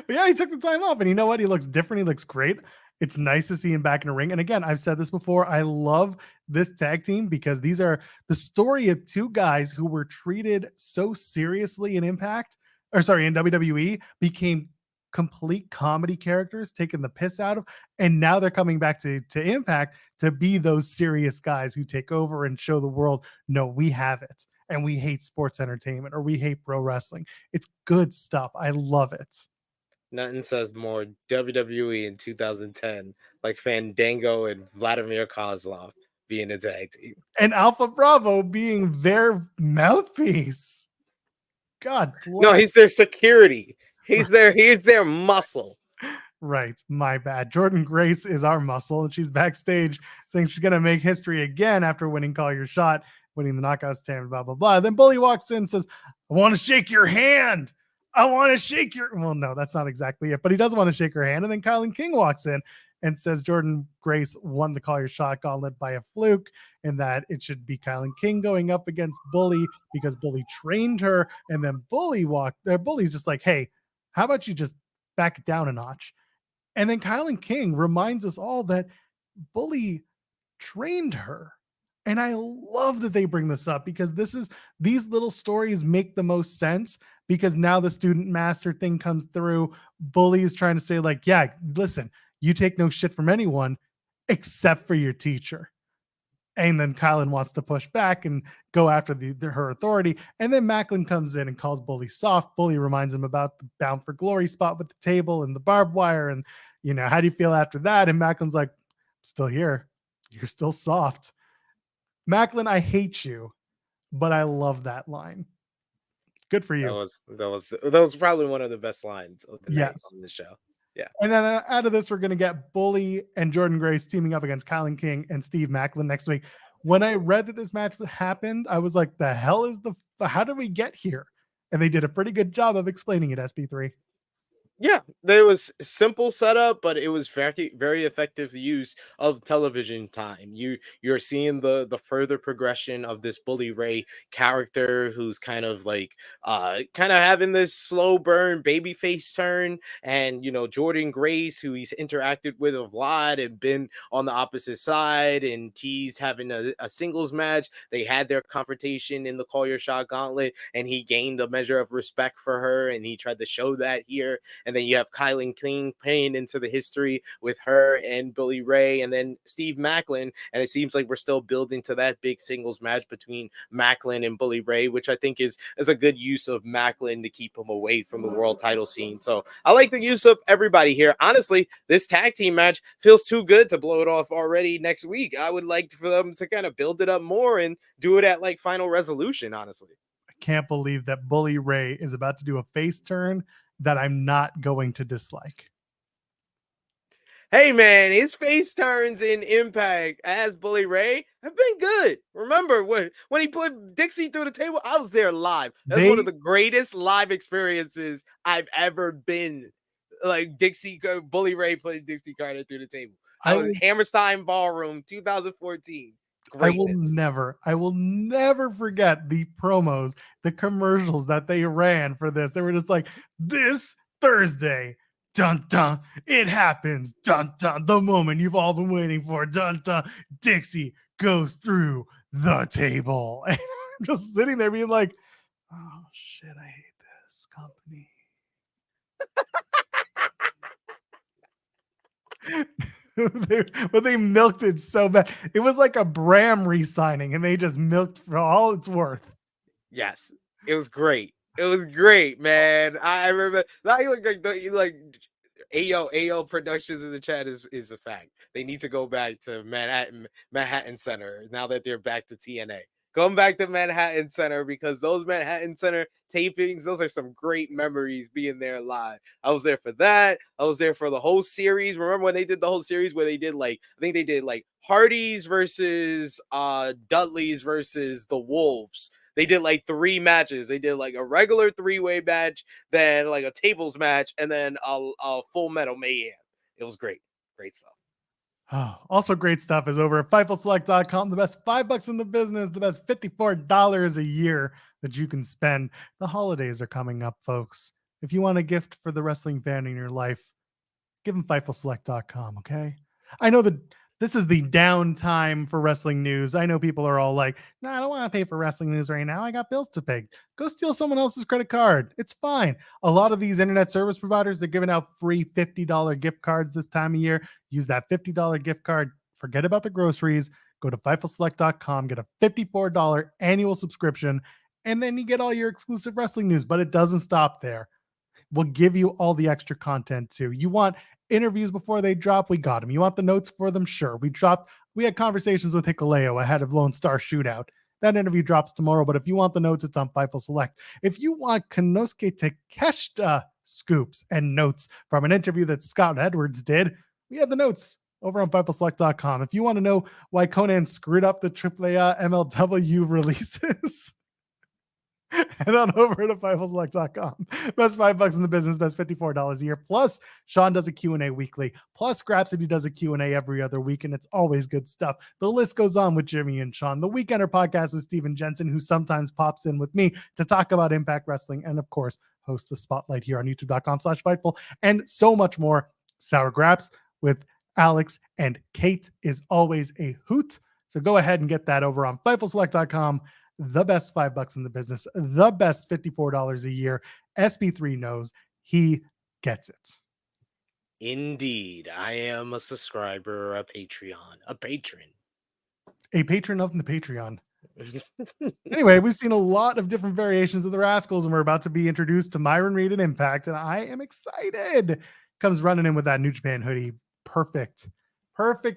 [SPEAKER 3] yeah, he took the time off, and you know what? He looks different. He looks great. It's nice to see him back in a ring. And again, I've said this before. I love this tag team because these are the story of two guys who were treated so seriously in WWE, became complete comedy characters, taking the piss out of, and now they're coming back to Impact to be those serious guys who take over and show the world, no, we have it. And we hate sports entertainment, or we hate pro wrestling. It's good stuff. I love it.
[SPEAKER 4] Nothing says more WWE in 2010 like Fandango and Vladimir Kozlov being a tag team.
[SPEAKER 3] And Alpha Bravo being their mouthpiece. God bless.
[SPEAKER 4] No, he's their security. He's their muscle.
[SPEAKER 3] Right. My bad. Jordynne Grace is our muscle, and she's backstage saying she's going to make history again after winning Call Your Shot, winning the Knockouts Champion, blah, blah, blah. Then Billie walks in and says, I want to shake your hand. I want to shake your, well, no, that's not exactly it, but he does want to shake her hand. And then Kylan King walks in and says Jordan Grace won the Call Your Shot gauntlet by a fluke, and that it should be Kylan King going up against Bully because Bully trained her. And then Bully's just like, hey, how about you just back it down a notch? And then Kylan King reminds us all that Bully trained her. And I love that they bring this up because these little stories make the most sense because now the student master thing comes through. Bully's trying to say like, yeah, listen, you take no shit from anyone except for your teacher. And then Kylan wants to push back and go after her authority. And then Macklin comes in and calls Bully soft. Bully reminds him about the Bound for Glory spot with the table and the barbed wire. And, how do you feel after that? And Macklin's like, still here. You're still soft. Macklin, I hate you, but I love that line. Good for you.
[SPEAKER 4] That was probably one of the best lines of the night on the show. Yeah.
[SPEAKER 3] And then out of this, we're going to get Bully and Jordan Grace teaming up against Kylan King and Steve Macklin next week. When I read that this match happened, I was like, the hell is how did we get here? And they did a pretty good job of explaining it, SP3.
[SPEAKER 4] Yeah, there was simple setup, but it was very, very effective use of television time. You're seeing the further progression of this Bully Ray character, who's kind of having this slow burn babyface turn, and Jordan Grace, who he's interacted with a lot and been on the opposite side, and teased having a singles match. They had their confrontation in the Call Your Shot gauntlet, and he gained a measure of respect for her, and he tried to show that here. And then you have Kylan King paying into the history with her and Billie Ray, and then Steve Macklin. And it seems like we're still building to that big singles match between Macklin and Billie Ray, which I think is a good use of Macklin to keep him away from the world title scene. So I like the use of everybody here. Honestly, this tag team match feels too good to blow it off already next week. I would like for them to kind of build it up more and do it at like Final Resolution, honestly.
[SPEAKER 3] I can't believe that Bully Ray is about to do a face turn that I'm not going to dislike.
[SPEAKER 4] Hey man, his face turns in Impact as Bully Ray have been good. Remember when he put Dixie through the table? I was there live. That's one of the greatest live experiences I've ever been. Like Bully Ray putting Dixie Carter through the table. I was in Hammerstein Ballroom 2014. Greatness.
[SPEAKER 3] I will never forget the promos, the commercials that they ran for this. They were just like, this Thursday, dun dun, it happens, dun dun, the moment you've all been waiting for, dun dun, Dixie goes through the table. And I'm just sitting there being like, oh shit, I hate this company. But they milked it so bad. It was like a Bram re-signing, and they just milked for all it's worth.
[SPEAKER 4] Yes, it was great. It was great, man. I remember like AO Productions in the chat is a fact. They need to go back to Manhattan Center now that they're back to TNA. Going back to Manhattan Center, because those Manhattan Center tapings, those are some great memories being there live. I was there for that. I was there for the whole series. Remember when they did the whole series where they did I think they did Hardy's versus Dudley's versus the Wolves. They did 3 matches. They did a regular 3-way match, then a tables match, and then a Full Metal Mayhem. It was great. Great stuff.
[SPEAKER 3] Oh, also great stuff is over at FightfulSelect.com. The best $5 in the business, the best $54 a year that you can spend. The holidays are coming up, folks. If you want a gift for the wrestling fan in your life, give them FightfulSelect.com, okay? I know that this is the downtime for wrestling news. I know people are all like, no, I don't want to pay for wrestling news right now. I got bills to pay. Go steal someone else's credit card. It's fine. A lot of these internet service providers, they're giving out free $50 gift cards this time of year. Use that $50 gift card. Forget about the groceries. Go to FightfulSelect.com. Get a $54 annual subscription. And then you get all your exclusive wrestling news. But it doesn't stop there. We'll give you all the extra content too. You want interviews before they drop? We got them. You want the notes for them? Sure. We had conversations with Hikuleo ahead of Lone Star Shootout. That interview drops tomorrow, but if you want the notes, it's on Fightful Select. If you want Konosuke Takeshita scoops and notes from an interview that Scott Edwards did, we have the notes over on FightfulSelect.com. If you want to know why Conan screwed up the AAA MLW releases, Head on over to FightfulSelect.com. Best $5 in the business, best $54 a year. Plus, Shawn does a Q&A weekly. Plus, Grapsity does a Q&A every other week, and it's always good stuff. The list goes on with Jimmy and Shawn. The Weekender podcast with Steven Jensen, who sometimes pops in with me to talk about Impact Wrestling, and of course, host the Spotlight here on YouTube.com/Fightful, and so much more. Sour Graps with Alex and Kate is always a hoot. So go ahead and get that over on FightfulSelect.com. The best $5 in the business, the best $54 a year. SB3 knows, he gets it.
[SPEAKER 4] Indeed, I am a subscriber, a patron
[SPEAKER 3] A patron of the Patreon. Anyway, we've seen a lot of different variations of the Rascals, and we're about to be introduced to Myron Reed and Impact, and I am excited. Comes running in with that New Japan hoodie. Perfect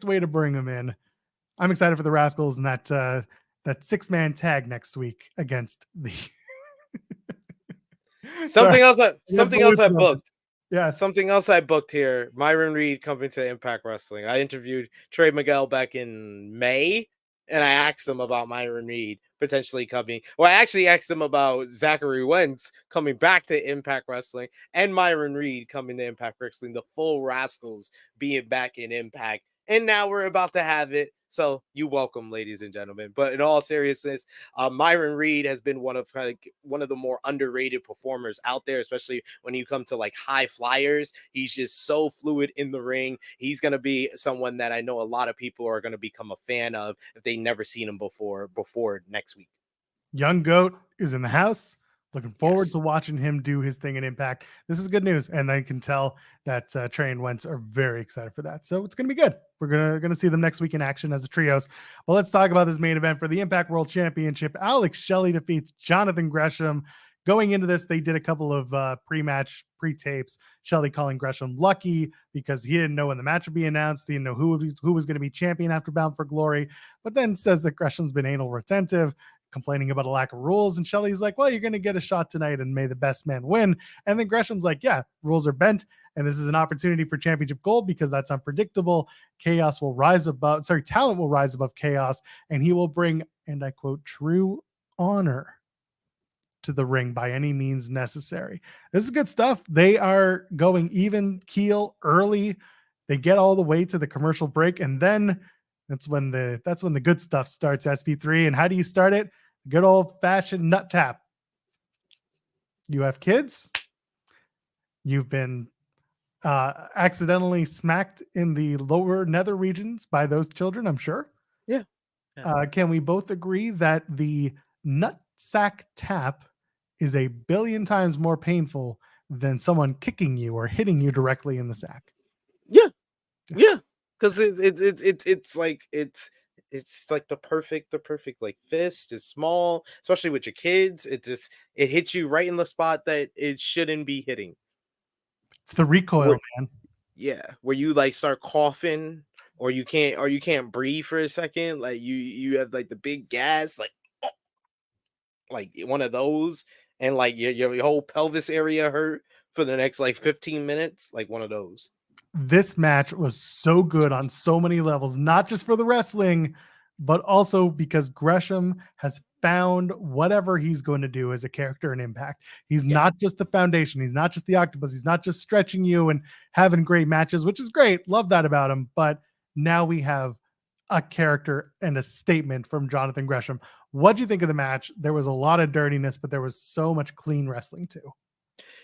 [SPEAKER 3] way to bring him in. I'm excited for the Rascals and that 6-man tag next week against the
[SPEAKER 4] something else I booked.
[SPEAKER 3] Yeah,
[SPEAKER 4] something else I booked here. Myron Reed coming to Impact Wrestling. I interviewed Trey Miguel back in May, and I asked him about Myron Reed potentially coming. Well, I actually asked him about Zachary Wentz coming back to Impact Wrestling and Myron Reed coming to Impact Wrestling. The full Rascals being back in Impact, and now we're about to have it. So you welcome, ladies and gentlemen. But in all seriousness, Myron Reed has been one of the more underrated performers out there, especially when you come to like high flyers. He's just so fluid in the ring. He's going to be someone that I know a lot of people are going to become a fan of if they never seen him before next week.
[SPEAKER 3] Young Goat is in the house. Looking forward to watching him do his thing in Impact. This is good news, and I can tell that Trey and Wentz are very excited for that. So it's going to be good. We're gonna see them next week in action as a trios. Well, let's talk about this main event for the Impact World Championship. Alex Shelley defeats Jonathan Gresham. Going into this, they did a couple of pre-match pre-tapes. Shelley calling Gresham lucky because he didn't know when the match would be announced. He didn't know who was going to be champion after Bound for Glory, but then says that Gresham's been anal retentive, complaining about a lack of rules. And Shelley's like, well, you're going to get a shot tonight and may the best man win. And then Gresham's like, yeah, rules are bent. And this is an opportunity for championship gold because that's unpredictable. Talent will rise above chaos, and he will bring, and I quote, true honor to the ring by any means necessary. This is good stuff. They are going even keel early. They get all the way to the commercial break, and then that's when the good stuff starts. SP3. And how do you start it? Good old fashioned nut tap. You have kids. You've been accidentally smacked in the lower nether regions by those children, I'm sure.
[SPEAKER 4] Yeah.
[SPEAKER 3] Can we both agree that the nut sack tap is a billion times more painful than someone kicking you or hitting you directly in the sack?
[SPEAKER 4] Yeah. Because it's like the perfect like fist. Is small, especially with your kids. It hits you right in the spot that it shouldn't be hitting.
[SPEAKER 3] It's the recoil, man.
[SPEAKER 4] Yeah, where you like start coughing or you can't breathe for a second. Like you have like the big gas, like one of those, and like your whole pelvis area hurt for the next like 15 minutes, like one of those.
[SPEAKER 3] This match was so good on so many levels, not just for the wrestling, but also because Gresham has found whatever he's going to do as a character in Impact. He's not just the foundation. He's not just the octopus. He's not just stretching you and having great matches, which is great. Love that about him. But now we have a character and a statement from Jonathan Gresham. What do you think of the match? There was a lot of dirtiness, but there was so much clean wrestling too.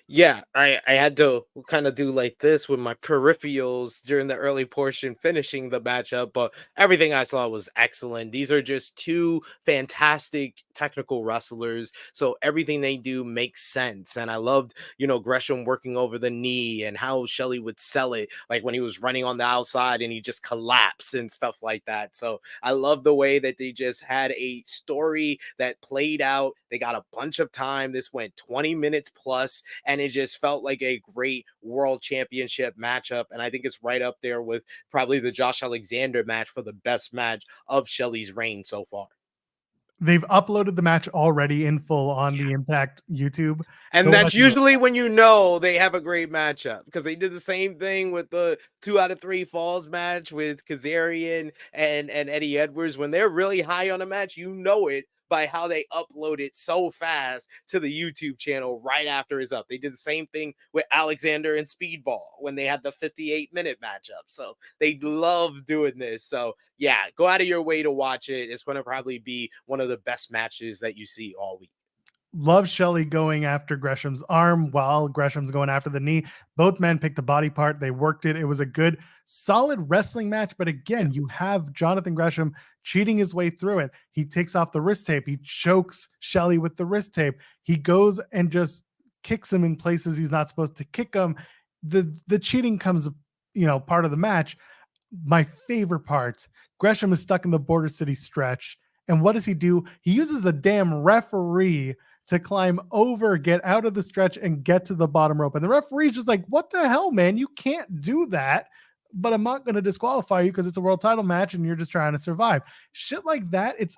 [SPEAKER 4] Yeah, I had to kind of do like this with my peripherals during the early portion, finishing the matchup, but everything I saw was excellent. These are just two fantastic technical wrestlers, so everything they do makes sense. And I loved, Gresham working over the knee and how Shelley would sell it, like when he was running on the outside and he just collapsed and stuff like that. So I love the way that they just had a story that played out. They got a bunch of time. This went 20 minutes plus, and it just felt like a great world championship matchup. And I think it's right up there with probably the Josh Alexander match for the best match of Shelley's reign so far.
[SPEAKER 3] They've uploaded the match already in full on the Impact YouTube.
[SPEAKER 4] And that's usually when they have a great matchup, because they did the same thing with the 2 out of 3 falls match with Kazarian and Eddie Edwards. When they're really high on a match, it. by how they upload it so fast to the YouTube channel right after it's up. They did the same thing with Alexander and Speedball when they had the 58-minute matchup. So they love doing this. So yeah, go out of your way to watch it. It's going to probably be one of the best matches that you see all week.
[SPEAKER 3] Love Shelley going after Gresham's arm while Gresham's going after the knee. Both men picked a body part. They worked it. It was a good, solid wrestling match. But again, you have Jonathan Gresham cheating his way through it. He takes off the wrist tape. He chokes Shelley with the wrist tape. He goes and just kicks him in places he's not supposed to kick him. The cheating comes, part of the match. My favorite part, Gresham is stuck in the Border City stretch. And what does he do? He uses the damn referee to climb over, get out of the stretch, and get to the bottom rope. And the referee's just like, what the hell, man? You can't do that, but I'm not going to disqualify you because it's a world title match and you're just trying to survive. Shit like that, it's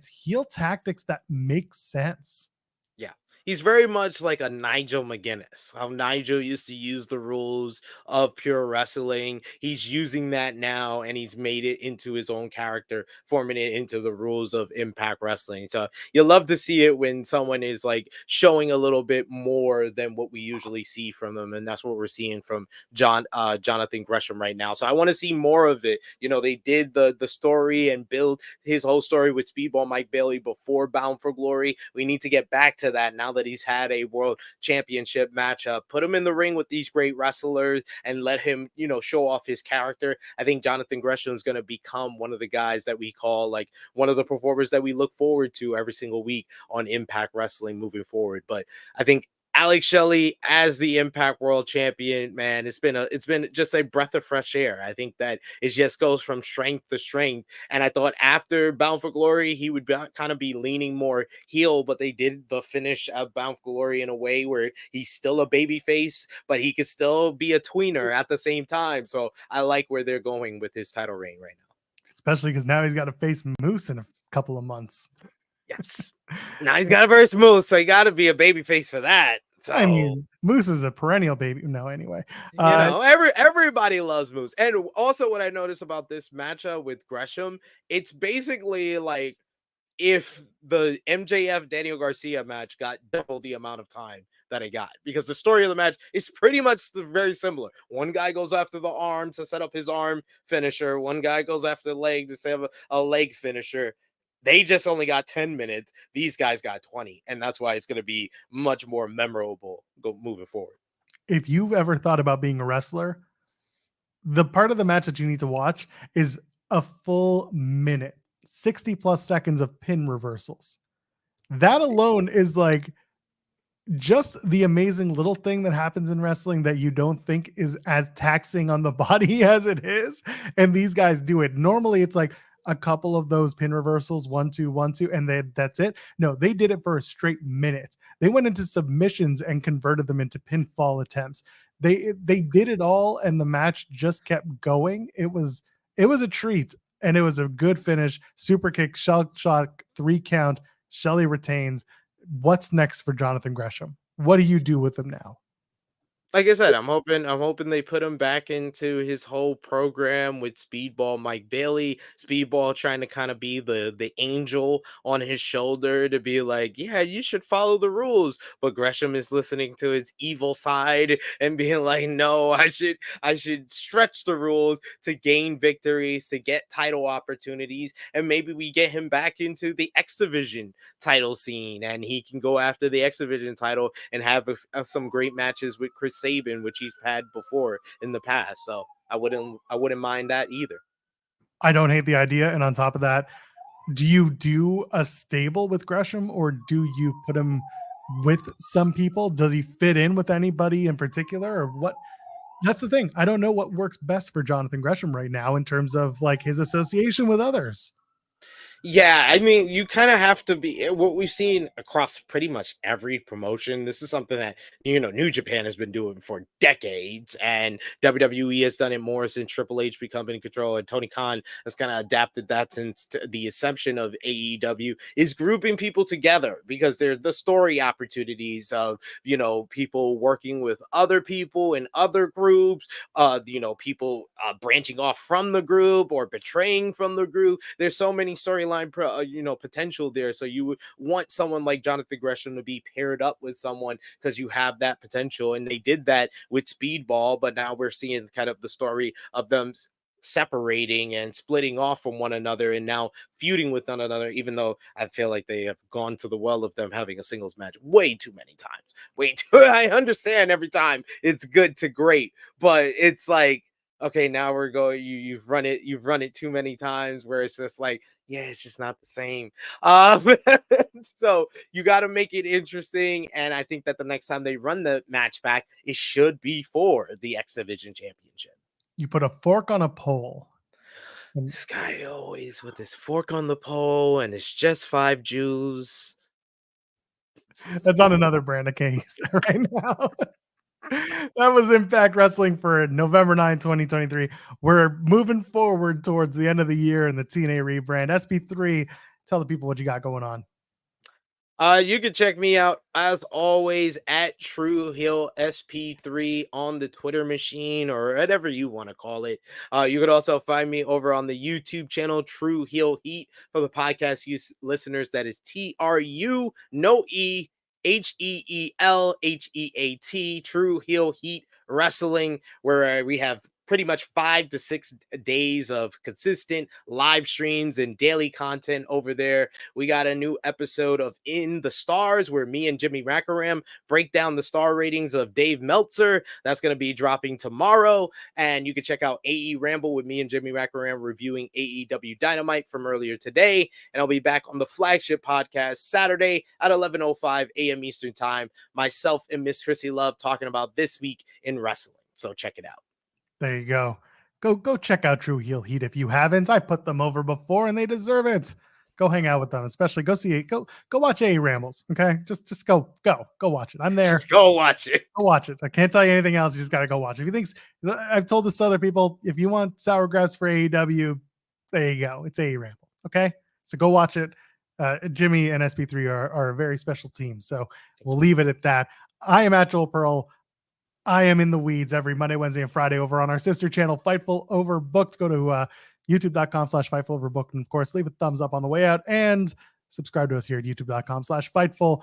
[SPEAKER 3] heel tactics that make sense.
[SPEAKER 4] Yeah. He's very much like a Nigel McGuinness, how Nigel used to use the rules of pure wrestling. He's using that now, and he's made it into his own character, forming it into the rules of Impact Wrestling. So you love to see it when someone is like showing a little bit more than what we usually see from them, and that's what we're seeing from Jonathan Gresham right now. So I want to see more of it. They did the story and build his whole story with Speedball Mike Bailey before Bound for Glory. We need to get back to that now that he's had a world championship matchup. Put him in the ring with these great wrestlers and let him, show off his character. I think Jonathan Gresham is going to become one of the guys that we call like one of the performers that we look forward to every single week on Impact Wrestling moving forward. But I think Alex Shelley as the Impact World Champion, man, it's been just a breath of fresh air. I think that it just goes from strength to strength. And I thought after Bound for Glory, he would kind of be leaning more heel, but they did the finish of Bound for Glory in a way where he's still a baby face, but he could still be a tweener at the same time. So I like where they're going with his title reign right now.
[SPEAKER 3] Especially because now he's got to face Moose in a couple of months.
[SPEAKER 4] Yes. Now he's got a verse Moose, so you got to be a baby face for that. So,
[SPEAKER 3] I mean, Moose is a perennial baby. No, anyway.
[SPEAKER 4] Everybody loves Moose. And also what I noticed about this matchup with Gresham, it's basically like if the MJF Daniel Garcia match got double the amount of time that it got, because the story of the match is pretty much very similar. One guy goes after the arm to set up his arm finisher. One guy goes after the leg to set up a leg finisher. They just only got 10 minutes. These guys got 20. And that's why it's going to be much more memorable moving forward.
[SPEAKER 3] If you've ever thought about being a wrestler, the part of the match that you need to watch is a full minute, 60 plus seconds of pin reversals. That alone is like just the amazing little thing that happens in wrestling that you don't think is as taxing on the body as it is. And these guys do it. Normally it's like a couple of those pin reversals, 1, 2, 1, 2, and that's it. No, they did it for a straight minute. They went into submissions and converted them into pinfall attempts. They did it all, and the match just kept going. It was a treat, and it was a good finish. Super kick, shell shock, 3 count. Shelley retains. What's next for Jonathan Gresham? What do you do with him now?
[SPEAKER 4] Like I said, I'm hoping they put him back into his whole program with Speedball Mike Bailey. Speedball trying to kind of be the angel on his shoulder to be like, yeah, you should follow the rules. But Gresham is listening to his evil side and being like, no, I should stretch the rules to gain victories, to get title opportunities, and maybe we get him back into the X Division title scene, and he can go after the X Division title and have some great matches with Chris Sabin, which he's had before in the past. So I wouldn't mind that either.
[SPEAKER 3] I don't hate the idea. And on top of that, do you do a stable with Gresham, or do you put him with some people? Does he fit in with anybody in particular, or what? That's the thing. I don't know what works best for Jonathan Gresham right now in terms of like his association with others.
[SPEAKER 4] Yeah, I mean, you kind of have to be what we've seen across pretty much every promotion. This is something that, New Japan has been doing for decades, and WWE has done it more since Triple H becoming in control, and Tony Khan has kind of adapted that since the inception of AEW, is grouping people together because there's the story opportunities of, people working with other people in other groups, people branching off from the group or betraying from the group. There's so many storylines storyline, potential there. So you would want someone like Jonathan Gresham to be paired up with someone because you have that potential. And they did that with Speedball, but now we're seeing kind of the story of them separating and splitting off from one another and now feuding with one another, even though I feel like they have gone to the well of them having a singles match way too many times. I understand every time it's good to great, but it's like, okay, now we're going, you've run it too many times where it's just like, yeah, it's just not the same. So you got to make it interesting, and I think that the next time they run the match back, it should be for the X Division Championship.
[SPEAKER 3] You put a fork on a pole.
[SPEAKER 4] This guy always with his fork on the pole, and it's just 5 Jews.
[SPEAKER 3] That's on another brand. I can't use that right now. That was Impact Wrestling for November 9, 2023. We're moving forward towards the end of the year in the TNA rebrand. SP3, tell the people what you got going on.
[SPEAKER 4] You can check me out as always at True Heel SP3 on the Twitter machine or whatever you want to call it. You could also find me over on the YouTube channel True Heel Heat. For the podcast listeners, that is TRU no E HEELHEAT, True Heel Heat Wrestling, where we have pretty much 5 to 6 days of consistent live streams and daily content over there. We got a new episode of In the Stars where me and Jimmy Rackaram break down the star ratings of Dave Meltzer. That's going to be dropping tomorrow. And you can check out AE Ramble with me and Jimmy Rackaram reviewing AEW Dynamite from earlier today. And I'll be back on the flagship podcast Saturday at 11:05 a.m. Eastern Time. Myself and Miss Chrissy Love talking about this week in wrestling. So check it out.
[SPEAKER 3] There you go. Go check out True Heel Heat if you haven't. I put them over before and they deserve it. Go hang out with them, especially go see it. Go watch AE Rambles. Okay. Just go watch it. I'm there.
[SPEAKER 4] Just go watch it.
[SPEAKER 3] Go watch it. I can't tell you anything else. You just got to go watch it. If you think, I've told this to other people, if you want sour grapes for AEW, there you go. It's AE Ramble. Okay. So go watch it. Jimmy and SP3 are a very special team. So we'll leave it at that. I am at Joel Pearl. I am in the weeds every Monday, Wednesday, and Friday over on our sister channel, Fightful Overbooked. Go to youtube.com/Fightful Overbooked. And of course, leave a thumbs up on the way out and subscribe to us here at youtube.com/Fightful.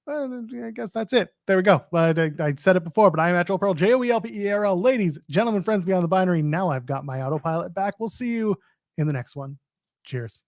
[SPEAKER 3] I guess that's it. There we go. I said it before, but I am at Joel Pearl, JOELPERL. Ladies, gentlemen, friends beyond the binary. Now I've got my autopilot back. We'll see you in the next one. Cheers.